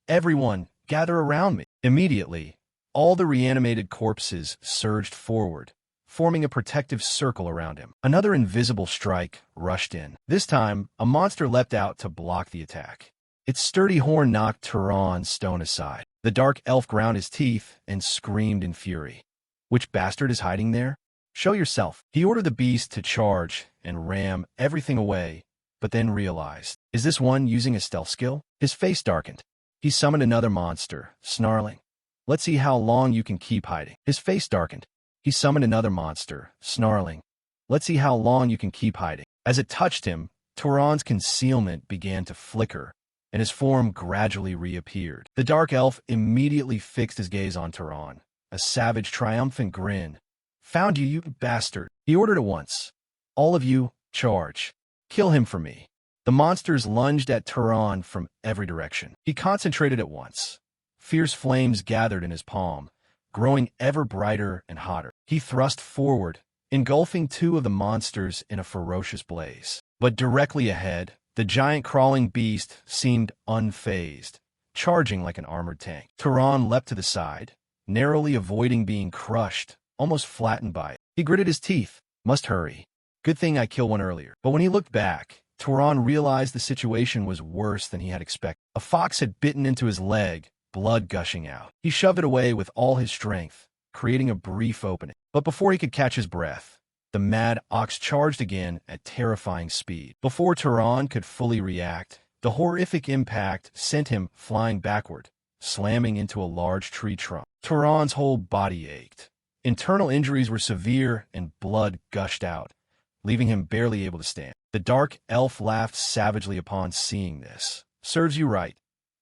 "Everyone, gather around me." Immediately, all the reanimated corpses surged forward, forming a protective circle around him. Another invisible strike rushed in. This time, a monster leapt out to block the attack. Its sturdy horn knocked Turan's stone aside. The Dark Elf ground his teeth and screamed in fury. "Which bastard is hiding there? Show yourself." He ordered the beast to charge and ram everything away, but then realized, is this one using a stealth skill? His face darkened. He summoned another monster, snarling, "Let's see how long you can keep hiding." His face darkened. He summoned another monster, snarling, "Let's see how long you can keep hiding." As it touched him, Turan's concealment began to flicker, and his form gradually reappeared. The Dark Elf immediately fixed his gaze on Turan, a savage, triumphant grin. "Found you, you bastard." He ordered at once, "All of you, charge. Kill him for me." The monsters lunged at Turan from every direction. He concentrated at once. Fierce flames gathered in his palm, growing ever brighter and hotter. He thrust forward, engulfing two of the monsters in a ferocious blaze. But directly ahead, the giant crawling beast seemed unfazed, charging like an armored tank. Turan leapt to the side, narrowly avoiding being crushed, almost flattened by it. He gritted his teeth. Must hurry. Good thing I killed one earlier. But when he looked back, Turan realized the situation was worse than he had expected. A fox had bitten into his leg, blood gushing out. He shoved it away with all his strength, creating a brief opening. But before he could catch his breath, the mad ox charged again at terrifying speed. Before Turan could fully react, the horrific impact sent him flying backward, slamming into a large tree trunk. Turan's whole body ached. Internal injuries were severe and blood gushed out, leaving him barely able to stand. The Dark Elf laughed savagely upon seeing this. "Serves you right.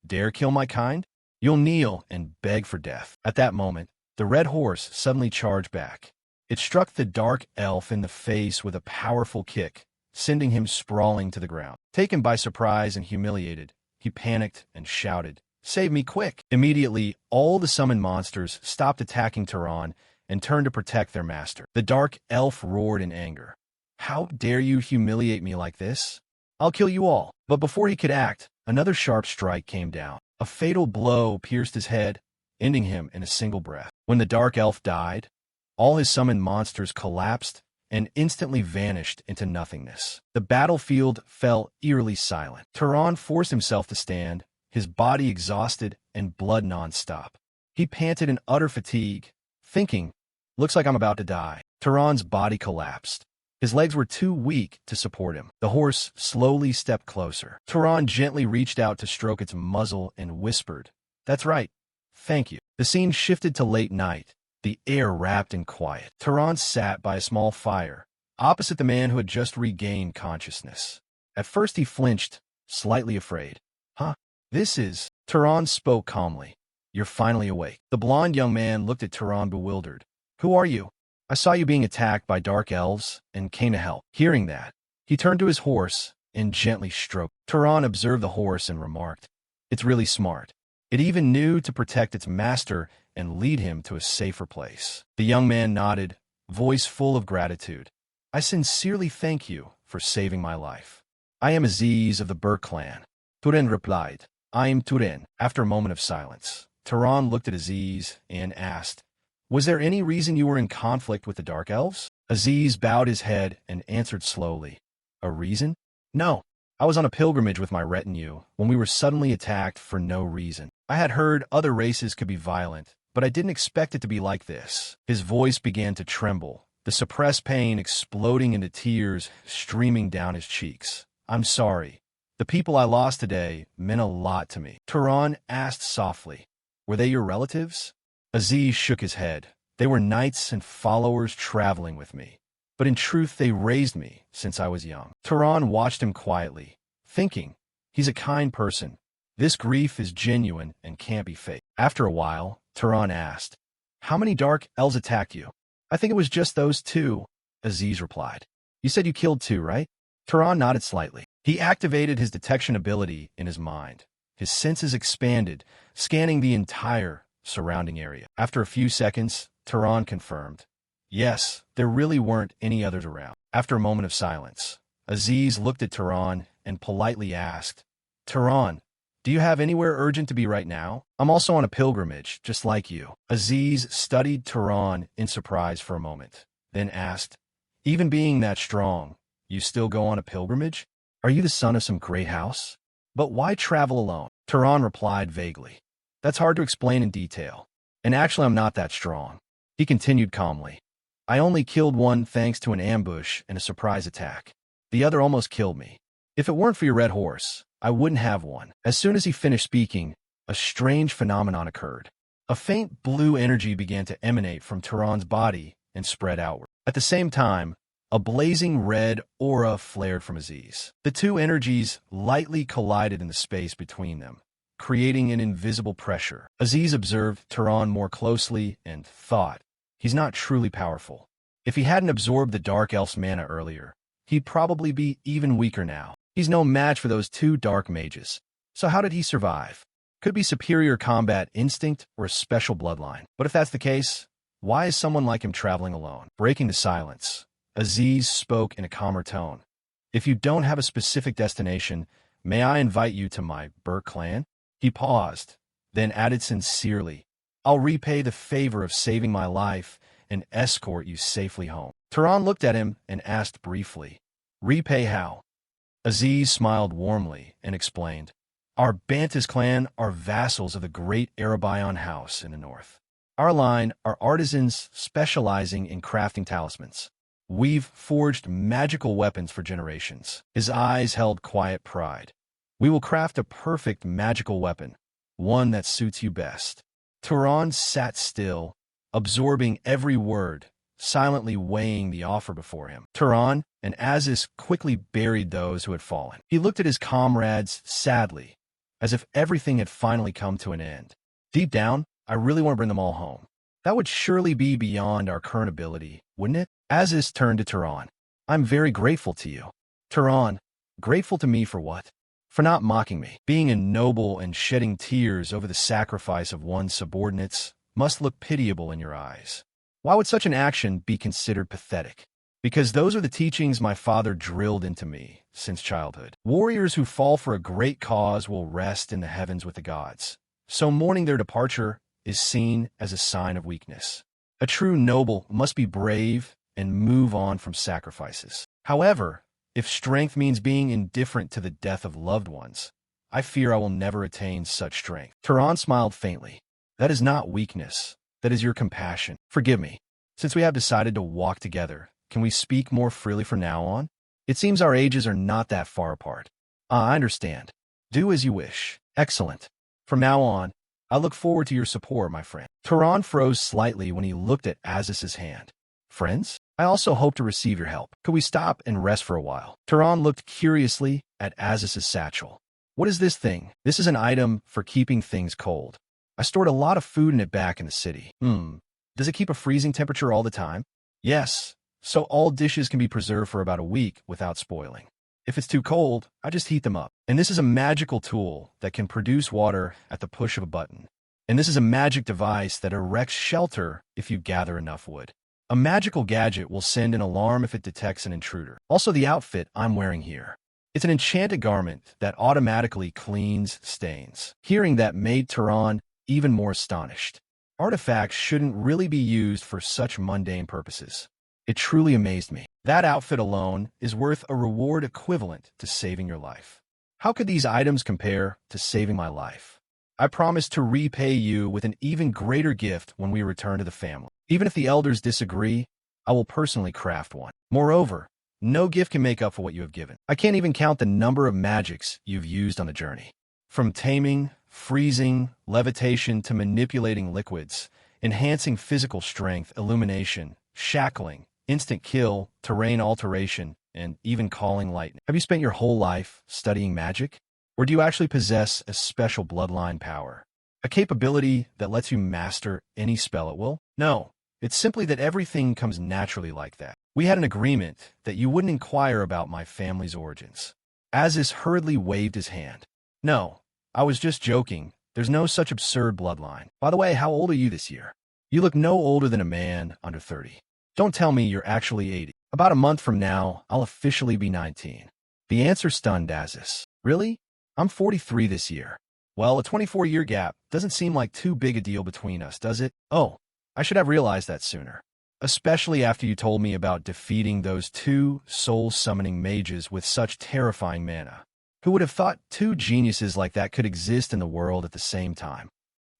Dare kill my kind? You'll kneel and beg for death." At that moment, The red horse suddenly charged back. It struck the dark elf in the face with a powerful kick, sending him sprawling to the ground. Taken by surprise and humiliated, he panicked and shouted, "Save me quick!" Immediately, all the summoned monsters stopped attacking Tehran and turned to protect their master. The dark elf roared in anger. "How dare you humiliate me like this? I'll kill you all." But before he could act, another sharp strike came down. A fatal blow pierced his head, ending him in a single breath. When the dark elf died, all his summoned monsters collapsed and instantly vanished into nothingness. The battlefield fell eerily silent. Tehran forced himself to stand, his body exhausted and blood non-stop. He panted in utter fatigue, thinking, "Looks like I'm about to die." Tehran's body collapsed. His legs were too weak to support him. The horse slowly stepped closer. Tehran gently reached out to stroke its muzzle and whispered, "That's right. Thank you." The scene shifted to late night, the air wrapped in quiet. Tehran sat by a small fire, opposite the man who had just regained consciousness. At first he flinched, slightly afraid. "Huh? This is..." Tehran spoke calmly. "You're finally awake." The blond young man looked at Tehran bewildered. "Who are you? I saw you being attacked by dark elves and came to help." Hearing that, he turned to his horse and gently stroked. Tehran observed the horse and remarked, "It's really smart. It even knew to protect its master and lead him to a safer place." The young man nodded, voice full of gratitude. "I sincerely thank you for saving my life. I am Aziz of the Burke clan." Turin replied, "I am Turin." After a moment of silence, Tehran looked at Aziz and asked, "Was there any reason you were in conflict with the Dark Elves?" Aziz bowed his head and answered slowly, "A reason? No. I was on a pilgrimage with my retinue when we were suddenly attacked for no reason. I had heard other races could be violent, but I didn't expect it to be like this." His voice began to tremble, the suppressed pain exploding into tears streaming down his cheeks. "I'm sorry. The people I lost today meant a lot to me." Tehran asked softly, "Were they your relatives?" Aziz shook his head. "They were knights and followers traveling with me, but in truth they raised me since I was young." Tehran watched him quietly, thinking, "He's a kind person. This grief is genuine and can't be faked." After a while, Tehran asked, "How many dark elves attacked you?" "I think it was just those two," Aziz replied. "You said you killed two, right?" Tehran nodded slightly. He activated his detection ability in his mind. His senses expanded, scanning the entire surrounding area. After a few seconds, Tehran confirmed, "Yes, there really weren't any others around." After a moment of silence, Aziz looked at Tehran and politely asked, "Tehran, do you have anywhere urgent to be right now? I'm also on a pilgrimage, just like you." Aziz studied Tehran in surprise for a moment, then asked, "Even being that strong, you still go on a pilgrimage? Are you the son of some great house? But why travel alone?" Tehran replied vaguely, "That's hard to explain in detail. And actually I'm not that strong." He continued calmly, "I only killed one thanks to an ambush and a surprise attack. The other almost killed me. If it weren't for your red horse, I wouldn't have one." As soon as he finished speaking, a strange phenomenon occurred. A faint blue energy began to emanate from Tehran's body and spread outward. At the same time, a blazing red aura flared from Aziz. The two energies lightly collided in the space between them, creating an invisible pressure. Aziz observed Tehran more closely and thought, "He's not truly powerful. If he hadn't absorbed the Dark Elf's mana earlier, he'd probably be even weaker now. He's no match for those two dark mages. So how did he survive? Could be superior combat instinct or a special bloodline. But if that's the case, why is someone like him traveling alone?" Breaking the silence, Aziz spoke in a calmer tone. "If you don't have a specific destination, may I invite you to my Burke clan?" He paused, then added sincerely, "I'll repay the favor of saving my life and escort you safely home." Tehran looked at him and asked briefly, "Repay how?" Aziz smiled warmly and explained, "Our Bantas clan are vassals of the great Arabion house in the north. Our line are artisans specializing in crafting talismans. We've forged magical weapons for generations." His eyes held quiet pride. "We will craft a perfect magical weapon, one that suits you best." Tehran sat still, absorbing every word, silently weighing the offer before him. Tehran and Aziz quickly buried those who had fallen. He looked at his comrades sadly, as if everything had finally come to an end. "Deep down, I really want to bring them all home. That would surely be beyond our current ability, wouldn't it? Aziz turned to Tehran. I'm very grateful to you. Tehran, grateful to me for what? For not mocking me. Being a noble and shedding tears over the sacrifice of one's subordinates must look pitiable in your eyes. Why would such an action be considered pathetic? Because those are the teachings my father drilled into me since childhood. Warriors who fall for a great cause will rest in the heavens with the gods. So mourning their departure is seen as a sign of weakness. A true noble must be brave and move on from sacrifices. However, if strength means being indifferent to the death of loved ones, I fear I will never attain such strength. Tehran smiled faintly. That is not weakness. That is your compassion. Forgive me. Since we have decided to walk together, can we speak more freely from now on? It seems our ages are not that far apart. I understand. Do as you wish. Excellent. From now on, I look forward to your support, my friend. Tehran froze slightly when he looked at Aziz's hand. Friends? I also hope to receive your help. Could we stop and rest for a while? Tehran looked curiously at Aziz's satchel. What is this thing? This is an item for keeping things cold. I stored a lot of food in it back in the city. Does it keep a freezing temperature all the time? Yes. So all dishes can be preserved for about a week without spoiling. If it's too cold, I just heat them up. And this is a magical tool that can produce water at the push of a button. And this is a magic device that erects shelter if you gather enough wood. A magical gadget will send an alarm if it detects an intruder. Also, the outfit I'm wearing here. It's an enchanted garment that automatically cleans stains. Hearing that made Tehran even more astonished. Artifacts shouldn't really be used for such mundane purposes. It truly amazed me. That outfit alone is worth a reward equivalent to saving your life. How could these items compare to saving my life? I promise to repay you with an even greater gift when we return to the family. Even if the elders disagree, I will personally craft one. Moreover, no gift can make up for what you have given. I can't even count the number of magics you've used on the journey. From taming, freezing, levitation to manipulating liquids, enhancing physical strength, illumination, shackling, instant kill, terrain alteration, and even calling lightning. Have you spent your whole life studying magic? Or do you actually possess a special bloodline power? A capability that lets you master any spell at will? No, it's simply that everything comes naturally like that. We had an agreement that you wouldn't inquire about my family's origins. Aziz hurriedly waved his hand. No, I was just joking. There's no such absurd bloodline. By the way, how old are you this year? You look no older than a man under 30. Don't tell me you're actually 80. About a month from now, I'll officially be 19. The answer stunned Aziz. Really? I'm 43 this year. Well, a 24-year gap doesn't seem like too big a deal between us, does it? Oh, I should have realized that sooner. Especially after you told me about defeating those two soul-summoning mages with such terrifying mana. Who would have thought two geniuses like that could exist in the world at the same time?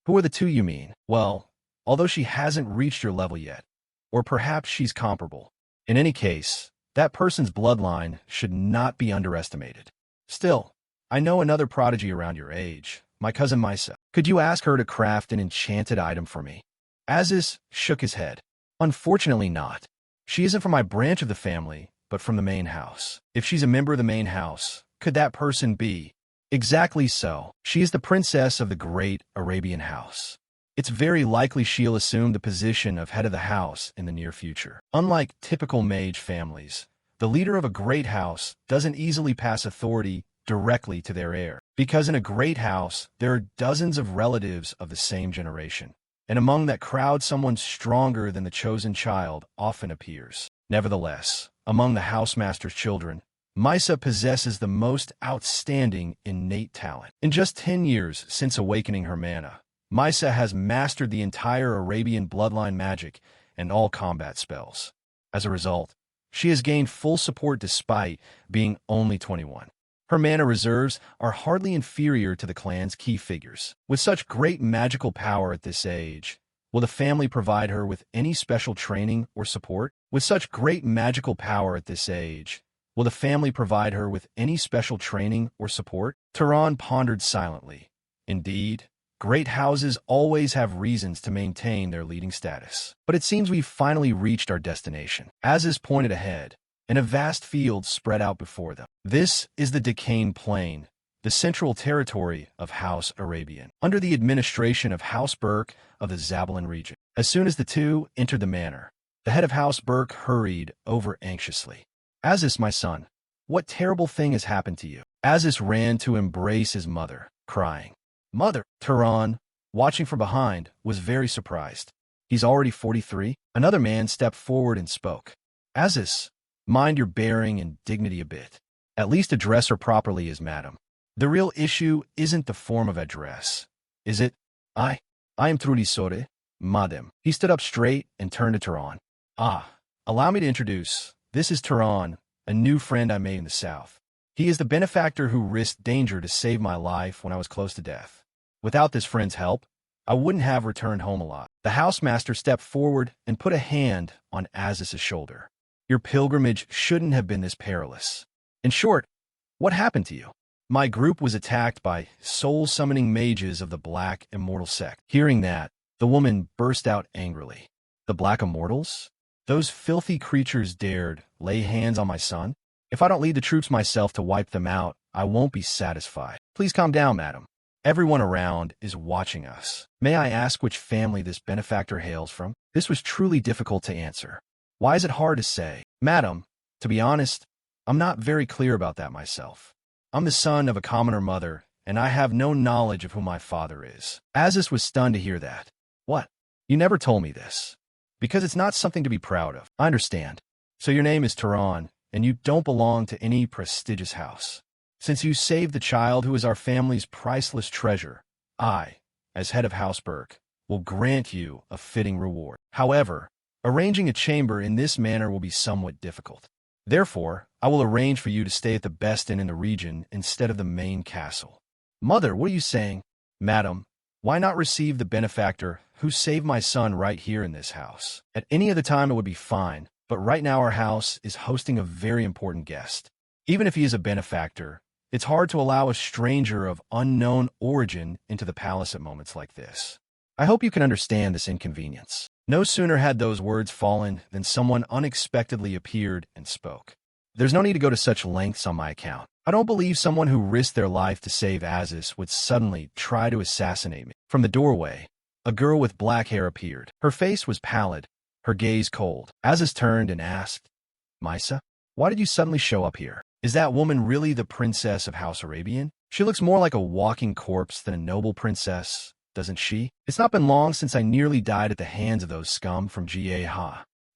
Who are the two you mean? Well, although she hasn't reached your level yet, or perhaps she's comparable. In any case, that person's bloodline should not be underestimated. Still, I know another prodigy around your age, my cousin Misa. Could you ask her to craft an enchanted item for me? Aziz shook his head. Unfortunately not. She isn't from my branch of the family, but from the main house. If she's a member of the main house, could that person be? Exactly so. She is the princess of the great Arabian house. It's very likely she'll assume the position of head of the house in the near future. Unlike typical mage families, the leader of a great house doesn't easily pass authority directly to their heir. Because in a great house, there are dozens of relatives of the same generation. And among that crowd, someone stronger than the chosen child often appears. Nevertheless, among the housemaster's children, Misa possesses the most outstanding innate talent. In just 10 years since awakening her mana, Misa has mastered the entire Arabian bloodline magic and all combat spells. As a result, she has gained full support despite being only 21. Her mana reserves are hardly inferior to the clan's key figures. With such great magical power at this age, will the family provide her with any special training or support? With such great magical power at this age, will the family provide her with any special training or support? Tehran pondered silently. Indeed, great houses always have reasons to maintain their leading status. But it seems we've finally reached our destination. Aziz pointed ahead, and a vast field spread out before them. This is the Decane Plain, the central territory of House Arabian, under the administration of House Burke of the Zabalan region. As soon as the two entered the manor, the head of House Burke hurried over anxiously. Aziz, my son, what terrible thing has happened to you? Aziz ran to embrace his mother, crying. Mother! Turan, watching from behind, was very surprised. He's already 43? Another man stepped forward and spoke. Aziz, mind your bearing and dignity a bit. At least address her properly as madam. The real issue isn't the form of address, is it? I am Trulisore, madam. He stood up straight and turned to Turan. Allow me to introduce. This is Turan, a new friend I made in the south. He is the benefactor who risked danger to save my life when I was close to death. Without this friend's help, I wouldn't have returned home alive. The housemaster stepped forward and put a hand on Aziz's shoulder. Your pilgrimage shouldn't have been this perilous. In short, what happened to you? My group was attacked by soul-summoning mages of the Black Immortal sect. Hearing that, the woman burst out angrily. The Black Immortals? Those filthy creatures dared lay hands on my son? If I don't lead the troops myself to wipe them out, I won't be satisfied. Please calm down, madam. Everyone around is watching us. May I ask which family this benefactor hails from? This was truly difficult to answer. Why is it hard to say? Madam, to be honest, I'm not very clear about that myself. I'm the son of a commoner mother, and I have no knowledge of who my father is. Aziz was stunned to hear that. What? You never told me this. Because it's not something to be proud of. I understand. So your name is Turan, and you don't belong to any prestigious house. Since you saved the child who is our family's priceless treasure, I, as head of House Burke, will grant you a fitting reward. However, arranging a chamber in this manner will be somewhat difficult. Therefore, I will arrange for you to stay at the best inn in the region instead of the main castle. Mother, what are you saying? Madam, why not receive the benefactor who saved my son right here in this house? At any other time it would be fine, but right now our house is hosting a very important guest. Even if he is a benefactor, it's hard to allow a stranger of unknown origin into the palace at moments like this. I hope you can understand this inconvenience. No sooner had those words fallen than someone unexpectedly appeared and spoke. There's no need to go to such lengths on my account. I don't believe someone who risked their life to save Aziz would suddenly try to assassinate me. From the doorway, a girl with black hair appeared. Her face was pallid, her gaze cold. Aziz turned and asked, Misa, why did you suddenly show up here? Is that woman really the princess of House Arabian? She looks more like a walking corpse than a noble princess, doesn't she? It's not been long since I nearly died at the hands of those scum from Ga.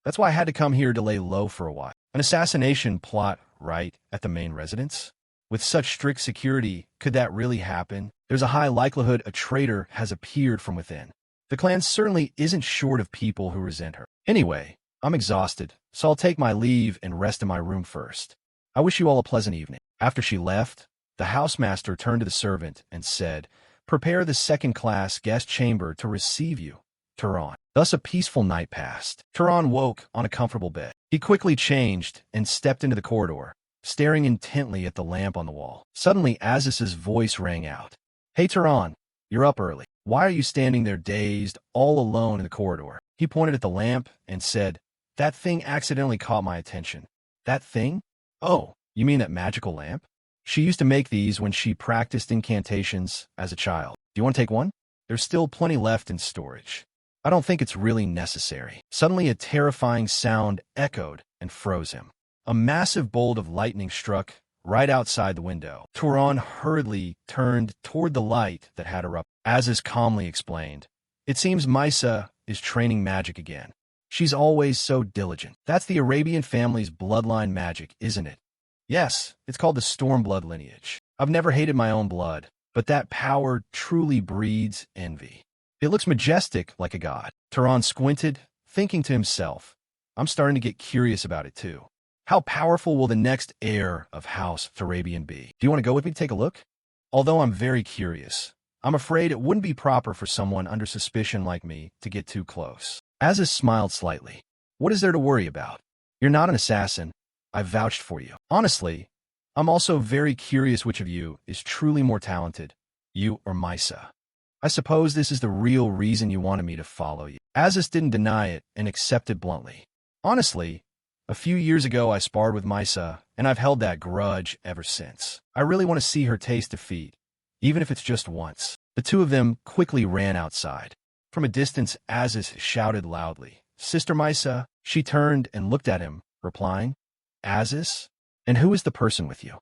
That's why I had to come here to lay low for a while. An assassination plot right at the main residence? With such strict security, could that really happen? There's a high likelihood a traitor has appeared from within. The clan certainly isn't short of people who resent her. Anyway, I'm exhausted, so I'll take my leave and rest in my room first. I wish you all a pleasant evening. After she left, the housemaster turned to the servant and said, Prepare the second-class guest chamber to receive you, Turan. Thus a peaceful night passed. Turan woke on a comfortable bed. He quickly changed and stepped into the corridor, staring intently at the lamp on the wall. Suddenly, Aziz's voice rang out. Hey, Turan, you're up early. Why are you standing there dazed, all alone in the corridor? He pointed at the lamp and said, That thing accidentally caught my attention. That thing? Oh, you mean that magical lamp? She used to make these when she practiced incantations as a child. Do you want to take one? There's still plenty left in storage. I don't think it's really necessary. Suddenly a terrifying sound echoed and froze him. A massive bolt of lightning struck right outside the window. Turan hurriedly turned toward the light that had erupted. Aziz calmly explained, It seems Misa is training magic again. She's always so diligent. That's the Arabian family's bloodline magic, isn't it? Yes, it's called the Stormblood lineage. I've never hated my own blood, but that power truly breeds envy. It looks majestic like a god. Turan squinted, thinking to himself, I'm starting to get curious about it too. How powerful will the next heir of House Arabian be? Do you want to go with me to take a look? Although I'm very curious, I'm afraid it wouldn't be proper for someone under suspicion like me to get too close. Aziz smiled slightly. What is there to worry about? You're not an assassin. I vouched for you. Honestly, I'm also very curious which of you is truly more talented, you or Misa. I suppose this is the real reason you wanted me to follow you. Aziz didn't deny it and accepted bluntly. Honestly, A few years ago I sparred with Misa, and I've held that grudge ever since. I really want to see her taste defeat, even if it's just once. The two of them quickly ran outside. From a distance, Aziz shouted loudly, "Sister Misa!" She turned and looked at him, replying, "Aziz? And who is the person with you?"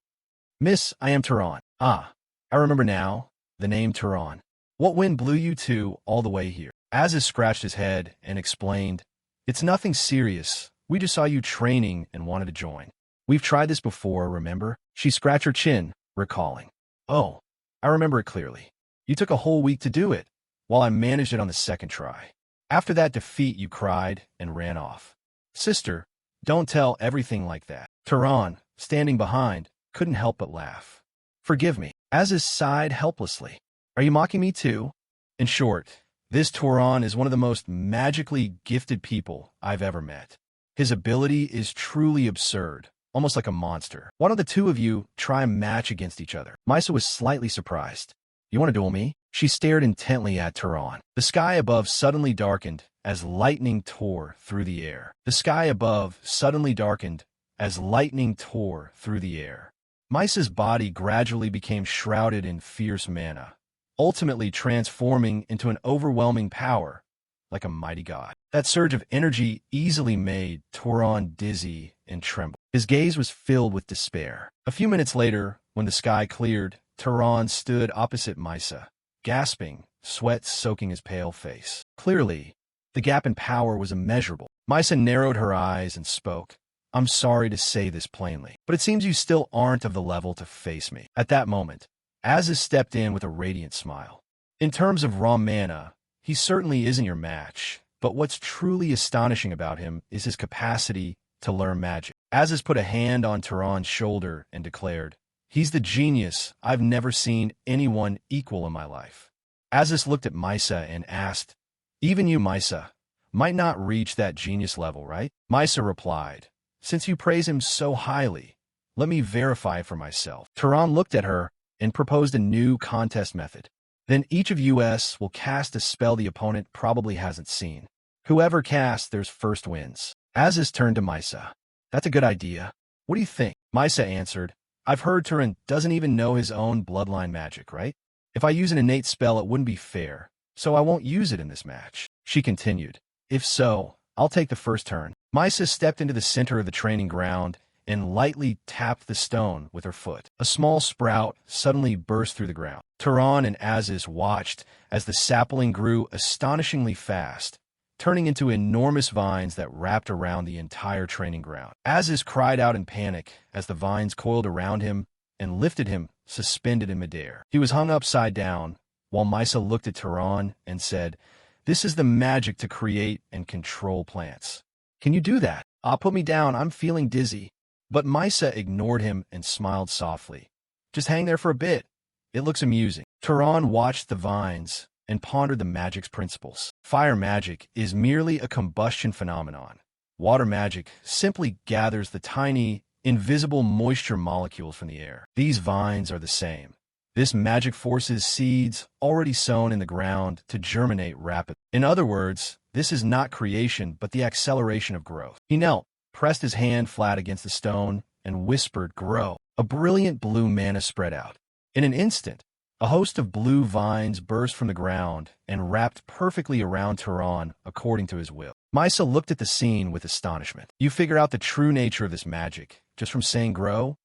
"Miss, I am Turan." "Ah, I remember now, the name Turan. What wind blew you two all the way here?" Aziz scratched his head and explained, "It's nothing serious. We just saw you training and wanted to join. We've tried this before, remember?" She scratched her chin, recalling. "Oh, I remember it clearly. You took a whole week to do it, while I managed it on the second try. After that defeat, you cried and ran off." "Sister, don't tell everything like that." Turan, standing behind, couldn't help but laugh. "Forgive me." Aziz sighed helplessly. "Are you mocking me too?" In short, this Turan is one of the most magically gifted people I've ever met. His ability is truly absurd, almost like a monster. "Why don't the two of you try a match against each other?" Misa was slightly surprised. "You want to duel me?" She stared intently at Turan. The sky above suddenly darkened as lightning tore through the air. The sky above suddenly darkened as lightning tore through the air. Misa's body gradually became shrouded in fierce mana, ultimately transforming into an overwhelming power, like a mighty god. That surge of energy easily made Turan dizzy and tremble. His gaze was filled with despair. A few minutes later, when the sky cleared, Turan stood opposite Misa, gasping, sweat soaking his pale face. Clearly, the gap in power was immeasurable. Misa narrowed her eyes and spoke. "I'm sorry to say this plainly, but it seems you still aren't of the level to face me." At that moment, Aziz stepped in with a radiant smile. "In terms of raw mana, he certainly isn't your match, but what's truly astonishing about him is his capacity to learn magic." Aziz put a hand on Turan's shoulder and declared, "He's the genius I've never seen anyone equal in my life." Aziz looked at Misa and asked, "Even you, Misa, might not reach that genius level, right?" Misa replied, "Since you praise him so highly, let me verify it for myself." Turan looked at her and proposed a new contest method. "Then each of us will cast a spell the opponent probably hasn't seen. Whoever casts theirs first wins." Aziz turned to Misa. "That's a good idea. What do you think?" Misa answered, "I've heard Turan doesn't even know his own bloodline magic, right? If I use an innate spell, it wouldn't be fair, so I won't use it in this match." She continued, "If so, I'll take the first turn." Misa stepped into the center of the training ground and lightly tapped the stone with her foot. A small sprout suddenly burst through the ground. Turan and Aziz watched as the sapling grew astonishingly fast, turning into enormous vines that wrapped around the entire training ground. Aziz cried out in panic as the vines coiled around him and lifted him, suspended in midair. He was hung upside down, while Misa looked at Turan and said, "This is the magic to create and control plants. Can you do that?" Put me down, I'm feeling dizzy." But Misa ignored him and smiled softly. "Just hang there for a bit. It looks amusing." Turan watched the vines and pondered the magic's principles. Fire magic is merely a combustion phenomenon. Water magic simply gathers the tiny, invisible moisture molecules from the air. These vines are the same. This magic forces seeds already sown in the ground to germinate rapidly. In other words, this is not creation, but the acceleration of growth. He knelt, pressed his hand flat against the stone, and whispered, "Grow." A brilliant blue mana spread out. In an instant, a host of blue vines burst from the ground and wrapped perfectly around Turan according to his will. Misa looked at the scene with astonishment. "You figure out the true nature of this magic just from saying grow?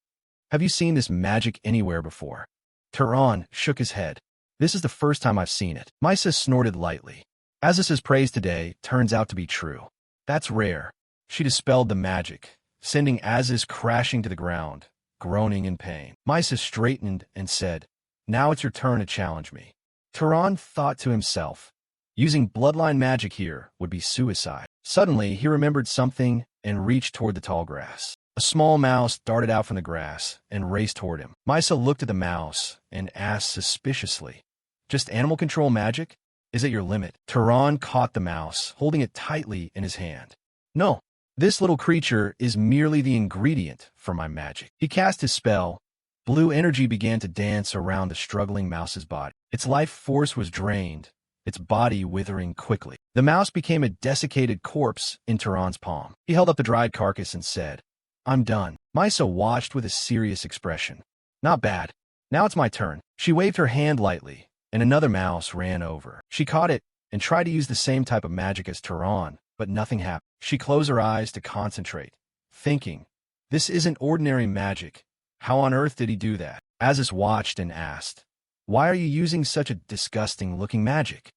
Have you seen this magic anywhere before?" Turan shook his head. "This is the first time I've seen it." Misa snorted lightly. "Aziz's praise today turns out to be true. That's rare." She dispelled the magic, sending Aziz crashing to the ground, groaning in pain. Misa straightened and said, "Now it's your turn to challenge me." Turan thought to himself, using bloodline magic here would be suicide. Suddenly, he remembered something and reached toward the tall grass. A small mouse darted out from the grass and raced toward him. Misa looked at the mouse and asked suspiciously, "Just animal control magic? Is it your limit?" Turan caught the mouse, holding it tightly in his hand. "No, this little creature is merely the ingredient for my magic." He cast his spell. Blue energy began to dance around the struggling mouse's body. Its life force was drained, its body withering quickly. The mouse became a desiccated corpse in Turan's palm. He held up the dried carcass and said, "I'm done." Maisa watched with a serious expression. "Not bad. Now it's my turn." She waved her hand lightly, and another mouse ran over. She caught it and tried to use the same type of magic as Turan, but nothing happened. She closed her eyes to concentrate, thinking, "This isn't ordinary magic. How on earth did he do that?" Aziz watched and asked, "Why are you using such a disgusting-looking magic?"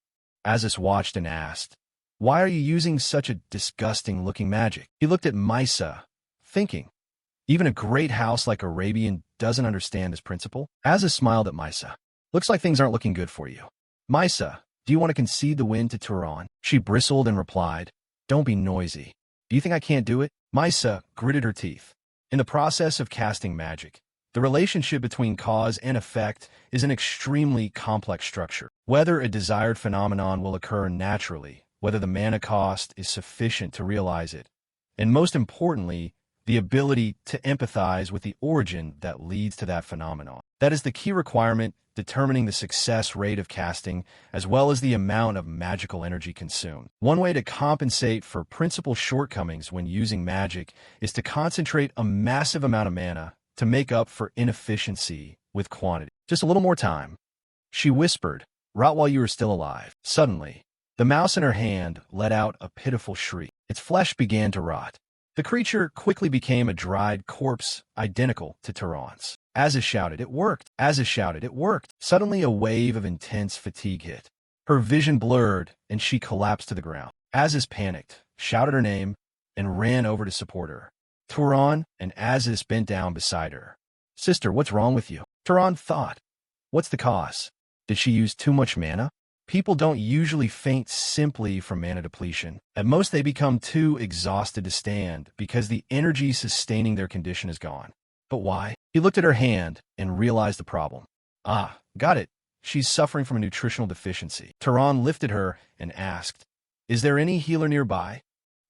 Aziz watched and asked, "Why are you using such a disgusting-looking magic?" He looked at Maisa, thinking, even a great house like Arabian doesn't understand this principle. Aziz smiled at Maisa. "Looks like things aren't looking good for you. Maisa, do you want to concede the win to Turan?" She bristled and replied, "Don't be noisy. Do you think I can't do it?" Maisa gritted her teeth. In the process of casting magic, the relationship between cause and effect is an extremely complex structure. Whether a desired phenomenon will occur naturally, whether the mana cost is sufficient to realize it, and most importantly, the ability to empathize with the origin that leads to that phenomenon. That is the key requirement determining the success rate of casting as well as the amount of magical energy consumed. One way to compensate for principal shortcomings when using magic is to concentrate a massive amount of mana to make up for inefficiency with quantity. "Just a little more time," she whispered, "rot while you are still alive." Suddenly, the mouse in her hand let out a pitiful shriek. Its flesh began to rot. The creature quickly became a dried corpse identical to Turan's. Aziz shouted, "It worked!" Aziz shouted, "It worked!" Suddenly a wave of intense fatigue hit. Her vision blurred, and she collapsed to the ground. Aziz panicked, shouted her name, and ran over to support her. Turan and Aziz bent down beside her. "Sister, what's wrong with you?" Turan thought. "What's the cause? Did she use too much mana?" People don't usually faint simply from mana depletion. At most, they become too exhausted to stand because the energy sustaining their condition is gone. But why? He looked at her hand and realized the problem. "Ah, got it. She's suffering from a nutritional deficiency." Turan lifted her and asked, "Is there any healer nearby?"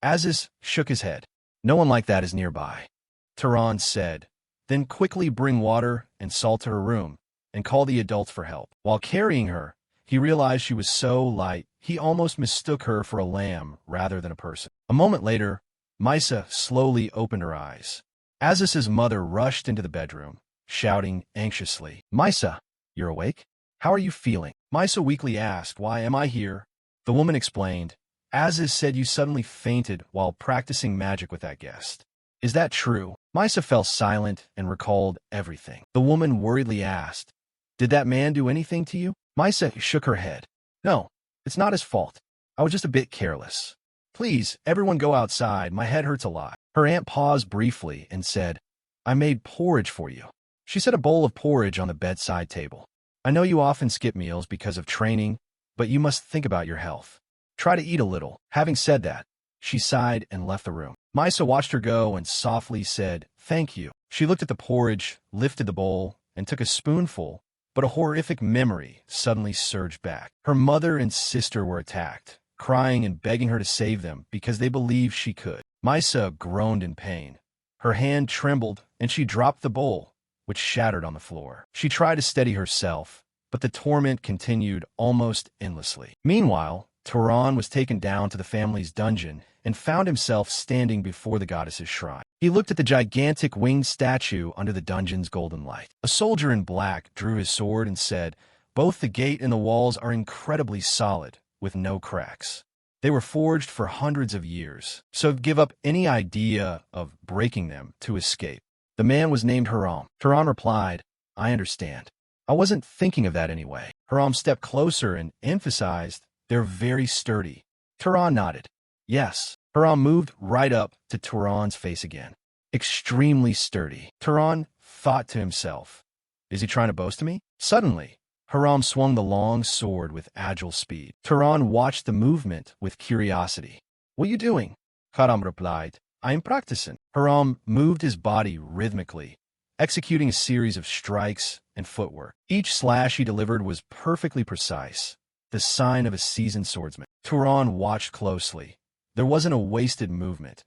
Aziz shook his head. "No one like that is nearby." Turan said, "Then quickly bring water and salt to her room and call the adults for help." While carrying her, he realized she was so light, he almost mistook her for a lamb rather than a person. A moment later, Maisa slowly opened her eyes. Aziz's mother rushed into the bedroom, shouting anxiously, "Maisa, you're awake? How are you feeling?" Maisa weakly asked, "Why am I here?" The woman explained, "Aziz said you suddenly fainted while practicing magic with that guest. Is that true?" Maisa fell silent and recalled everything. The woman worriedly asked, "Did that man do anything to you?" Maisa shook her head. "No, it's not his fault. I was just a bit careless. Please, everyone go outside. My head hurts a lot." Her aunt paused briefly and said, "I made porridge for you." She set a bowl of porridge on the bedside table. "I know you often skip meals because of training, but you must think about your health. Try to eat a little." Having said that, she sighed and left the room. Maisa watched her go and softly said, "Thank you." She looked at the porridge, lifted the bowl, and took a spoonful, but a horrific memory suddenly surged back. Her mother and sister were attacked, crying and begging her to save them because they believed she could. Maisa groaned in pain. Her hand trembled, and she dropped the bowl, which shattered on the floor. She tried to steady herself, but the torment continued almost endlessly. Meanwhile, Turan was taken down to the family's dungeon and found himself standing before the goddess's shrine. He looked at the gigantic winged statue under the dungeon's golden light. A soldier in black drew his sword and said, "Both the gate and the walls are incredibly solid, with no cracks. They were forged for hundreds of years, so give up any idea of breaking them to escape." The man was named Haram. Turan replied, "I understand. I wasn't thinking of that anyway." Haram stepped closer and emphasized, "They're very sturdy." Turan nodded. "Yes." Haram moved right up to Turan's face again. "Extremely sturdy." Turan thought to himself, "Is he trying to boast to me?" Suddenly, Haram swung the long sword with agile speed. Turan watched the movement with curiosity. "What are you doing?" Haram replied, "I am practicing." Haram moved his body rhythmically, executing a series of strikes and footwork. Each slash he delivered was perfectly precise, the sign of a seasoned swordsman. Turan watched closely. There wasn't a wasted movement.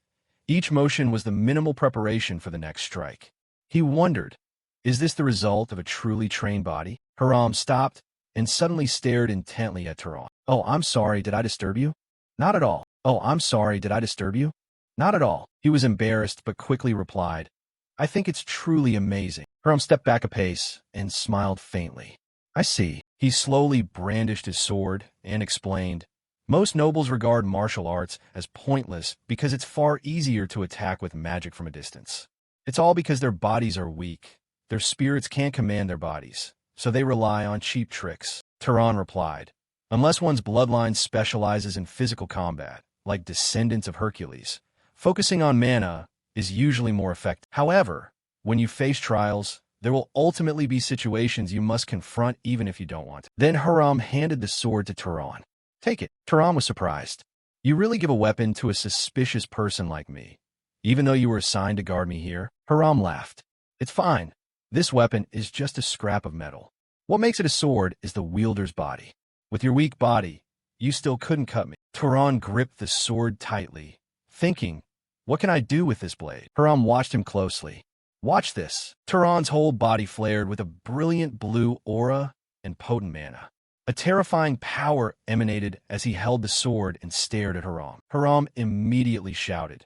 Each motion was the minimal preparation for the next strike. He wondered, is this the result of a truly trained body? Haram stopped and suddenly stared intently at Turan. Oh, I'm sorry, did I disturb you? Not at all. Oh, I'm sorry, did I disturb you? Not at all. He was embarrassed but quickly replied, I think it's truly amazing. Hiram stepped back a pace and smiled faintly. I see. He slowly brandished his sword and explained, most nobles regard martial arts as pointless because it's far easier to attack with magic from a distance. It's all because their bodies are weak. Their spirits can't command their bodies, so they rely on cheap tricks. Tehran replied, unless one's bloodline specializes in physical combat, like descendants of Hercules, focusing on mana is usually more effective. However, when you face trials, there will ultimately be situations you must confront even if you don't want to. Then Hiram handed the sword to Tehran. Take it. Tehran was surprised. You really give a weapon to a suspicious person like me, even though you were assigned to guard me here? Hiram laughed. It's fine. This weapon is just a scrap of metal. What makes it a sword is the wielder's body. With your weak body, you still couldn't cut me. Tehran gripped the sword tightly, thinking, what can I do with this blade? Hiram watched him closely. Watch this. Tehran's whole body flared with a brilliant blue aura and potent mana. A terrifying power emanated as he held the sword and stared at Hiram. Hiram immediately shouted,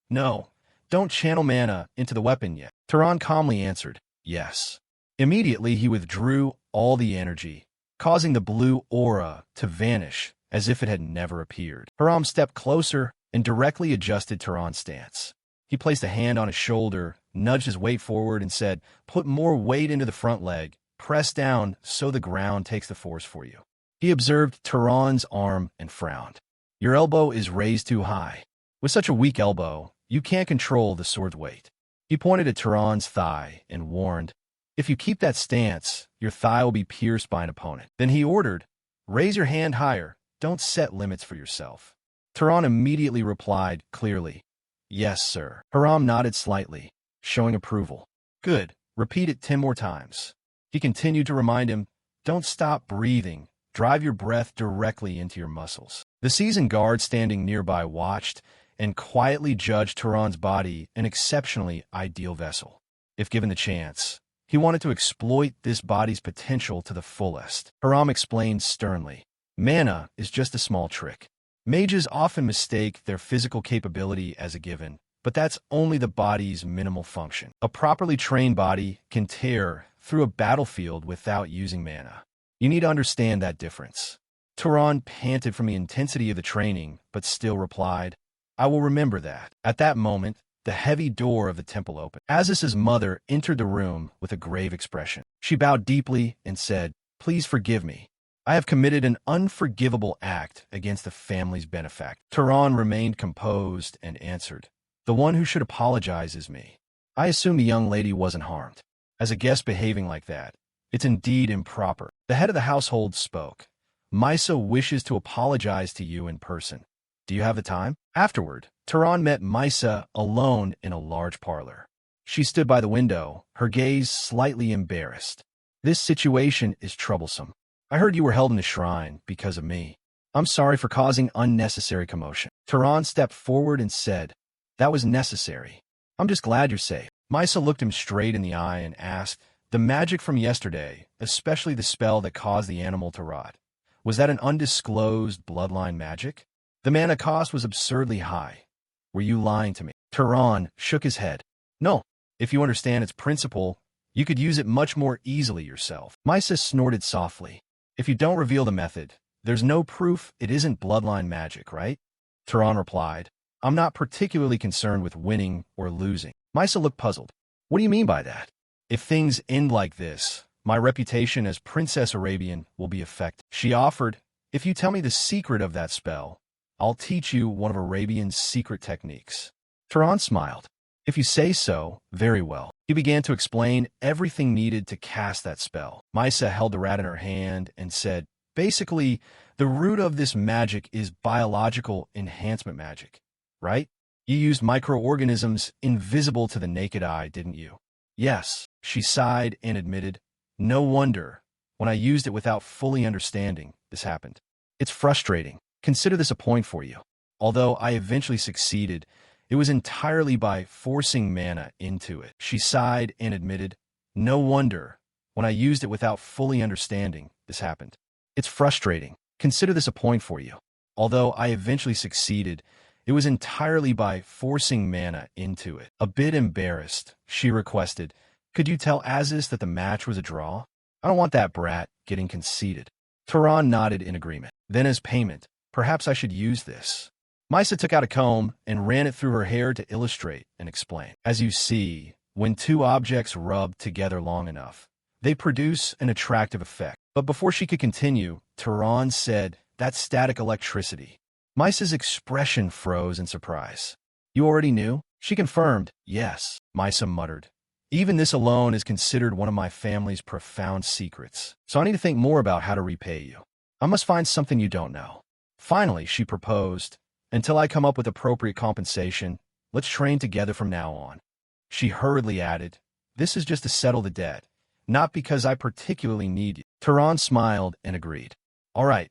no, don't channel mana into the weapon yet. Tehran calmly answered, yes. Immediately he withdrew all the energy, causing the blue aura to vanish as if it had never appeared. Hiram stepped closer and directly adjusted Tehran's stance. He placed a hand on his shoulder, nudged his weight forward, and said, put more weight into the front leg. Press down so the ground takes the force for you. He observed Tehran's arm and frowned. Your elbow is raised too high. With such a weak elbow, you can't control the sword's weight. He pointed at Tehran's thigh and warned, if you keep that stance, your thigh will be pierced by an opponent. Then he ordered, raise your hand higher. Don't set limits for yourself. Tehran immediately replied clearly, yes, sir. Hiram nodded slightly, showing approval. Good. Repeat it 10 more times. He continued to remind him, don't stop breathing. Drive your breath directly into your muscles. The seasoned guard standing nearby watched and quietly judged Tehran's body an exceptionally ideal vessel. If given the chance, he wanted to exploit this body's potential to the fullest. Hiram explained sternly, mana is just a small trick. Mages often mistake their physical capability as a given, but that's only the body's minimal function. A properly trained body can tear through a battlefield without using mana. You need to understand that difference. Tehran panted from the intensity of the training, but still replied, I will remember that. At that moment, the heavy door of the temple opened. Aziz's mother entered the room with a grave expression. She bowed deeply and said, please forgive me. I have committed an unforgivable act against the family's benefactor. Tehran remained composed and answered, the one who should apologize is me. I assume the young lady wasn't harmed. As a guest behaving like that, it's indeed improper. The head of the household spoke. Misa wishes to apologize to you in person. Do you have the time? Afterward, Tehran met Misa alone in a large parlor. She stood by the window, her gaze slightly embarrassed. This situation is troublesome. I heard you were held in a shrine because of me. I'm sorry for causing unnecessary commotion. Tehran stepped forward and said, that was necessary. I'm just glad you're safe. Misa looked him straight in the eye and asked, the magic from yesterday, especially the spell that caused the animal to rot, was that an undisclosed bloodline magic? The mana cost was absurdly high. Were you lying to me? Tehran shook his head. No, if you understand its principle, you could use it much more easily yourself. Misa snorted softly. If you don't reveal the method, there's no proof it isn't bloodline magic, right? Tehran replied, I'm not particularly concerned with winning or losing. Misa looked puzzled. What do you mean by that? If things end like this, my reputation as Princess Arabian will be affected. She offered, if you tell me the secret of that spell, I'll teach you one of Arabian's secret techniques. Tehran smiled. If you say so, very well. He began to explain everything needed to cast that spell. Misa held the rat in her hand and said, basically, the root of this magic is biological enhancement magic, right? You used microorganisms invisible to the naked eye, didn't you? Yes, she sighed and admitted. No wonder, when I used it without fully understanding, this happened. It's frustrating. Consider this a point for you. Although I eventually succeeded, it was entirely by forcing mana into it. She sighed and admitted. No wonder, when I used it without fully understanding, this happened. It's frustrating. Consider this a point for you. Although I eventually succeeded, it was entirely by forcing mana into it. A bit embarrassed, she requested, "Could you tell Aziz that the match was a draw? I don't want that brat getting conceited." Tehran nodded in agreement. Then as payment, perhaps I should use this. Misa took out a comb and ran it through her hair to illustrate and explain. As you see, when two objects rub together long enough, they produce an attractive effect. But before she could continue, Tehran said, "That's static electricity." Misa's expression froze in surprise. "You already knew?" She confirmed, "Yes," Misa muttered. "Even this alone is considered one of my family's profound secrets. So I need to think more about how to repay you. I must find something you don't know." Finally, she proposed, "Until I come up with appropriate compensation, let's train together from now on." She hurriedly added, "This is just to settle the debt, not because I particularly need you." Tehran smiled and agreed. "All right,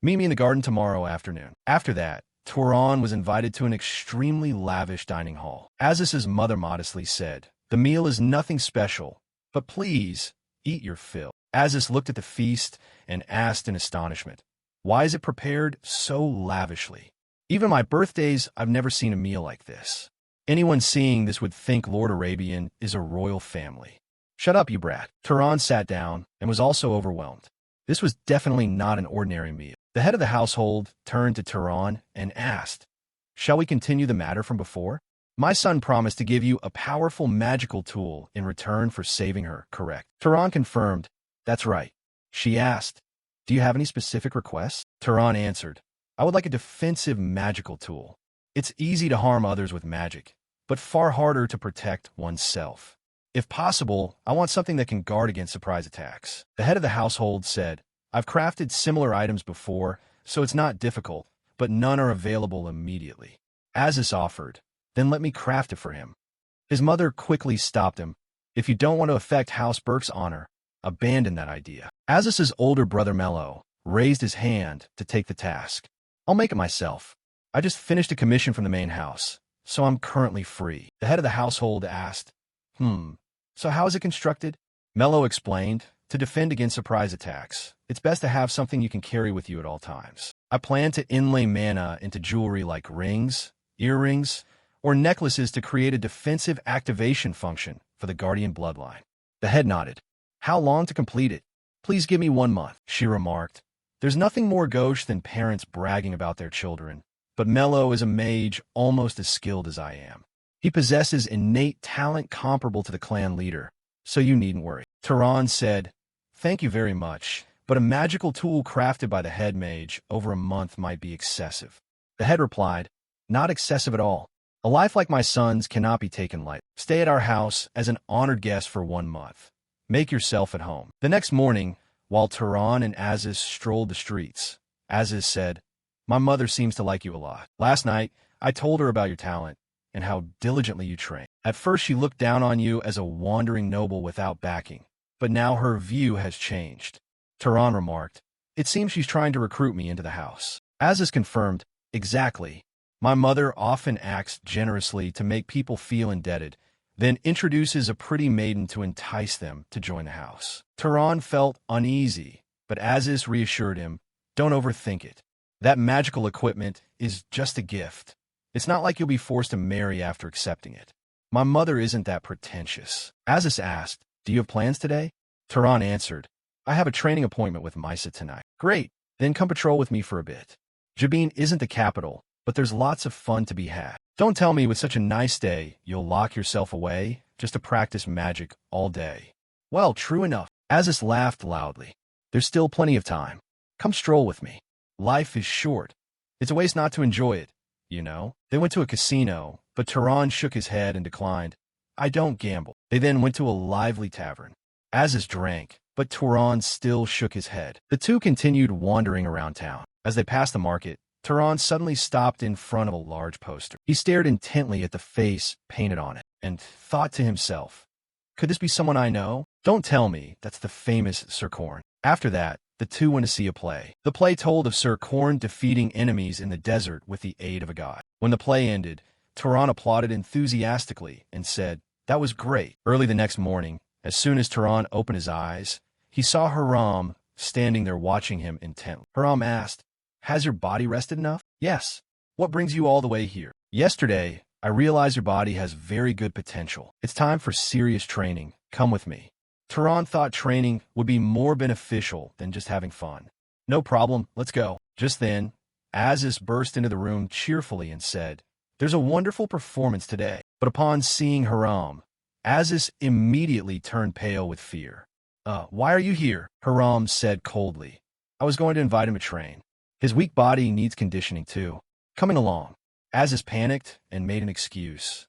meet me in the garden tomorrow afternoon." After that, Tehran was invited to an extremely lavish dining hall. Aziz's mother modestly said, "The meal is nothing special, but please, eat your fill." Aziz looked at the feast and asked in astonishment, "Why is it prepared so lavishly? Even my birthdays, I've never seen a meal like this. Anyone seeing this would think Lord Arabian is a royal family." "Shut up, you brat." Tehran sat down and was also overwhelmed. This was definitely not an ordinary meal. The head of the household turned to Tehran and asked, "Shall we continue the matter from before? My son promised to give you a powerful magical tool in return for saving her, correct?" Tehran confirmed, "That's right." She asked, "Do you have any specific requests?" Tehran answered, "I would like a defensive magical tool. It's easy to harm others with magic, but far harder to protect oneself. If possible, I want something that can guard against surprise attacks." The head of the household said, "I've crafted similar items before, so it's not difficult, but none are available immediately." Aziz offered, "Then let me craft it for him." His mother quickly stopped him. "If you don't want to affect House Burke's honor, abandon that idea." Aziz's older brother Mello raised his hand to take the task. "I'll make it myself. I just finished a commission from the main house, so I'm currently free." The head of the household asked, "So how is it constructed?" Mello explained, "To defend against surprise attacks, it's best to have something you can carry with you at all times. I plan to inlay mana into jewelry like rings, earrings, or necklaces to create a defensive activation function for the Guardian bloodline." The head nodded. "How long to complete it?" "Please give me 1 month," she remarked. There's nothing more gauche than parents bragging about their children, but Mello is a mage almost as skilled as I am. He possesses innate talent comparable to the clan leader, so you needn't worry." Tehran said, "Thank you very much, but a magical tool crafted by the head mage over a month might be excessive." The head replied, "Not excessive at all. A life like my son's cannot be taken lightly. Stay at our house as an honored guest for 1 month. Make yourself at home." The next morning, while Tehran and Aziz strolled the streets, Aziz said, "My mother seems to like you a lot. Last night, I told her about your talent and how diligently you train. At first she looked down on you as a wandering noble without backing, but now her view has changed." Tehran remarked, "It seems she's trying to recruit me into the house." Aziz confirmed, "Exactly. My mother often acts generously to make people feel indebted, then introduces a pretty maiden to entice them to join the house." Tehran felt uneasy, but Aziz reassured him, "Don't overthink it. That magical equipment is just a gift. It's not like you'll be forced to marry after accepting it. My mother isn't that pretentious." Aziz asked, "Do you have plans today?" Tehran answered, "I have a training appointment with Misa tonight." "Great, then come patrol with me for a bit. Jabin isn't the capital, but there's lots of fun to be had. Don't tell me with such a nice day you'll lock yourself away just to practice magic all day." "Well, true enough." Aziz laughed loudly. "There's still plenty of time. Come stroll with me. Life is short. It's a waste not to enjoy it, you know." They went to a casino, but Tehran shook his head and declined. "I don't gamble." They then went to a lively tavern. Aziz drank, but Tehran still shook his head. The two continued wandering around town. As they passed the market, Tehran suddenly stopped in front of a large poster. He stared intently at the face painted on it and thought to himself, "Could this be someone I know? Don't tell me that's the famous Sir Korn." After that, the two went to see a play. The play told of Sir Korn defeating enemies in the desert with the aid of a god. When the play ended, Tehran applauded enthusiastically and said, "That was great." Early the next morning, as soon as Tehran opened his eyes, he saw Haram standing there watching him intently. Haram asked, "Has your body rested enough?" "Yes." "What brings you all the way here?" "Yesterday, I realized your body has very good potential. It's time for serious training. Come with me." Tehran thought training would be more beneficial than just having fun. "No problem, let's go." Just then, Aziz burst into the room cheerfully and said, "There's a wonderful performance today." But upon seeing Haram, Aziz immediately turned pale with fear. Why are you here?" Haram said coldly. "I was going to invite him to train. His weak body needs conditioning too. Coming along." Aziz panicked and made an excuse.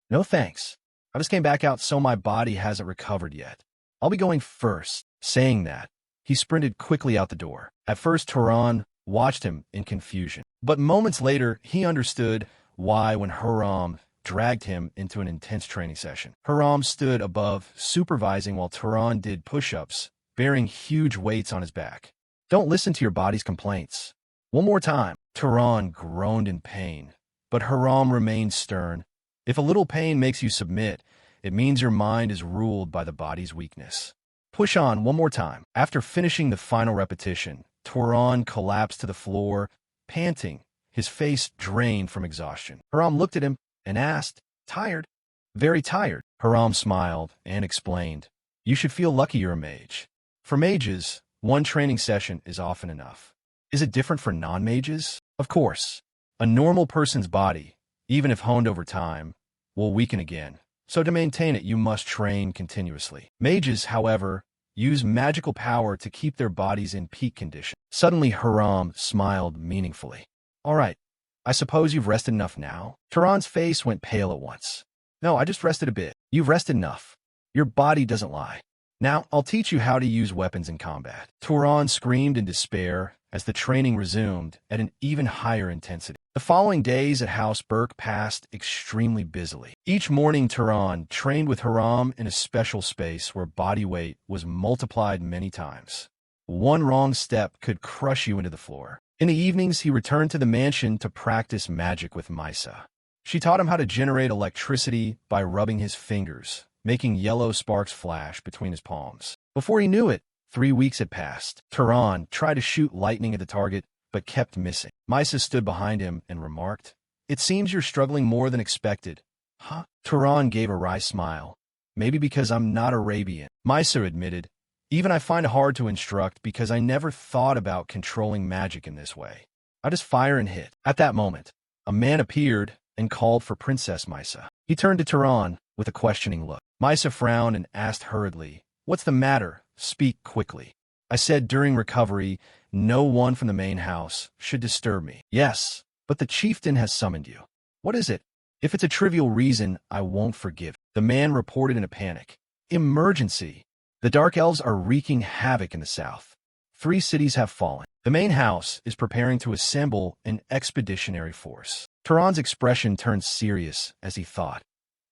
"No thanks. I just came back out so my body hasn't recovered yet. I'll be going first." Saying that, he sprinted quickly out the door. At first, Tehran watched him in confusion. But moments later, he understood why when Haram dragged him into an intense training session. Haram stood above, supervising while Tehran did push-ups, bearing huge weights on his back. "Don't listen to your body's complaints. One more time." Tehran groaned in pain, but Haram remained stern. "If a little pain makes you submit, it means your mind is ruled by the body's weakness. Push on one more time." After finishing the final repetition, Tehran collapsed to the floor, panting, his face drained from exhaustion. Haram looked at him and asked, "Tired?" "Very tired." Haram smiled and explained, "You should feel lucky you're a mage. For mages, one training session is often enough." "Is it different for non-mages?" "Of course. A normal person's body, even if honed over time, will weaken again. So to maintain it, you must train continuously. Mages, however, use magical power to keep their bodies in peak condition." Suddenly, Haram smiled meaningfully. "All right, I suppose you've rested enough now?" Tehran's face went pale at once. "No, I just rested a bit." "You've rested enough. Your body doesn't lie. Now, I'll teach you how to use weapons in combat." Tehran screamed in despair as the training resumed at an even higher intensity. The following days at House Burke passed extremely busily. Each morning, Tehran trained with Haram in a special space where body weight was multiplied many times. One wrong step could crush you into the floor. In the evenings, he returned to the mansion to practice magic with Misa. She taught him how to generate electricity by rubbing his fingers, making yellow sparks flash between his palms. Before he knew it, 3 weeks had passed. Tehran tried to shoot lightning at the target, but kept missing. Misa stood behind him and remarked, "It seems you're struggling more than expected." "Huh?" Tehran gave a wry smile. "Maybe because I'm not Arabian." Misa admitted, "Even I find it hard to instruct because I never thought about controlling magic in this way. I just fire and hit." At that moment, a man appeared and called for Princess Misa. He turned to Tehran with a questioning look. Misa frowned and asked hurriedly, "What's the matter? Speak quickly." "I said during recovery, no one from the main house should disturb me." "Yes, but the chieftain has summoned you." "What is it?" "If it's a trivial reason, I won't forgive." The man reported in a panic. "Emergency. The Dark Elves are wreaking havoc in the south. 3 cities have fallen. The main house is preparing to assemble an expeditionary force." Tehran's expression turned serious as he thought,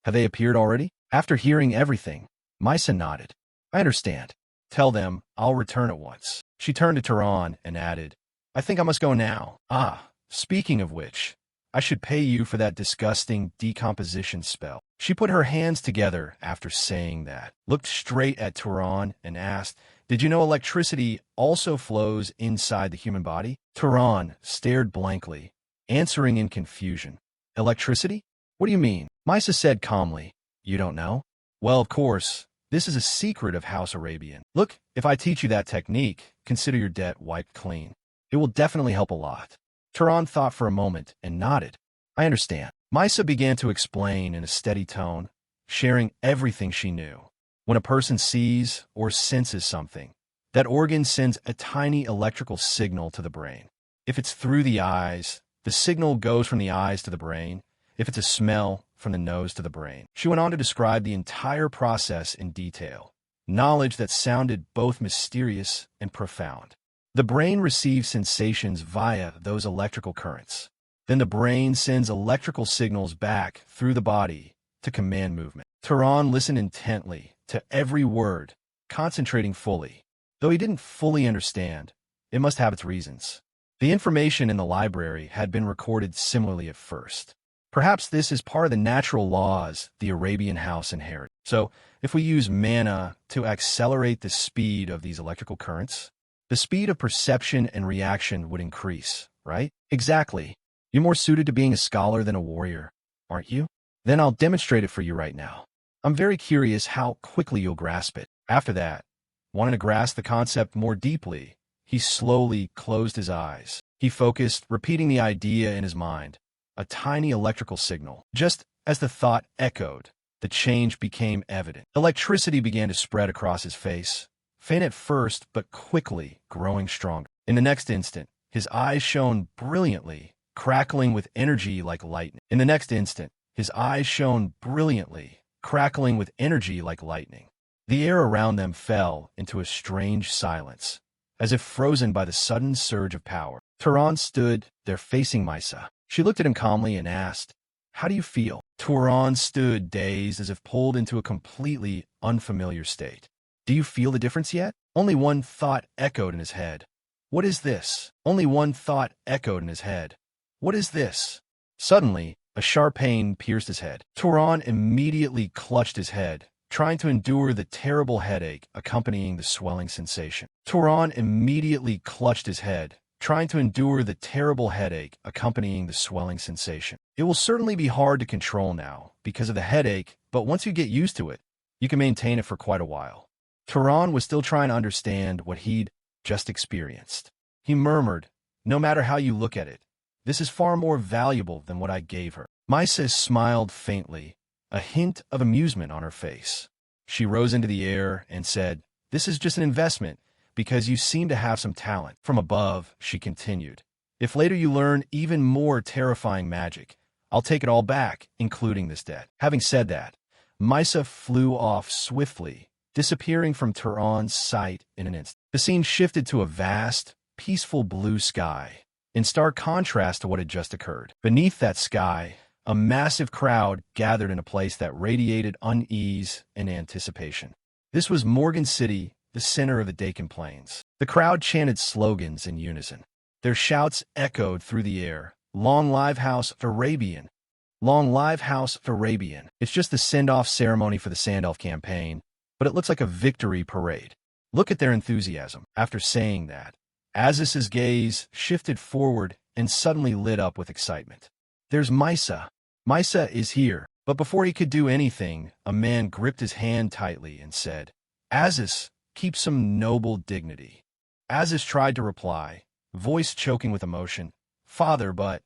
"Have they appeared already?" After hearing everything, Misa nodded. "I understand. Tell them I'll return at once." She turned to Tehran and added, "I think I must go now. Speaking of which, I should pay you for that disgusting decomposition spell." She put her hands together after saying that, looked straight at Tehran and asked, "Did you know electricity also flows inside the human body?" Tehran stared blankly, answering in confusion. "Electricity? What do you mean?" Misa said calmly, "You don't know? Well, of course, this is a secret of House Arabian. Look, if I teach you that technique, consider your debt wiped clean. It will definitely help a lot." Tehran thought for a moment and nodded. "I understand." Misa began to explain in a steady tone, sharing everything she knew. When a person sees or senses something, that organ sends a tiny electrical signal to the brain. If it's through the eyes, the signal goes from the eyes to the brain. If it's a smell, from the nose to the brain. She went on to describe the entire process in detail, knowledge that sounded both mysterious and profound. The brain receives sensations via those electrical currents. Then the brain sends electrical signals back through the body to command movement. Tehran listened intently to every word, concentrating fully. Though he didn't fully understand, it must have its reasons. The information in the library had been recorded similarly at first. Perhaps this is part of the natural laws the Arabian house inherited. So, if we use mana to accelerate the speed of these electrical currents, The speed of perception and reaction would increase, right? Exactly. You're more suited to being a scholar than a warrior, aren't you? Then I'll demonstrate it for you right now. I'm very curious how quickly you'll grasp it. After that, wanting to grasp the concept more deeply, he slowly closed his eyes. He focused, repeating the idea in his mind, a tiny electrical signal. Just as the thought echoed, the change became evident. Electricity began to spread across his face, faint at first, but quickly growing stronger. In the next instant, his eyes shone brilliantly, crackling with energy like lightning. In the next instant, his eyes shone brilliantly, crackling with energy like lightning. The air around them fell into a strange silence, as if frozen by the sudden surge of power. Turan stood there facing Misa. She looked at him calmly and asked, "How do you feel?" Turan stood dazed, as if pulled into a completely unfamiliar state. "Do you feel the difference yet?" Only one thought echoed in his head. "What is this?" Only one thought echoed in his head. "What is this?" Suddenly, a sharp pain pierced his head. Turan immediately clutched his head, trying to endure the terrible headache accompanying the swelling sensation. Turan immediately clutched his head, trying to endure the terrible headache accompanying the swelling sensation. It will certainly be hard to control now because of the headache, but once you get used to it, you can maintain it for quite a while. Turan was still trying to understand what he'd just experienced. He murmured, "No matter how you look at it, this is far more valuable than what I gave her." Misa smiled faintly, a hint of amusement on her face. She rose into the air and said, "This is just an investment, because you seem to have some talent." From above, she continued, "If later you learn even more terrifying magic, I'll take it all back, including this debt." Having said that, Misa flew off swiftly, disappearing from Turan's sight in an instant. The scene shifted to a vast, peaceful blue sky, in stark contrast to what had just occurred. Beneath that sky, a massive crowd gathered in a place that radiated unease and anticipation. This was Morgan City, the center of the Deccan Plains. The crowd chanted slogans in unison. Their shouts echoed through the air. "Long live House Arabian! Long live House Arabian!" It's just the send-off ceremony for the Sandelf campaign, but it looks like a victory parade. Look at their enthusiasm. After saying that, Aziz's gaze shifted forward and suddenly lit up with excitement. "There's Misa. Misa is here." But before he could do anything, a man gripped his hand tightly and said, "Aziz, keep some noble dignity." Aziz tried to reply, voice choking with emotion, "Father, but..."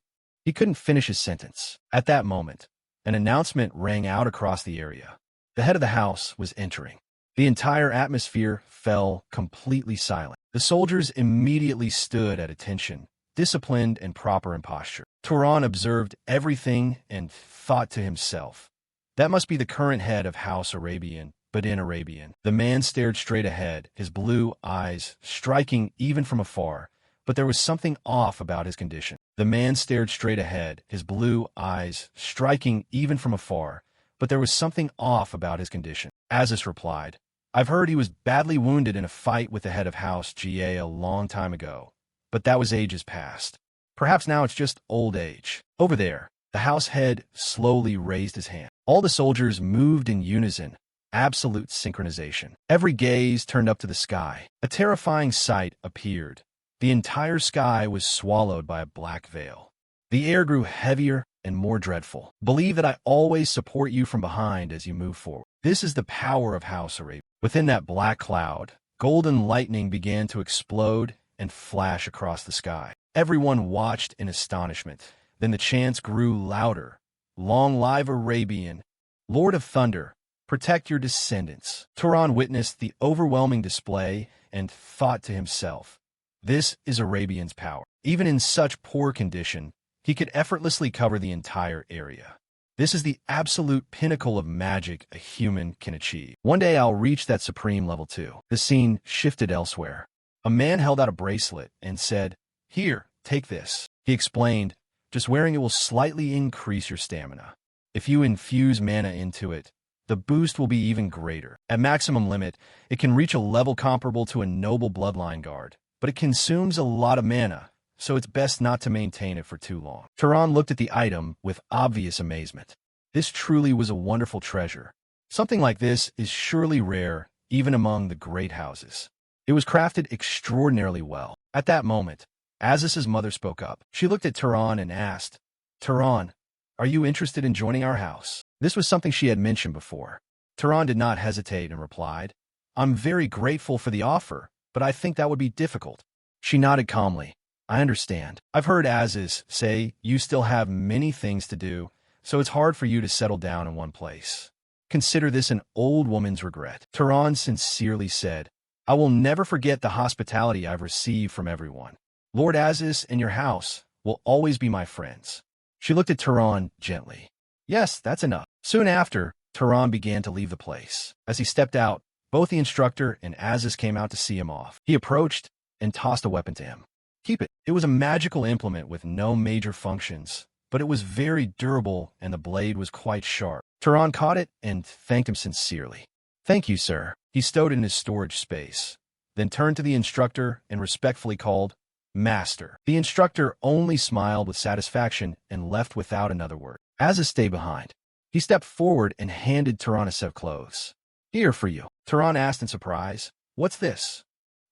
He couldn't finish his sentence. At that moment, an announcement rang out across the area. The head of the house was entering. The entire atmosphere fell completely silent. The soldiers immediately stood at attention, disciplined and proper in posture. Turan observed everything and thought to himself, "That must be the current head of House Arabian, but in Arabian." The man stared straight ahead, his blue eyes striking even from afar, but there was something off about his condition. The man stared straight ahead, his blue eyes striking even from afar, but there was something off about his condition. Aziz replied, "I've heard he was badly wounded in a fight with the head of House Ga a long time ago, but that was ages past. Perhaps now it's just old age." Over there, the house head slowly raised his hand. All the soldiers moved in unison, absolute synchronization. Every gaze turned up to the sky. A terrifying sight appeared. The entire sky was swallowed by a black veil. The air grew heavier and more dreadful. "Believe that I always support you from behind as you move forward. This is the power of House Arabia." Within that black cloud, golden lightning began to explode and flash across the sky. Everyone watched in astonishment. Then the chants grew louder. "Long live Arabian! Lord of Thunder, protect your descendants." Turan witnessed the overwhelming display and thought to himself, "This is Arabian's power." Even in such poor condition, he could effortlessly cover the entire area. This is the absolute pinnacle of magic a human can achieve. One day I'll reach that supreme level too. The scene shifted elsewhere. A man held out a bracelet and said, "Here, take this." He explained, "Just wearing it will slightly increase your stamina. If you infuse mana into it, the boost will be even greater. At maximum limit, it can reach a level comparable to a noble bloodline guard, but it consumes a lot of mana, so it's best not to maintain it for too long." Turan looked at the item with obvious amazement. This truly was a wonderful treasure. Something like this is surely rare, even among the great houses. It was crafted extraordinarily well. At that moment, Aziz's mother spoke up. She looked at Turan and asked, Turan, are you interested in joining our house? This was something she had mentioned before. Turan did not hesitate and replied, I'm very grateful for the offer, but I think that would be difficult. She nodded calmly. I understand. I've heard Aziz say you still have many things to do, so it's hard for you to settle down in one place. Consider this an old woman's regret. Turan sincerely said, I will never forget the hospitality I've received from everyone. Lord Aziz and your house will always be my friends. She looked at Turan gently. Yes, that's enough. Soon after, Turan began to leave the place. As he stepped out, both the instructor and Aziz came out to see him off. He approached and tossed a weapon to him. Keep it. It was a magical implement with no major functions, but it was very durable and the blade was quite sharp. Turan caught it and thanked him sincerely. Thank you, sir. He stowed it in his storage space, then turned to the instructor and respectfully called, Master. The instructor only smiled with satisfaction and left without another word. Aziz stayed behind. He stepped forward and handed Turan a set of clothes. Here for you. Turan asked in surprise, What's this?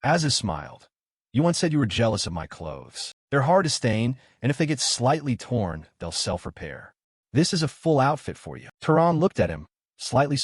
Aziz smiled. You once said you were jealous of my clothes. They're hard to stain, and if they get slightly torn, they'll self-repair. This is a full outfit for you. Turan looked at him, slightly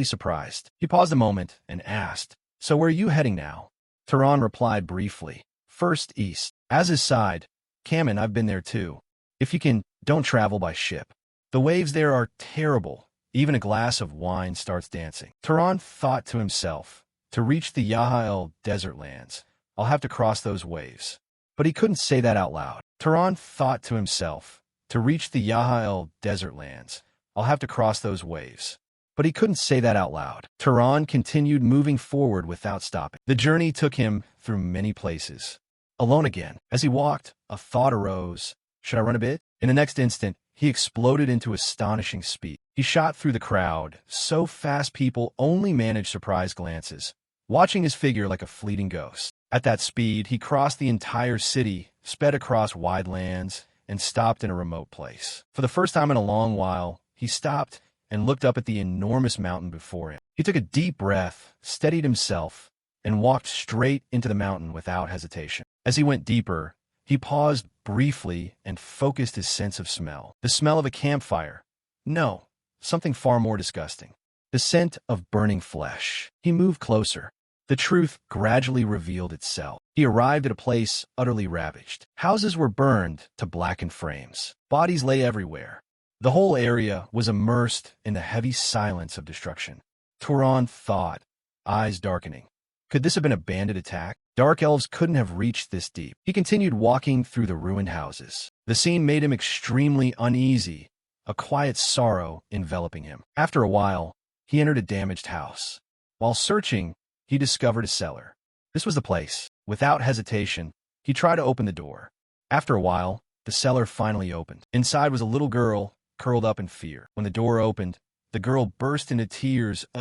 surprised. He paused a moment and asked, So where are you heading now? Turan replied briefly, First east. Aziz sighed, Kamen, I've been there too. If you can, don't travel by ship. The waves there are terrible. Even a glass of wine starts dancing. Turan thought to himself, to reach the Yahael desert lands, I'll have to cross those waves. But he couldn't say that out loud. Turan thought to himself, to reach the Yahael desert lands, I'll have to cross those waves. But he couldn't say that out loud. Turan continued moving forward without stopping. The journey took him through many places. Alone again. As he walked, a thought arose. Should I run a bit? In the next instant, he exploded into astonishing speed. He shot through the crowd, so fast people only managed surprised glances, watching his figure like a fleeting ghost. At that speed, he crossed the entire city, sped across wide lands, and stopped in a remote place. For the first time in a long while, he stopped and looked up at the enormous mountain before him. He took a deep breath, steadied himself, and walked straight into the mountain without hesitation. As he went deeper, he paused briefly and focused his sense of smell. The smell of a campfire. No, something far more disgusting. The scent of burning flesh. He moved closer. The truth gradually revealed itself. He arrived at a place utterly ravaged. Houses were burned to blackened frames. Bodies lay everywhere. The whole area was immersed in the heavy silence of destruction. Turan thought, eyes darkening. Could this have been a bandit attack? Dark elves couldn't have reached this deep. He continued walking through the ruined houses. The scene made him extremely uneasy, a quiet sorrow enveloping him. After a while, he entered a damaged house. While searching, he discovered a cellar. This was the place. Without hesitation, he tried to open the door. After a while, the cellar finally opened. Inside was a little girl, curled up in fear. When the door opened, the girl burst into tears.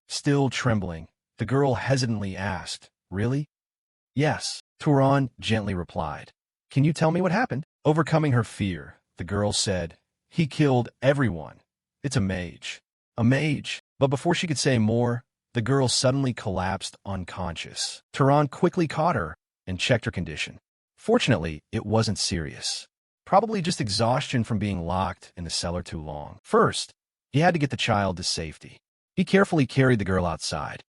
Still trembling. The girl hesitantly asked, Really? Yes, Turan gently replied. Can you tell me what happened? Overcoming her fear, the girl said, He killed everyone. It's a mage. A mage. But before she could say more, the girl suddenly collapsed unconscious. Turan quickly caught her and checked her condition. Fortunately, it wasn't serious. Probably just exhaustion from being locked in the cellar too long. First, he had to get the child to safety. He carefully carried the girl outside.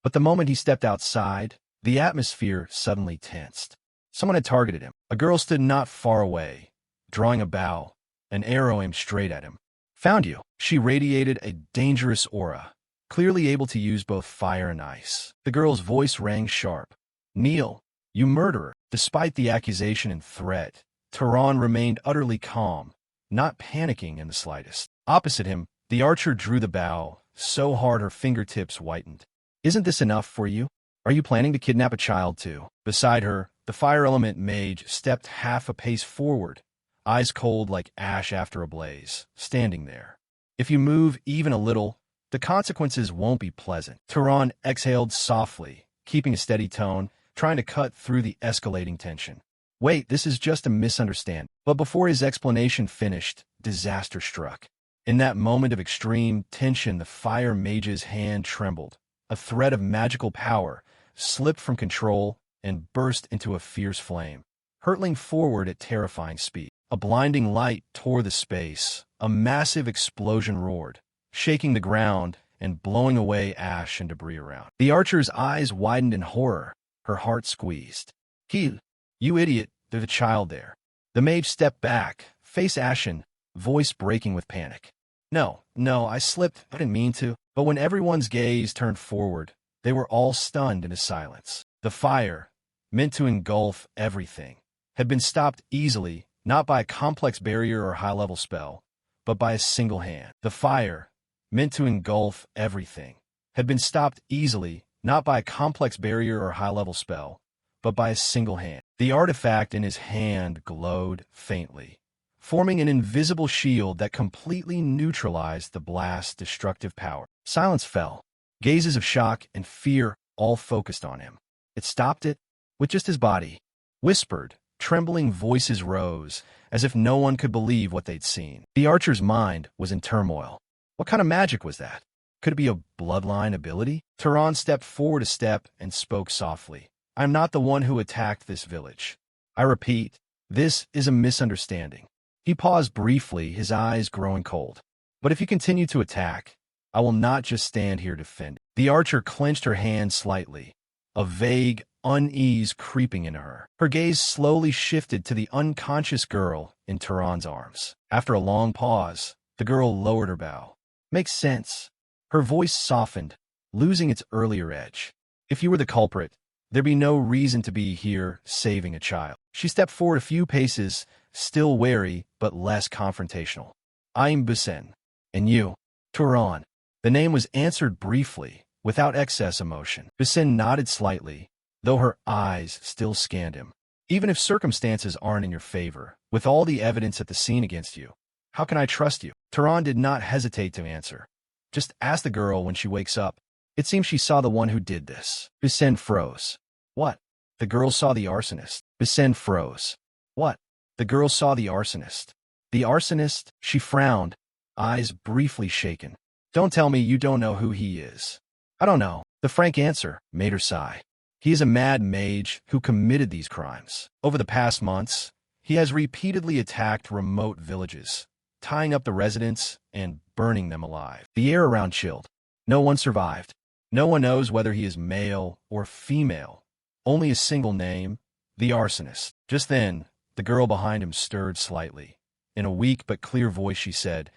But the moment he stepped outside, the atmosphere suddenly tensed. Someone had targeted him. A girl stood not far away, drawing a bow, an arrow aimed straight at him. Found you. She radiated a dangerous aura, clearly able to use both fire and ice. The girl's voice rang sharp. Kneel, you murderer. Despite the accusation and threat, Turan remained utterly calm, not panicking in the slightest. Opposite him, the archer drew the bow, so hard her fingertips whitened. Isn't this enough for you? Are you planning to kidnap a child too? Beside her, the fire element mage stepped half a pace forward, eyes cold like ash after a blaze, standing there. If you move even a little, the consequences won't be pleasant. Turan exhaled softly, keeping a steady tone, trying to cut through the escalating tension. Wait, this is just a misunderstanding. But before his explanation finished, disaster struck. In that moment of extreme tension, the fire mage's hand trembled. A thread of magical power slipped from control and burst into a fierce flame, hurtling forward at terrifying speed. A blinding light tore the space. A massive explosion roared, shaking the ground and blowing away ash and debris around. The archer's eyes widened in horror. Her heart squeezed. "Kill! You idiot! There's a child there." The mage stepped back, face ashen, voice breaking with panic. No, I slipped. I didn't mean to." But when everyone's gaze turned forward, they were all stunned into silence. The fire, meant to engulf everything, had been stopped easily, not by a complex barrier or high-level spell, but by a single hand. The fire, meant to engulf everything, had been stopped easily, not by a complex barrier or high-level spell, but by a single hand. The artifact in his hand glowed faintly, forming an invisible shield that completely neutralized the blast's destructive power. Silence fell. Gazes of shock and fear all focused on him. It stopped it with just his body. Whispered, trembling voices rose, as if no one could believe what they'd seen. The archer's mind was in turmoil. What kind of magic was that? Could it be a bloodline ability? Tehran stepped forward a step and spoke softly. "I'm not the one who attacked this village. I repeat, this is a misunderstanding." He paused briefly, his eyes growing cold. "But if you continue to attack, I will not just stand here defending." The archer clenched her hand slightly, a vague unease creeping into her. Her gaze slowly shifted to the unconscious girl in Tehran's arms. After a long pause, the girl lowered her bow. "Makes sense." Her voice softened, losing its earlier edge. "If you were the culprit, there'd be no reason to be here saving a child." She stepped forward a few paces, still wary but less confrontational. "I'm Bisen. And you?" "Tehran." The name was answered briefly, without excess emotion. Bisen nodded slightly, though her eyes still scanned him. "Even if circumstances aren't in your favor, with all the evidence at the scene against you, how can I trust you?" Tehran did not hesitate to answer. "Just ask the girl when she wakes up. It seems she saw the one who did this." Bisen froze. "What?" "The girl saw the arsonist." Bisen froze. "What?" "The girl saw the arsonist." "The arsonist?" She frowned, eyes briefly shaken. "Don't tell me you don't know who he is." "I don't know." The frank answer made her sigh. "He is a mad mage who committed these crimes. Over the past months, he has repeatedly attacked remote villages, tying up the residents and burning them alive." The air around chilled. No one survived. No one knows whether he is male or female. Only a single name, the arsonist. Just then, the girl behind him stirred slightly. In a weak but clear voice she said,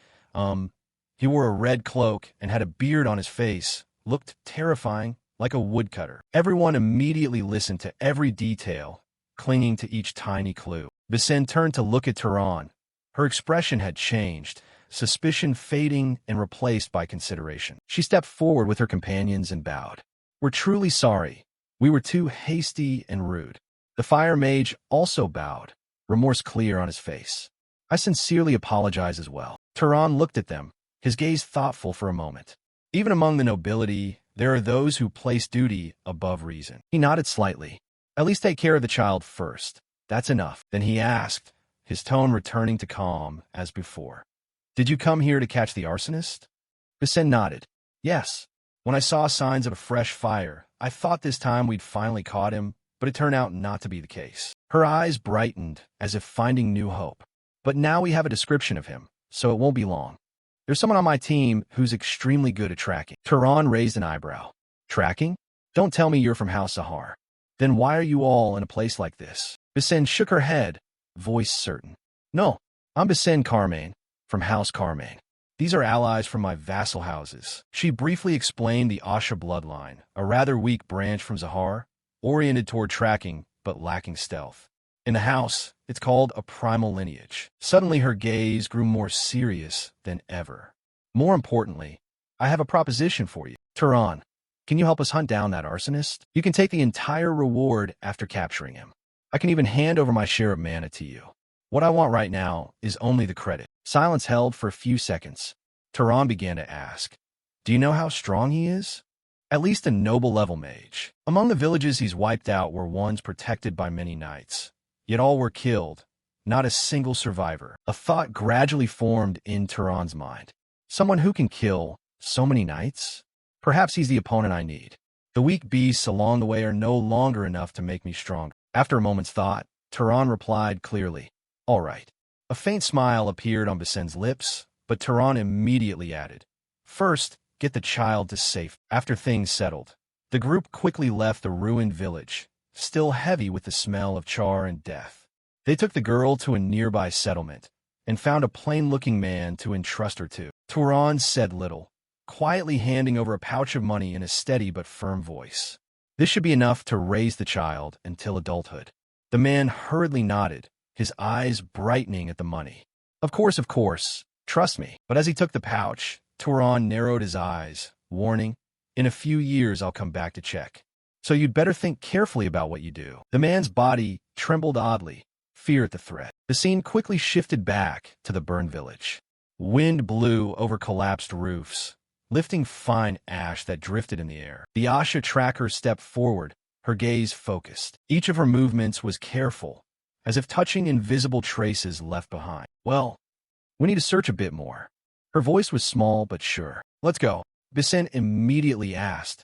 He wore a red cloak and had a beard on his face, looked terrifying, like a woodcutter." Everyone immediately listened to every detail, clinging to each tiny clue. Bisen turned to look at Tehran. Her expression had changed, suspicion fading and replaced by consideration. She stepped forward with her companions and bowed. "We're truly sorry. We were too hasty and rude." The fire mage also bowed, remorse clear on his face. "I sincerely apologize as well." Tehran looked at them, his gaze thoughtful for a moment. "Even among the nobility, there are those who place duty above reason." He nodded slightly. "At least take care of the child first. That's enough." Then he asked, his tone returning to calm as before. "Did you come here to catch the arsonist?" Bisen nodded. "Yes. When I saw signs of a fresh fire, I thought this time we'd finally caught him, but it turned out not to be the case." Her eyes brightened, as if finding new hope. "But now we have a description of him, so it won't be long. There's someone on my team who's extremely good at tracking." Tehran raised an eyebrow. "Tracking? Don't tell me you're from House Sahar. Then why are you all in a place like this?" Bisen shook her head, voice certain. "No, I'm Bisen Carmaine, from House Carmaine. These are allies from my vassal houses." She briefly explained the Asha bloodline, a rather weak branch from Zahar, oriented toward tracking but lacking stealth. In the house, it's called a primal lineage. Suddenly her gaze grew more serious than ever. "More importantly, I have a proposition for you. Tehran, can you help us hunt down that arsonist? You can take the entire reward after capturing him. I can even hand over my share of mana to you. What I want right now is only the credit." Silence held for a few seconds. Tehran began to ask, "Do you know how strong he is?" "At least a noble-level mage. Among the villages he's wiped out were ones protected by many knights. Yet all were killed, not a single survivor." A thought gradually formed in Tehran's mind. Someone who can kill so many knights? Perhaps he's the opponent I need. The weak beasts along the way are no longer enough to make me stronger. After a moment's thought, Tehran replied clearly, "All right." A faint smile appeared on Basen's lips, but Tehran immediately added, "First, get the child to safety." After things settled, the group quickly left the ruined village, still heavy with the smell of char and death. They took the girl to a nearby settlement and found a plain-looking man to entrust her to. Tehran said little, quietly handing over a pouch of money in a steady but firm voice. This should be enough to raise the child until adulthood. The man hurriedly nodded, his eyes brightening at the money. Of course, trust me." But as he took the pouch, Tehran narrowed his eyes, warning, "In a few years I'll come back to check. So you'd better think carefully about what you do." The man's body trembled oddly, fear at the threat. The scene quickly shifted back to the burned village. Wind blew over collapsed roofs, lifting fine ash that drifted in the air. The Asha tracker stepped forward, her gaze focused. Each of her movements was careful, as if touching invisible traces left behind. "Well, we need to search a bit more." Her voice was small but sure. "Let's go." Bisen immediately asked,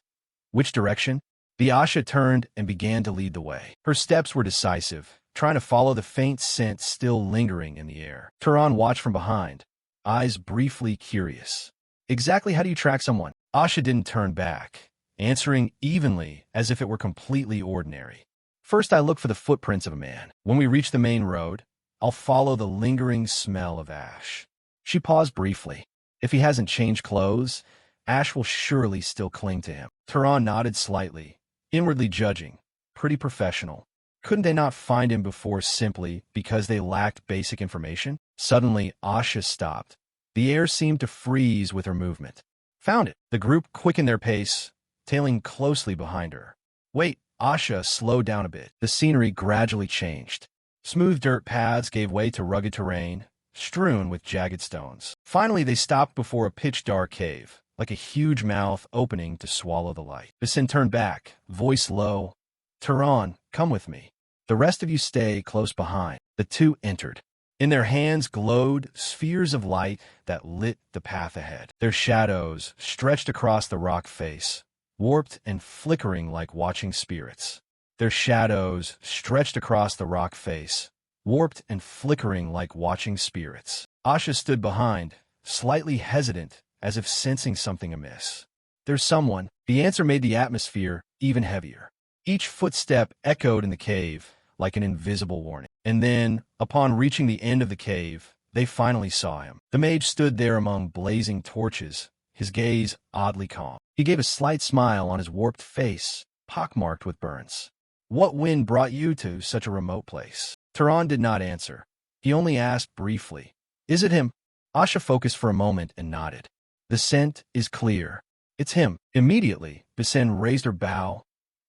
"Which direction?" The Asha turned and began to lead the way. Her steps were decisive, trying to follow the faint scent still lingering in the air. Tehran watched from behind, eyes briefly curious. "Exactly how do you track someone?" Asha didn't turn back, answering evenly as if it were completely ordinary. "First I look for the footprints of a man. When we reach the main road, I'll follow the lingering smell of ash." She paused briefly. If he hasn't changed clothes, ash will surely still cling to him. Tehran nodded slightly, inwardly judging. Pretty professional. Couldn't they not find him before simply because they lacked basic information? Suddenly, Asha stopped. The air seemed to freeze with her movement. "Found it." The group quickened their pace, tailing closely behind her. "Wait." Asha slowed down a bit. The scenery gradually changed. Smooth dirt paths gave way to rugged terrain, strewn with jagged stones. Finally, they stopped before a pitch-dark cave, like a huge mouth opening to swallow the light. Basin turned back, voice low. "Tehran, come with me. The rest of you stay close behind." The two entered. In their hands glowed spheres of light that lit the path ahead. Their shadows stretched across the rock face, warped and flickering like watching spirits. Their shadows stretched across the rock face, warped and flickering like watching spirits. Asha stood behind, slightly hesitant, as if sensing something amiss. "There's someone." The answer made the atmosphere even heavier. Each footstep echoed in the cave, like an invisible warning. And then, upon reaching the end of the cave, they finally saw him. The mage stood there among blazing torches, his gaze oddly calm. He gave a slight smile on his warped face, pockmarked with burns. "What wind brought you to such a remote place?" Tehran did not answer. He only asked briefly, "Is it him?" Asha focused for a moment and nodded. "The scent is clear. It's him." Immediately, Bisen raised her bow,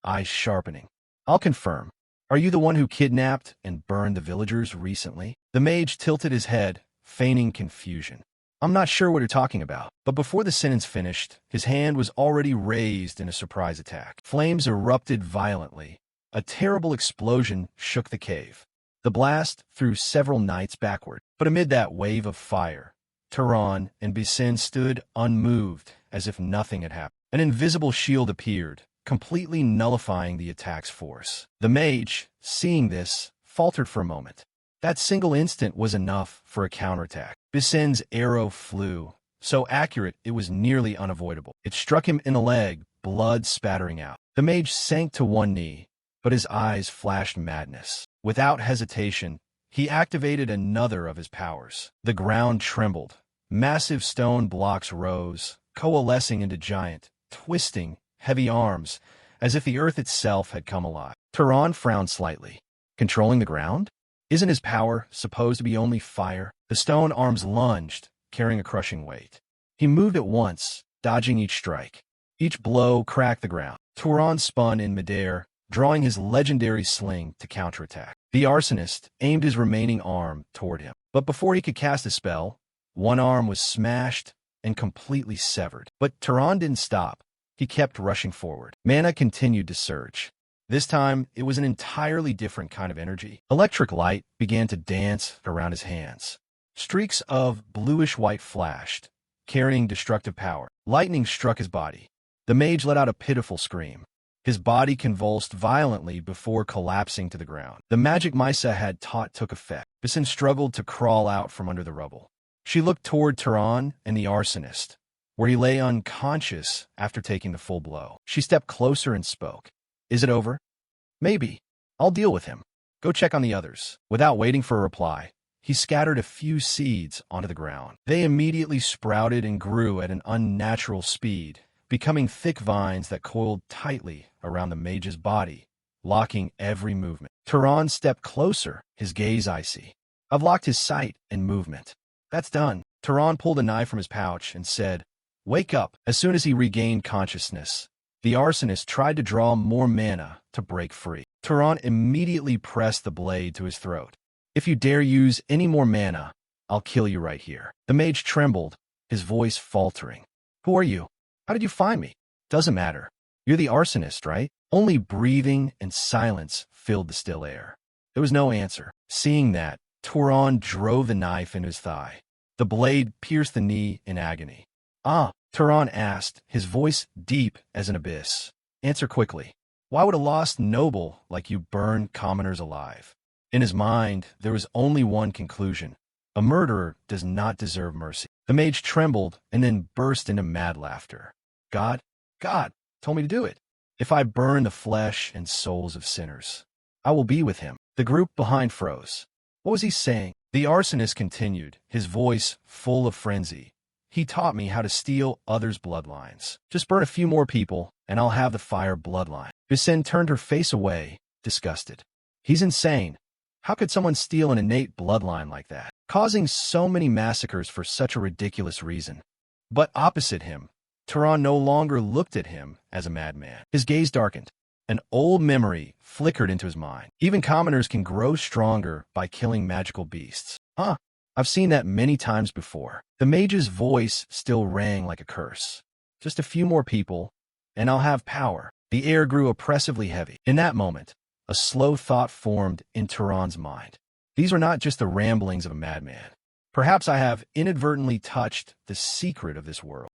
eyes sharpening. "I'll confirm. Are you the one who kidnapped and burned the villagers recently?" The mage tilted his head, feigning confusion. "I'm not sure what you're talking about." But before the sentence finished, his hand was already raised in a surprise attack. Flames erupted violently. A terrible explosion shook the cave. The blast threw several knights backward. But amid that wave of fire, Tehran and Bisen stood unmoved, as if nothing had happened. An invisible shield appeared, completely nullifying the attack's force. The mage, seeing this, faltered for a moment. That single instant was enough for a counterattack. Bisen's arrow flew, so accurate it was nearly unavoidable. It struck him in the leg, blood spattering out. The mage sank to one knee, but his eyes flashed madness. Without hesitation, he activated another of his powers. The ground trembled. Massive stone blocks rose, coalescing into giant, twisting, heavy arms, as if the earth itself had come alive. Tehran frowned slightly. Controlling the ground? Isn't his power supposed to be only fire? The stone arms lunged, carrying a crushing weight. He moved at once, dodging each strike. Each blow cracked the ground. Tehran spun in midair, drawing his legendary sling to counterattack. The arsonist aimed his remaining arm toward him. But before he could cast a spell, one arm was smashed and completely severed. But Tehran didn't stop. He kept rushing forward. Mana continued to surge. This time, it was an entirely different kind of energy. Electric light began to dance around his hands. Streaks of bluish-white flashed, carrying destructive power. Lightning struck his body. The mage let out a pitiful scream. His body convulsed violently before collapsing to the ground. The magic Misa had taught took effect. Bisin struggled to crawl out from under the rubble. She looked toward Turan and the arsonist, where he lay unconscious after taking the full blow. She stepped closer and spoke. Is it over? Maybe. I'll deal with him. Go check on the others. Without waiting for a reply, he scattered a few seeds onto the ground. They immediately sprouted and grew at an unnatural speed, becoming thick vines that coiled tightly around the mage's body, locking every movement. Turan stepped closer, his gaze icy. I've locked his sight and movement. That's done. Turan pulled a knife from his pouch and said, Wake up. As soon as he regained consciousness, the arsonist tried to draw more mana to break free. Turan immediately pressed the blade to his throat. If you dare use any more mana, I'll kill you right here. The mage trembled, his voice faltering. Who are you? How did you find me? Doesn't matter. You're the arsonist, right? Only breathing and silence filled the still air. There was no answer. Seeing that, Turan drove the knife into his thigh. The blade pierced the knee in agony. Ah, Turan asked, his voice deep as an abyss. Answer quickly. Why would a lost noble like you burn commoners alive? In his mind, there was only one conclusion. A murderer does not deserve mercy. The mage trembled and then burst into mad laughter. God told me to do it. If I burn the flesh and souls of sinners, I will be with him. The group behind froze. What was he saying? The arsonist continued, his voice full of frenzy. He taught me how to steal others' bloodlines. Just burn a few more people, and I'll have the fire bloodline. Bisin turned her face away, disgusted. He's insane. How could someone steal an innate bloodline like that, causing so many massacres for such a ridiculous reason? But opposite him, Turan no longer looked at him as a madman. His gaze darkened. An old memory flickered into his mind. Even commoners can grow stronger by killing magical beasts. I've seen that many times before. The mage's voice still rang like a curse. Just a few more people, and I'll have power. The air grew oppressively heavy. In that moment, a slow thought formed in Turan's mind. These were not just the ramblings of a madman. Perhaps I have inadvertently touched the secret of this world.